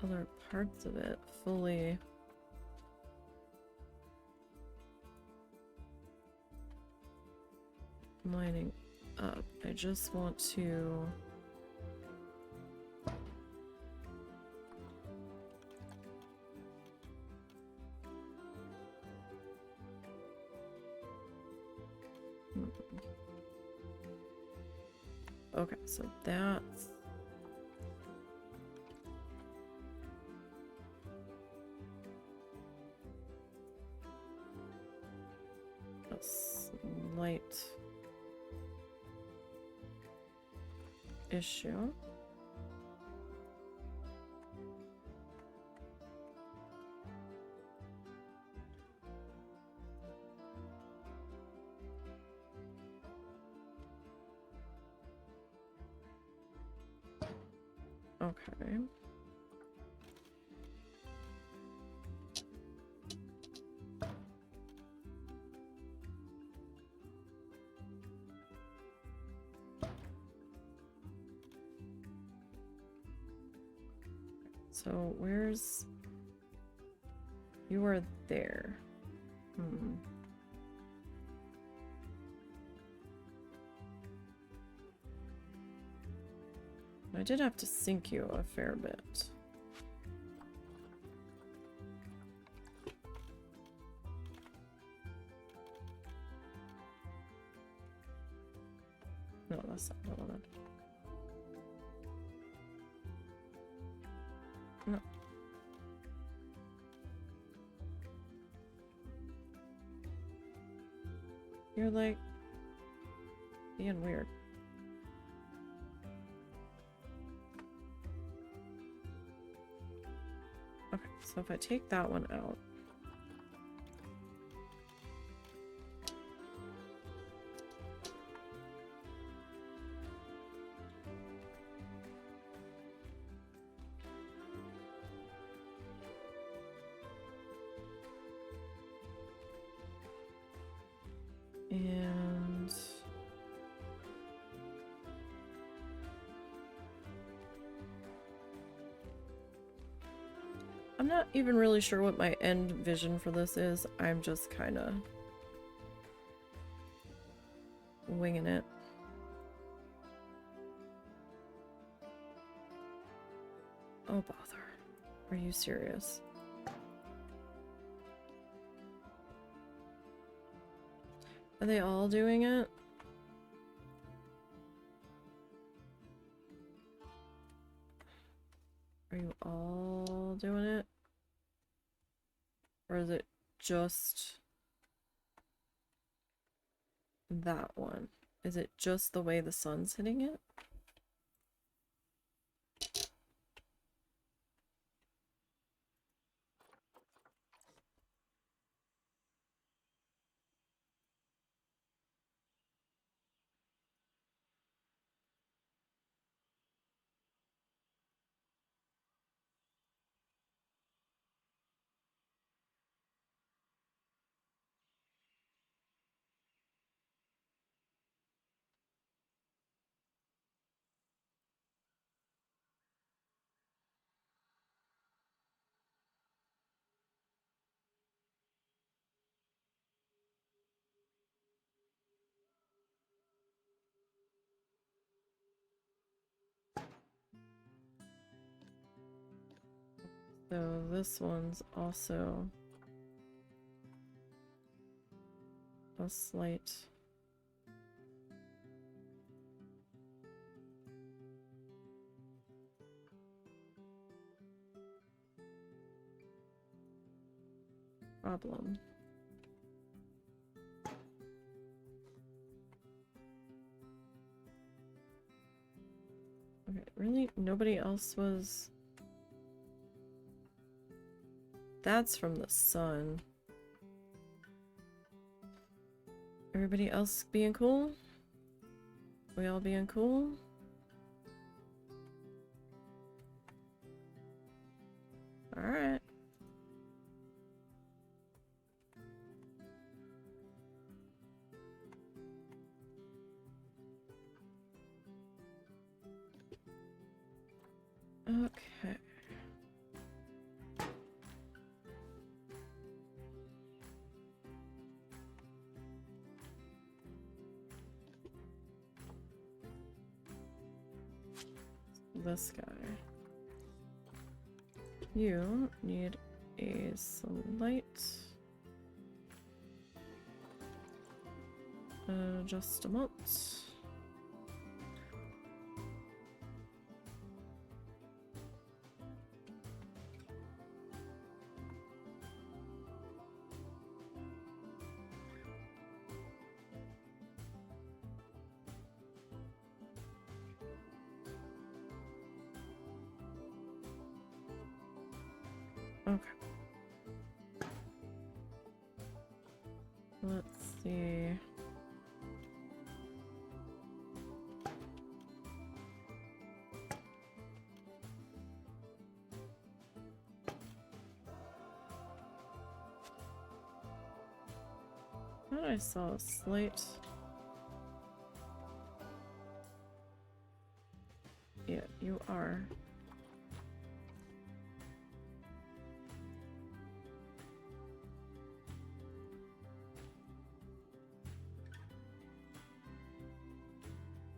other parts of it fully. Lining up. I just want to okay, so that's a slight issue. Okay. So where's... You are there. I did have to sink you a fair bit. No, that's not what I wanted. No. You're like being weird. Okay, so if I take that one out. And I'm not even really sure what my end vision for this is. I'm just kind of winging it. Oh, bother. Are you serious? Are they all doing it? Are you all doing it? Or is it just that one? Is it just the way the sun's hitting it? So this one's also a slight problem. Okay, really? Nobody else was... That's from the sun. Everybody else being cool? We all being cool? Alright. Okay. This guy. You need a slight adjustment. Okay. Let's see. I thought I saw a slight... Yeah, you are.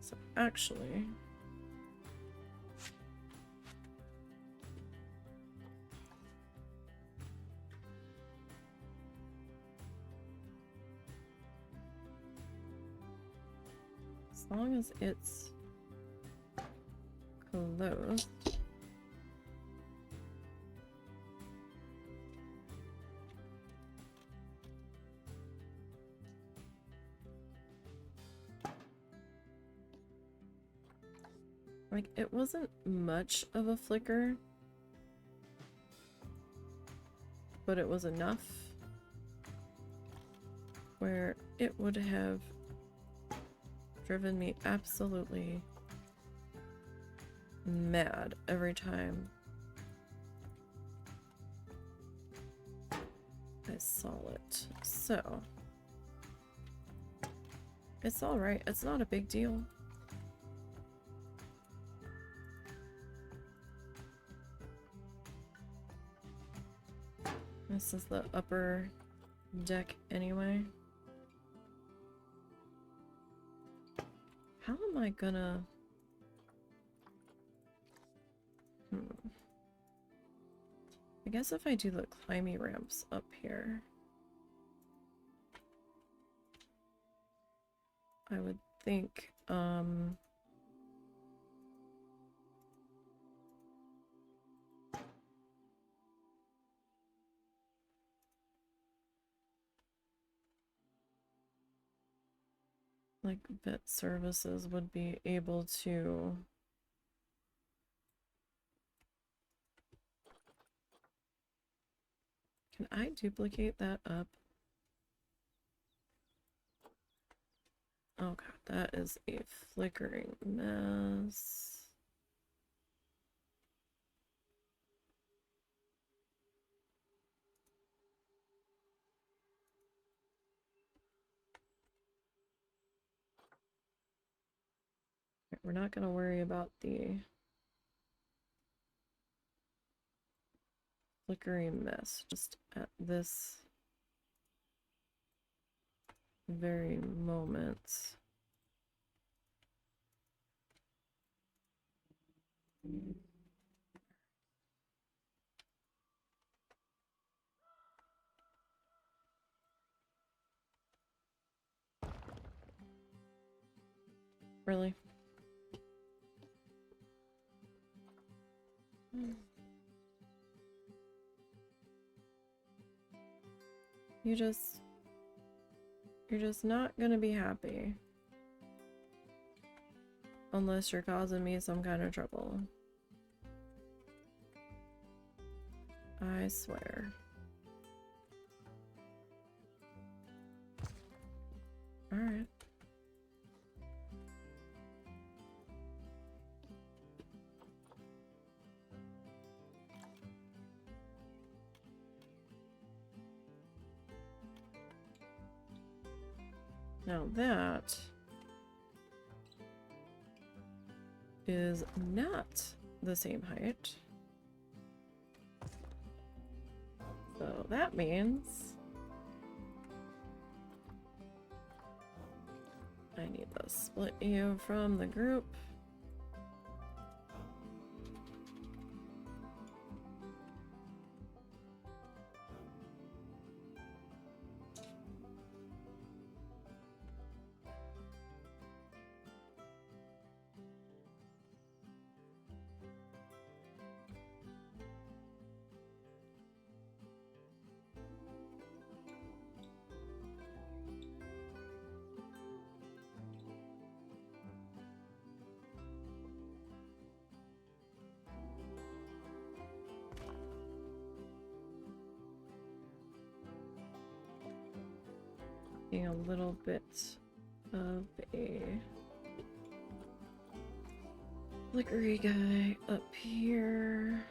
So actually... As long as it's close. Like, it wasn't much of a flicker, but it was enough where it would have driven me absolutely mad every time I saw it. So, it's alright, it's not a big deal. This is the upper deck anyway. How am I gonna... I guess if I do the climbing ramps up here, I would think, like vet services would be able to Can I duplicate that up? Oh god, that is a flickering mess. We're not going to worry about the flickering mess just at this very moment. Really? You're just not gonna be happy. Unless you're causing me some kind of trouble. I swear. Alright. Now that is not the same height. So that means I need to split you from the group. Being a little bit of a flickery guy up here.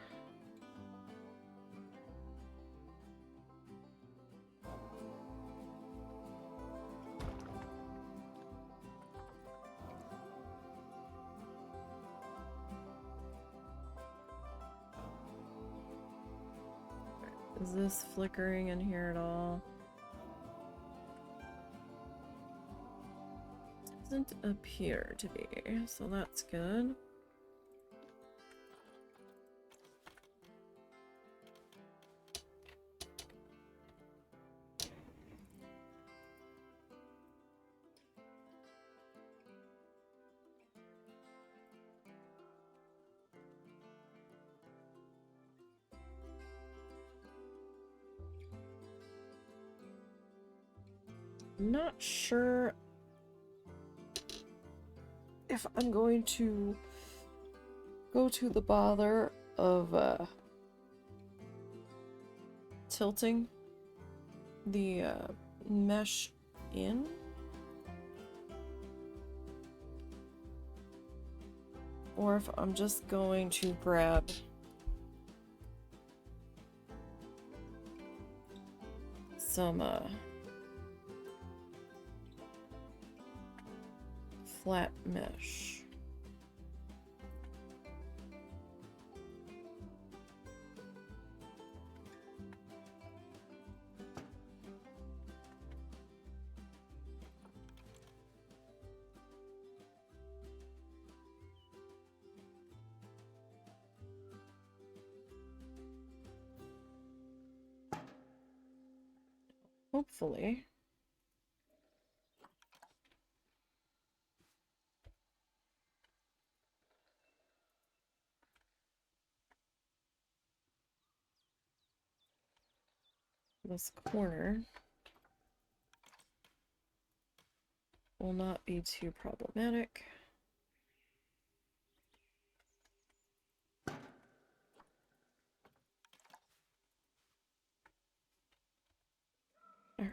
Is this flickering in here at all? Doesn't appear to be, so that's good. Not sure if I'm going to go to the bother of tilting the mesh in. Or if I'm just going to grab some flat mesh. Hopefully. This corner will not be too problematic. All right.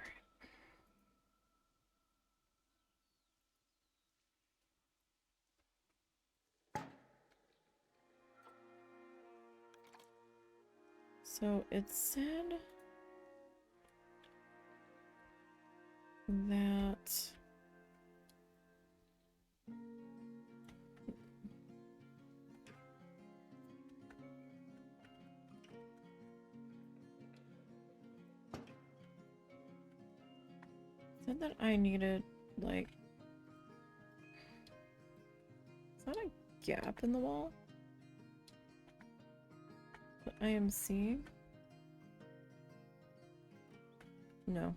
So it said that I needed, like, is that a gap in the wall that I am seeing? No.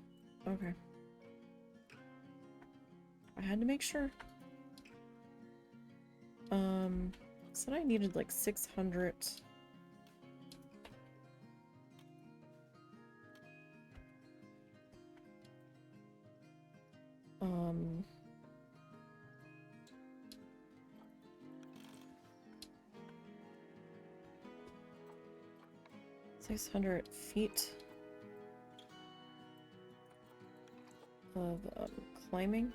Okay. I had to make sure. Said I needed like 600. Um, 600 feet of climbing.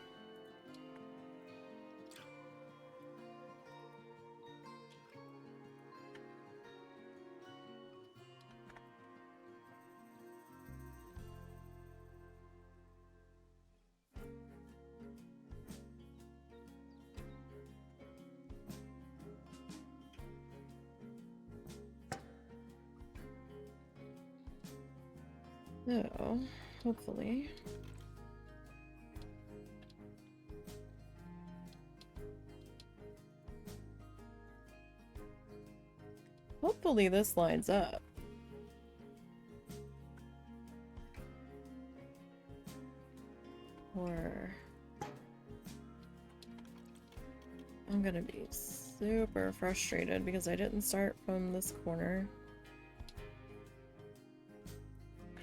So, hopefully. Hopefully this lines up. Or I'm gonna be super frustrated because I didn't start from this corner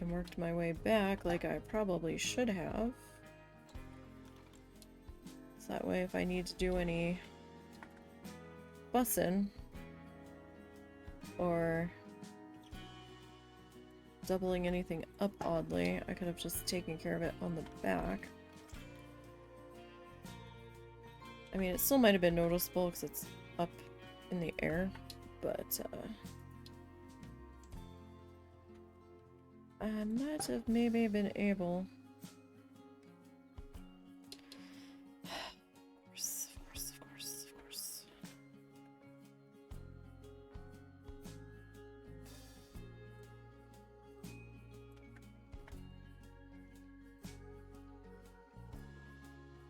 and worked my way back like I probably should have. So that way if I need to do any bussing or doubling anything up oddly, I could have just taken care of it on the back. I mean, it still might have been noticeable because it's up in the air, but I might have maybe been able. Of course, of course, of course, of course.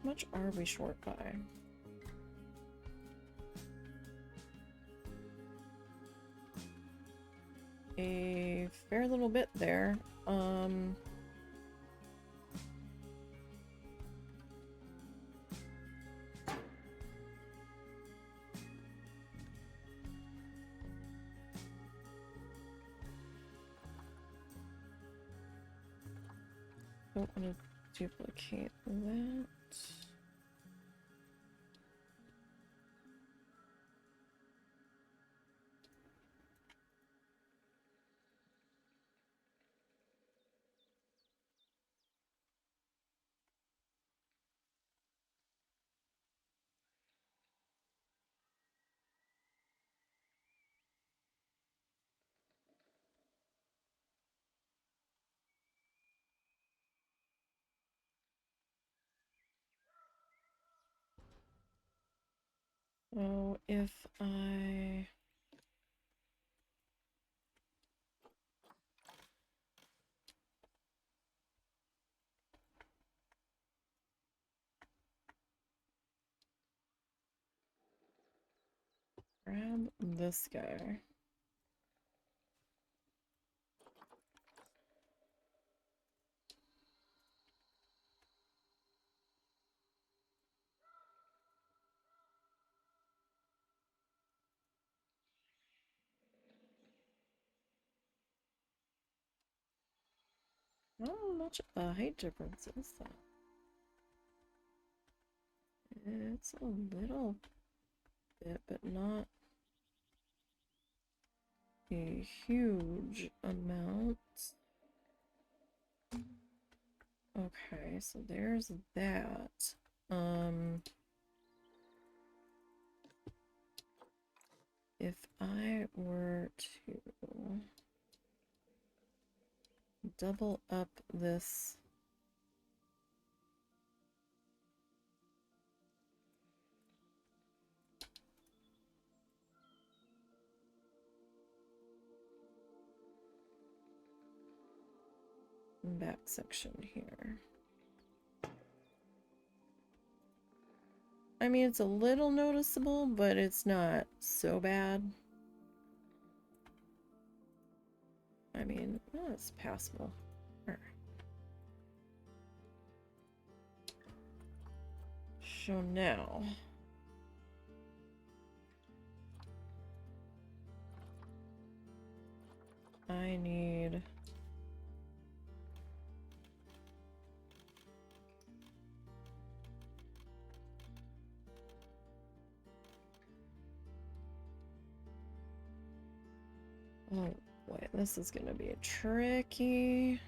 How much are we short by? A fair little bit there. Don't want to duplicate that. So if I grab this guy. Not much of a height difference is that? It's a little bit, but not a huge amount. Okay, so there's that. If I were to double up this back section here. I mean, it's a little noticeable, but it's not so bad. I mean, well, it's passable. Alright. So now Oh boy, this is gonna be tricky.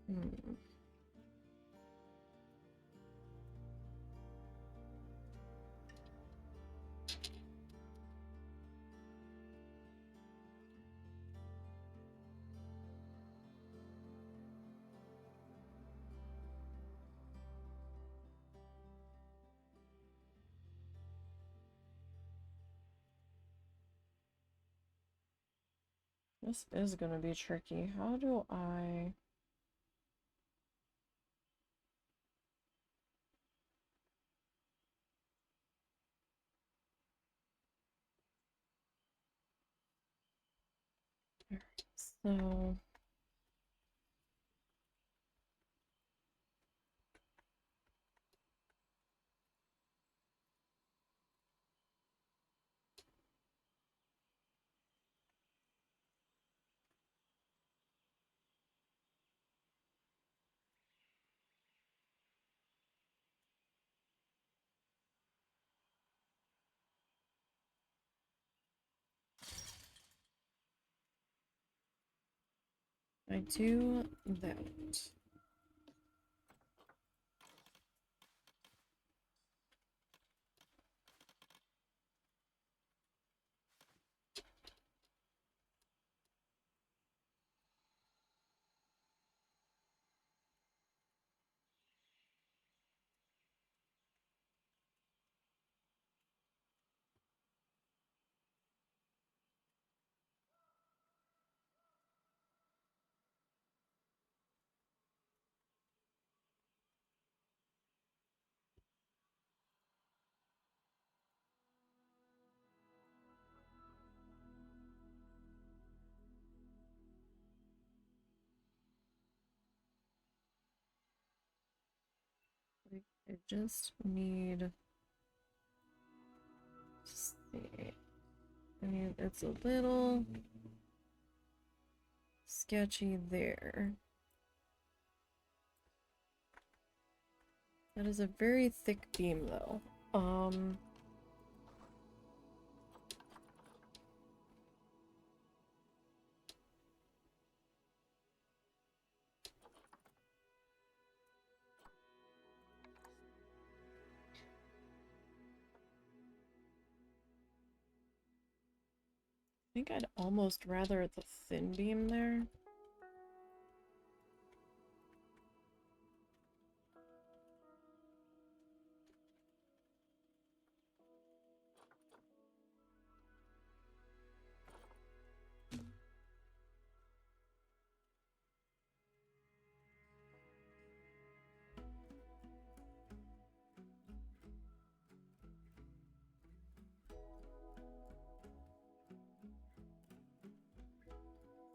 Hmm. This is gonna be tricky. How do I... So... I do that. I just need to see. I mean, it's a little sketchy there. That is a very thick beam, though. I think I'd almost rather the thin beam there.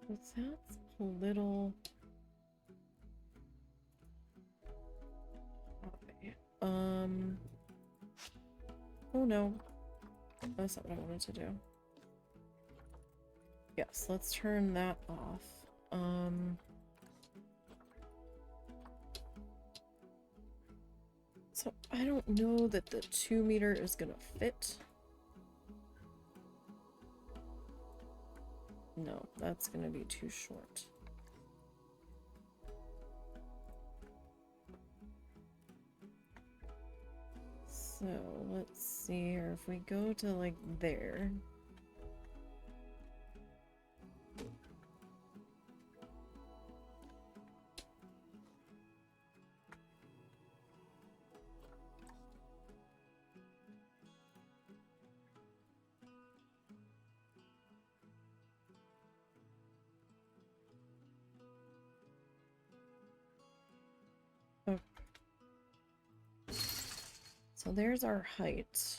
That's a little... Okay. Oh no. That's not what I wanted to do. Yes, let's turn that off. So I don't know that the 2 meter is gonna fit. No, that's gonna be too short. So let's see here. If we go to like there. Oh. So there's our height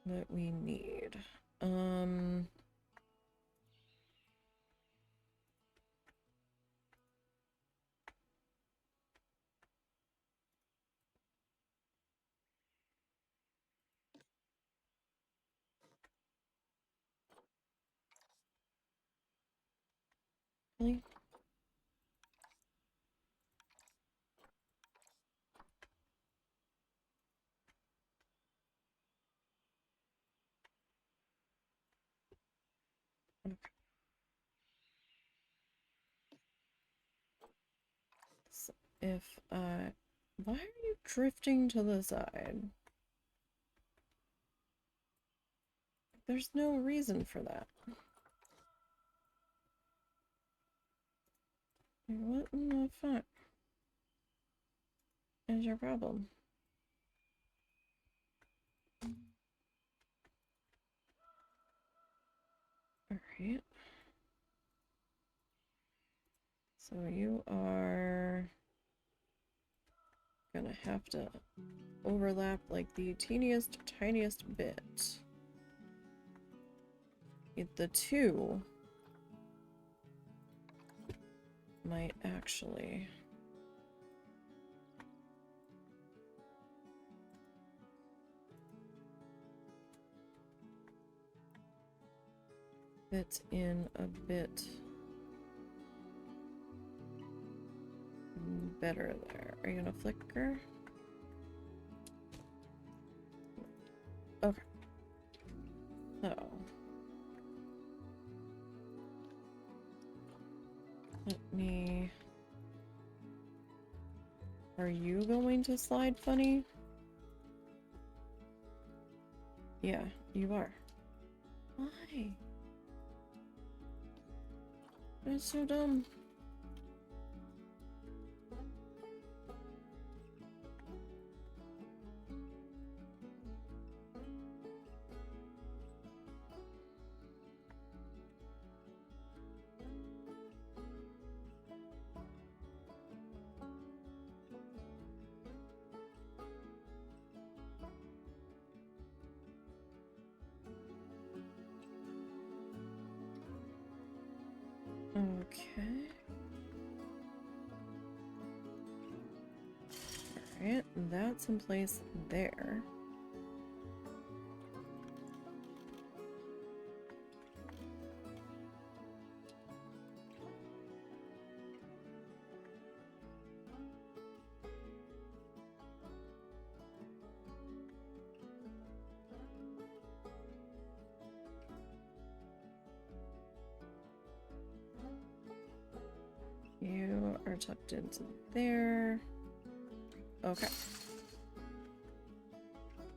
that we need. Really? Okay. So if why are you drifting to the side? There's no reason for that. What in the fuck is your problem? Alright. So you are gonna have to overlap like the teeniest, tiniest bit. The two might actually fit in a bit better there. Are you gonna flicker? Okay. So let me. Are you going to slide funny? Yeah, you are. Why? That's so dumb. Okay. Alright, that's in place there. You are tucked into there. Okay.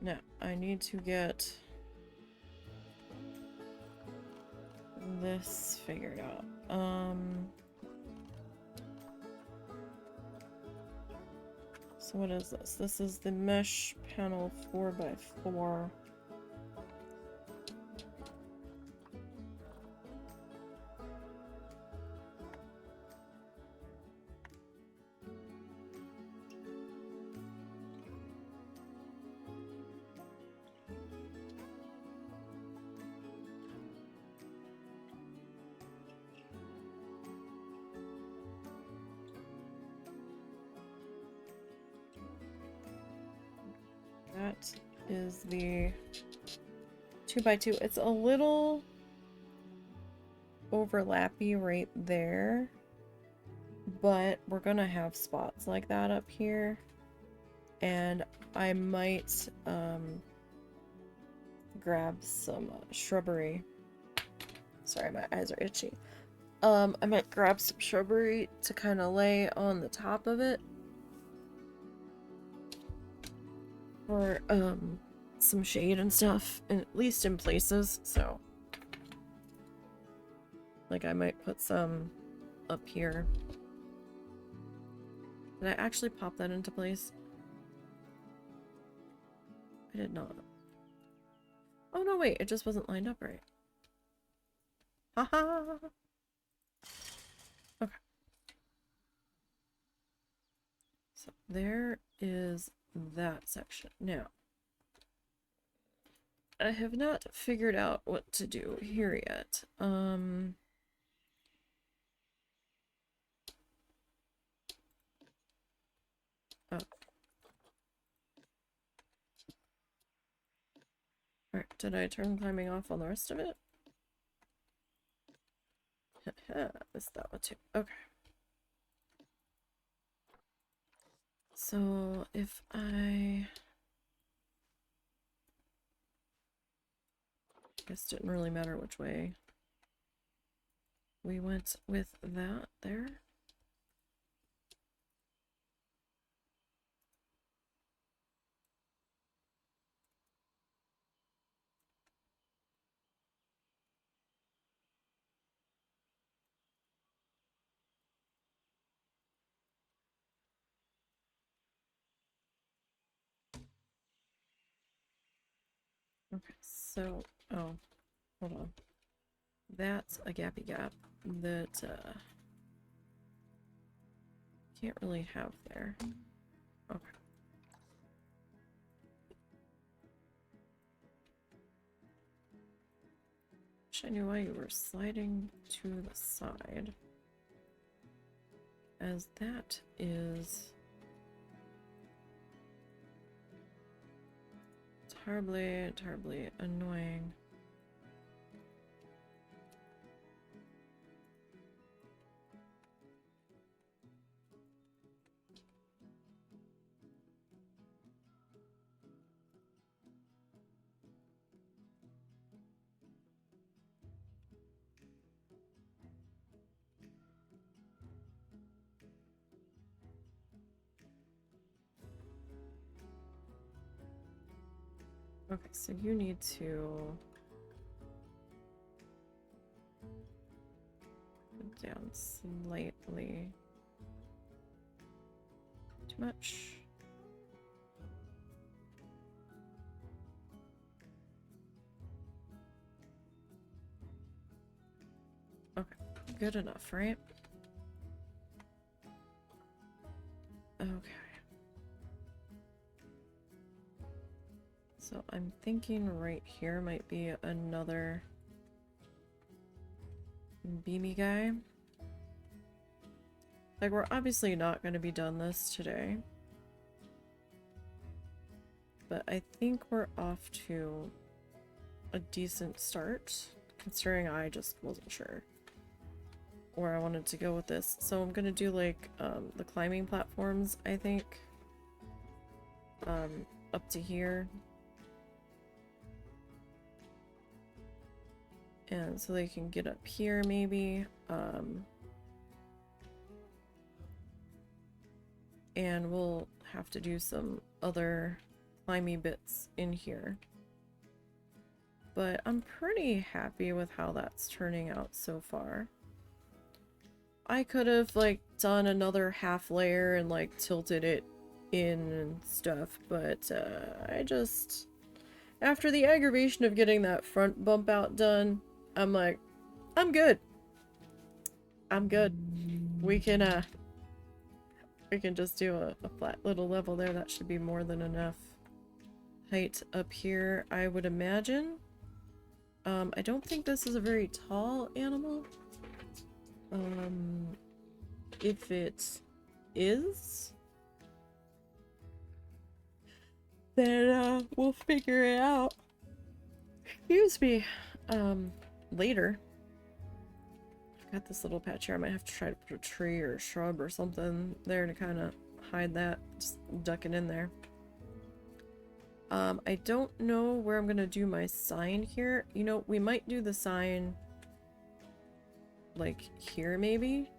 Now, I need to get this figured out. So what is this? This is the mesh panel 4x4. That is the 2x2. It's a little overlappy right there, but we're gonna have spots like that up here, and I might grab some shrubbery. Sorry, my eyes are itchy. I might grab some shrubbery to kind of lay on the top of it for some shade and stuff, and at least in places. So like I might put some up here. Did I actually pop that into place? I did not. Oh no, wait, it just wasn't lined up right. Haha. Okay. So there is that section. Now, I have not figured out what to do here yet. Oh. Alright, did I turn climbing off on the rest of it? Missed that one too. Okay. So if I guess it didn't really matter which way we went with that there. Okay, so, oh, hold on. That's a gappy gap that can't really have there. Okay. Wish I knew why you were sliding to the side, as that is terribly, terribly annoying. Okay, so you need to go down slightly. Too much. Okay, good enough, right? Okay. So I'm thinking right here might be another beamy guy. Like, we're obviously not going to be done this today. But I think we're off to a decent start, considering I just wasn't sure where I wanted to go with this. So I'm going to do, like, the climbing platforms, I think. Up to here. And so they can get up here, maybe. And we'll have to do some other climby bits in here. But I'm pretty happy with how that's turning out so far. I could have, like, done another half layer and, like, tilted it in and stuff, but I just... After the aggravation of getting that front bump out done, I'm like, I'm good. I'm good. We can just do a flat little level there. That should be more than enough height up here, I would imagine. I don't think this is a very tall animal. If it is, then we'll figure it out. Excuse me. Later. I've got this little patch here. I might have to try to put a tree or a shrub or something there to kind of hide that. Just duck it in there. I don't know where I'm gonna do my sign here. You know, we might do the sign like here maybe.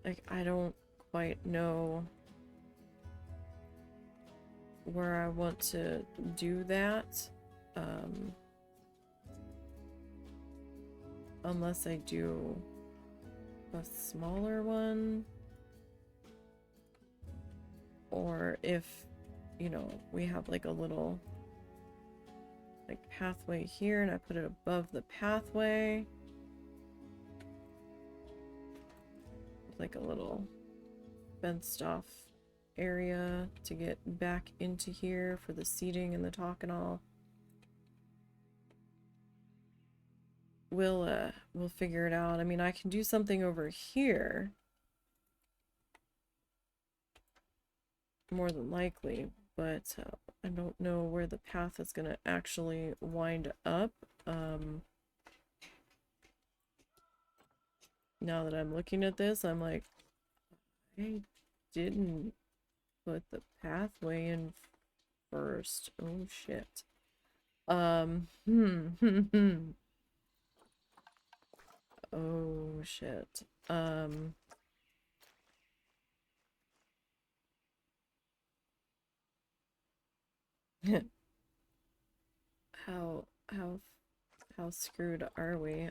Like, I don't quite know where I want to do that. Unless I do a smaller one. Or if, you know, we have like a little like pathway here and I put it above the pathway. Like a little fenced off area to get back into here for the seating and the talk and all. We'll figure it out. I mean, I can do something over here. more than likely, but I don't know where the path is gonna actually wind up. Now that I'm looking at this, I'm like, I didn't put the pathway in first. Oh shit. Oh shit. How how how screwed are we?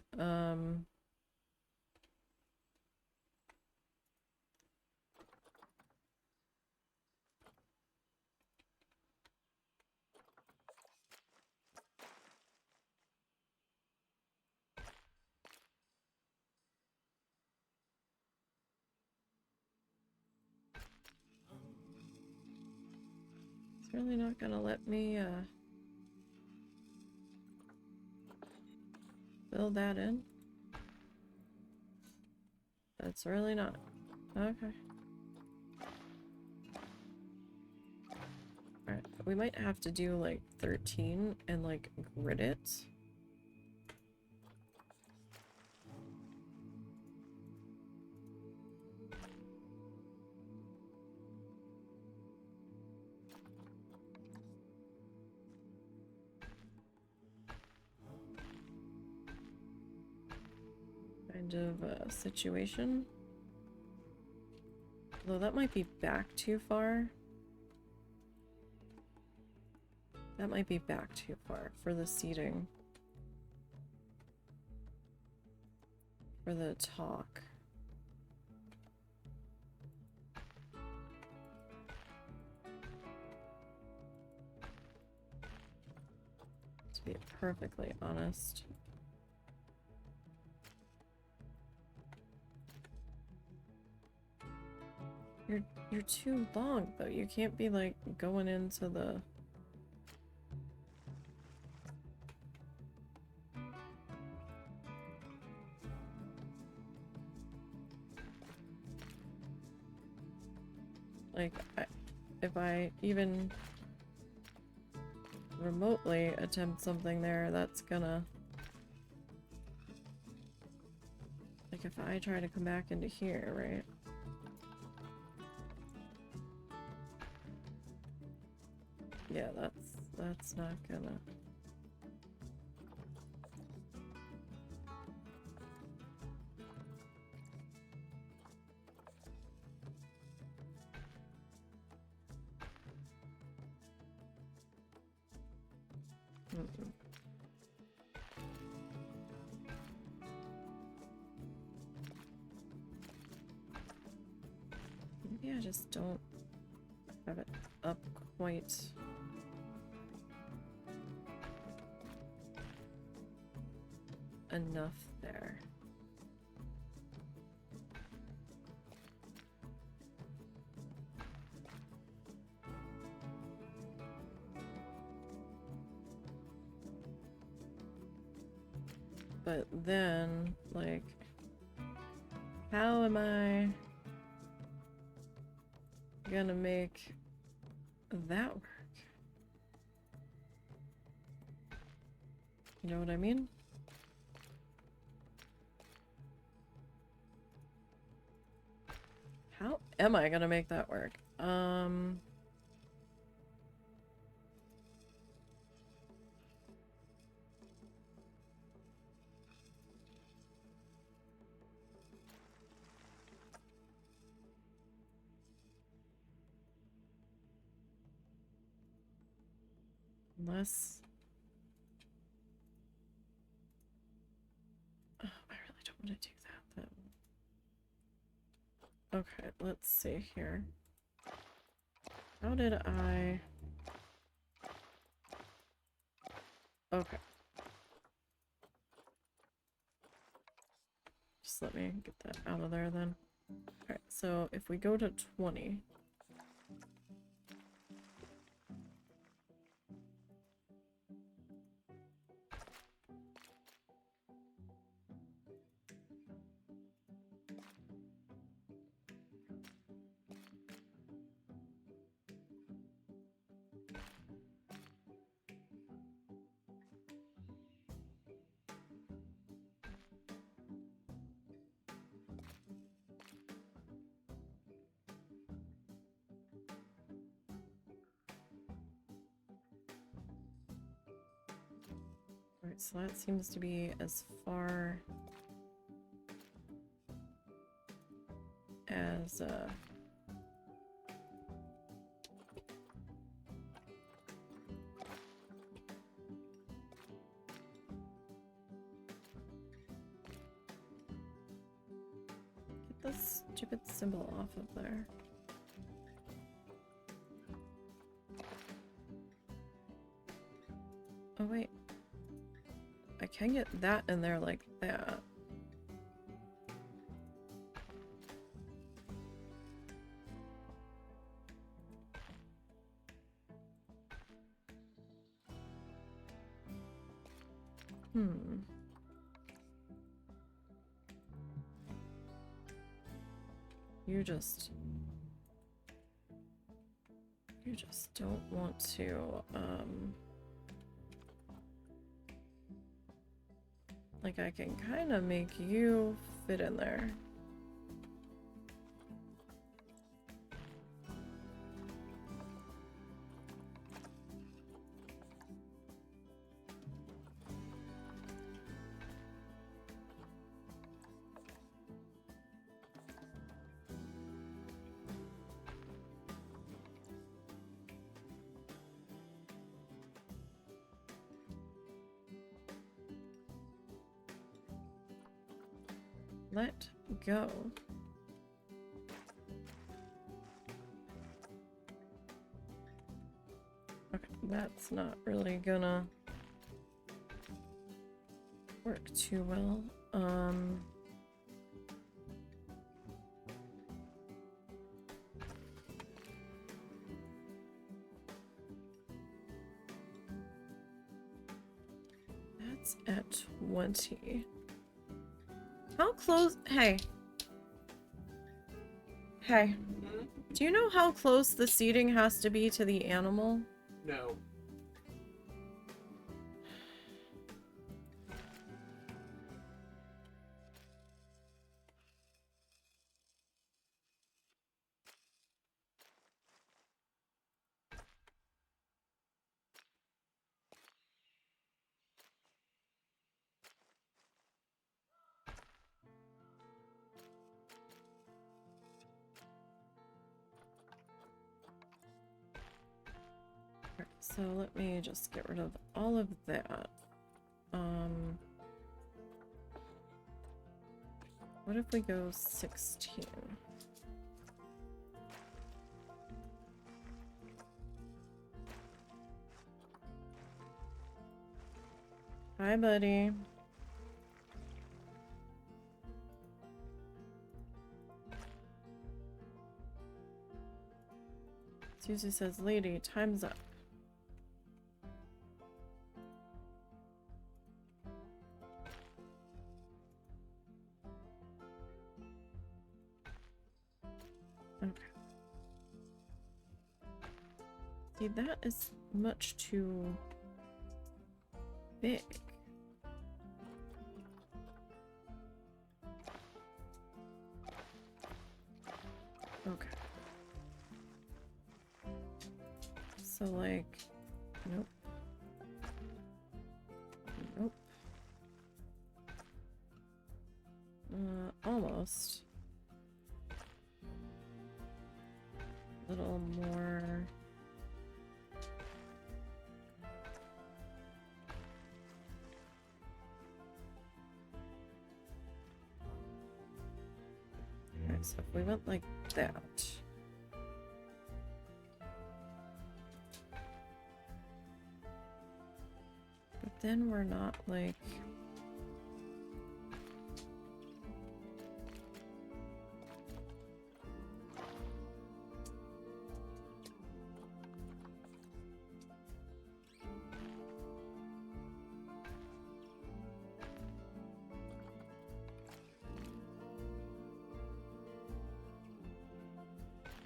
It's really not gonna let me fill that in. That's really not. Okay. Alright, we might have to do like 13 and like grid it. Kind of a situation. Although that might be back too far. That might be back too far for the seating. For the talk. To be perfectly honest. You're too long though. You can't be like going into the like if I even remotely attempt something there, that's gonna like if I try to come back into here, right? Yeah, that's not gonna. Mm-mm. Maybe I just don't have it up quite. Enough there. But then, like, how am I gonna make that work? You know what I mean? How am I gonna make that work? Unless... Oh, I really don't want to do that then. Okay, let's see here. How did I... Okay. Just let me get that out of there then. Alright, so if we go to 20... Alright, so that seems to be as far as get this stupid symbol off of there. Oh wait, I can get that in there like that. You just don't want to, like I can kind of make you fit in there. Let go. Okay, that's not really gonna work too well. That's at 20. How close? Hey. Hey. Do you know how close the seating has to be to the animal? No. So let me just get rid of all of that. What if we go 16? Hi, buddy. Susie says, lady, time's up. Okay. See, that is much too big. Okay. So, like, nope. Nope. Almost. A little more. Alright, so if we went like that. But then we're not like...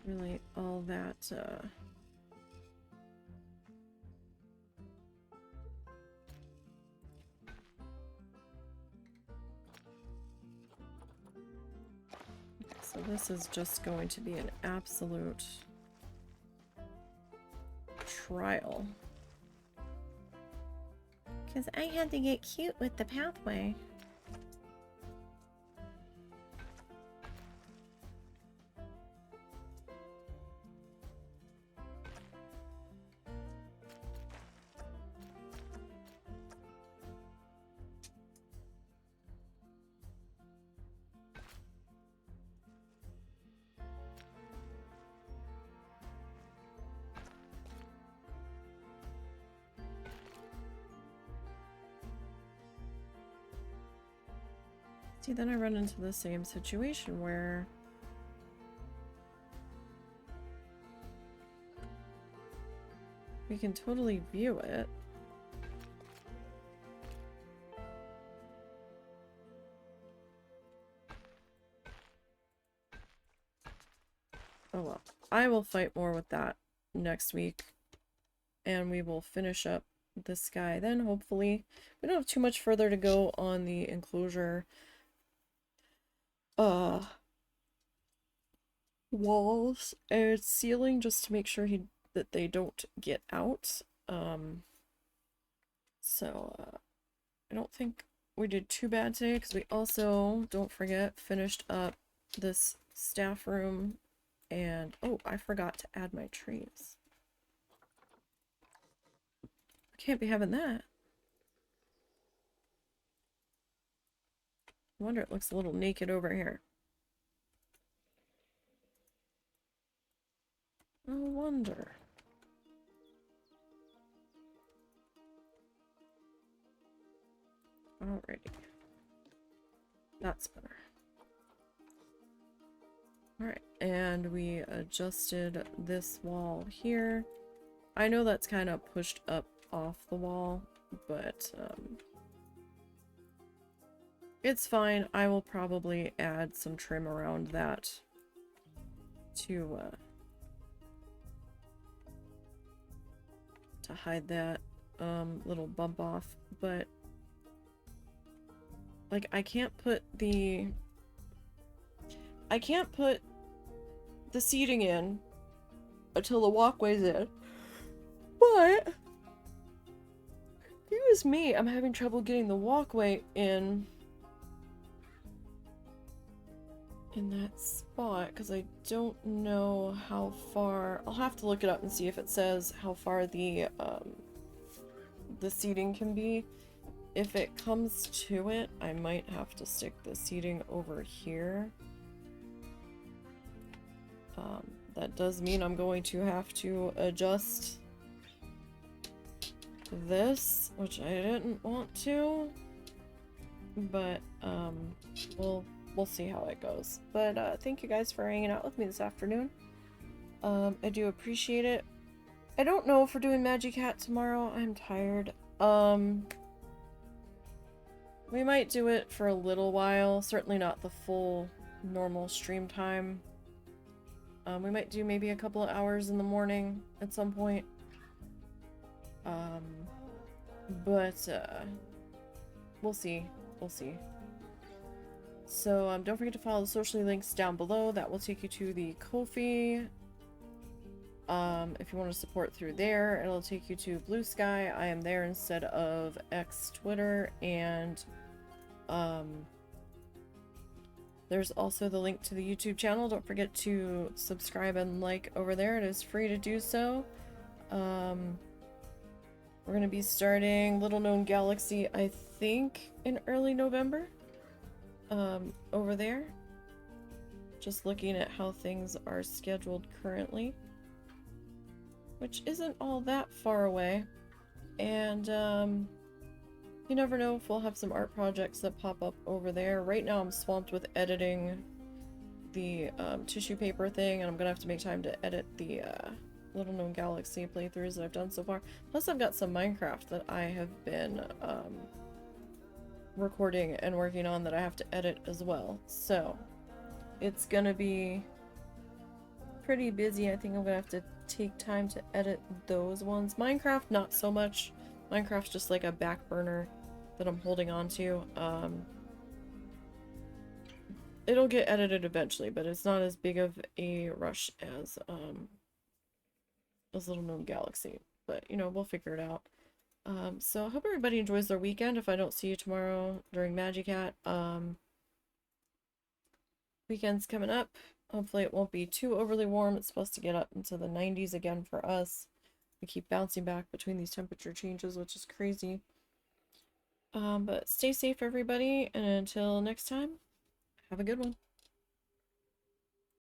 really all that, so this is just going to be an absolute trial. Because I had to get cute with the pathway. See, then I run into the same situation where we can totally view it. Oh well. I will fight more with that next week. And we will finish up this guy then, hopefully. We don't have too much further to go on the enclosure walls and ceiling, just to make sure that they don't get out. So I don't think we did too bad today, because we also, don't forget, finished up this staff room. And oh, I forgot to add my trees. I can't be having that. I wonder, it looks a little naked over here. No wonder. Alrighty. That's better. Alright, and we adjusted this wall here. I know that's kind of pushed up off the wall, but it's fine. I will probably add some trim around that to hide that little bump off, but like I can't put the seating in until the walkway's in, but excuse me, I'm having trouble getting the walkway in that spot because I don't know how far. I'll have to look it up and see if it says how far the seating can be. If it comes to it, I might have to stick the seating over here. That does mean I'm going to have to adjust this, which I didn't want to, but we'll see how it goes. But thank you guys for hanging out with me this afternoon. I do appreciate it. I don't know if we're doing Magic Hat tomorrow. I'm tired. We might do it for a little while. Certainly not the full normal stream time. We might do maybe a couple of hours in the morning at some point. But we'll see. We'll see. So don't forget to follow the social links down below. That will take you to the Ko-fi. If you want to support through there, it'll take you to Blue Sky. I am there instead of X Twitter, and there's also the link to the YouTube channel. Don't forget to subscribe and like over there. It is free to do so. We're going to be starting Little Known Galaxy, I think, in early November. Over there. Just looking at how things are scheduled currently, which isn't all that far away. And you never know if we'll have some art projects that pop up over there. Right now I'm swamped with editing the tissue paper thing, and I'm gonna have to make time to edit the Little Known Galaxy playthroughs that I've done so far. Plus I've got some Minecraft that I have been recording and working on that I have to edit as well. So it's gonna be pretty busy. I think I'm gonna have to take time to edit those ones. Minecraft, not so much. Minecraft's just like a back burner that I'm holding on to. It'll get edited eventually, but it's not as big of a rush as Little Known Galaxy. But, you know, we'll figure it out. So I hope everybody enjoys their weekend. If I don't see you tomorrow during Magic Hat, weekend's coming up. Hopefully it won't be too overly warm. It's supposed to get up into the 90s again for us. We keep bouncing back between these temperature changes, which is crazy. But stay safe, everybody, and until next time, have a good one.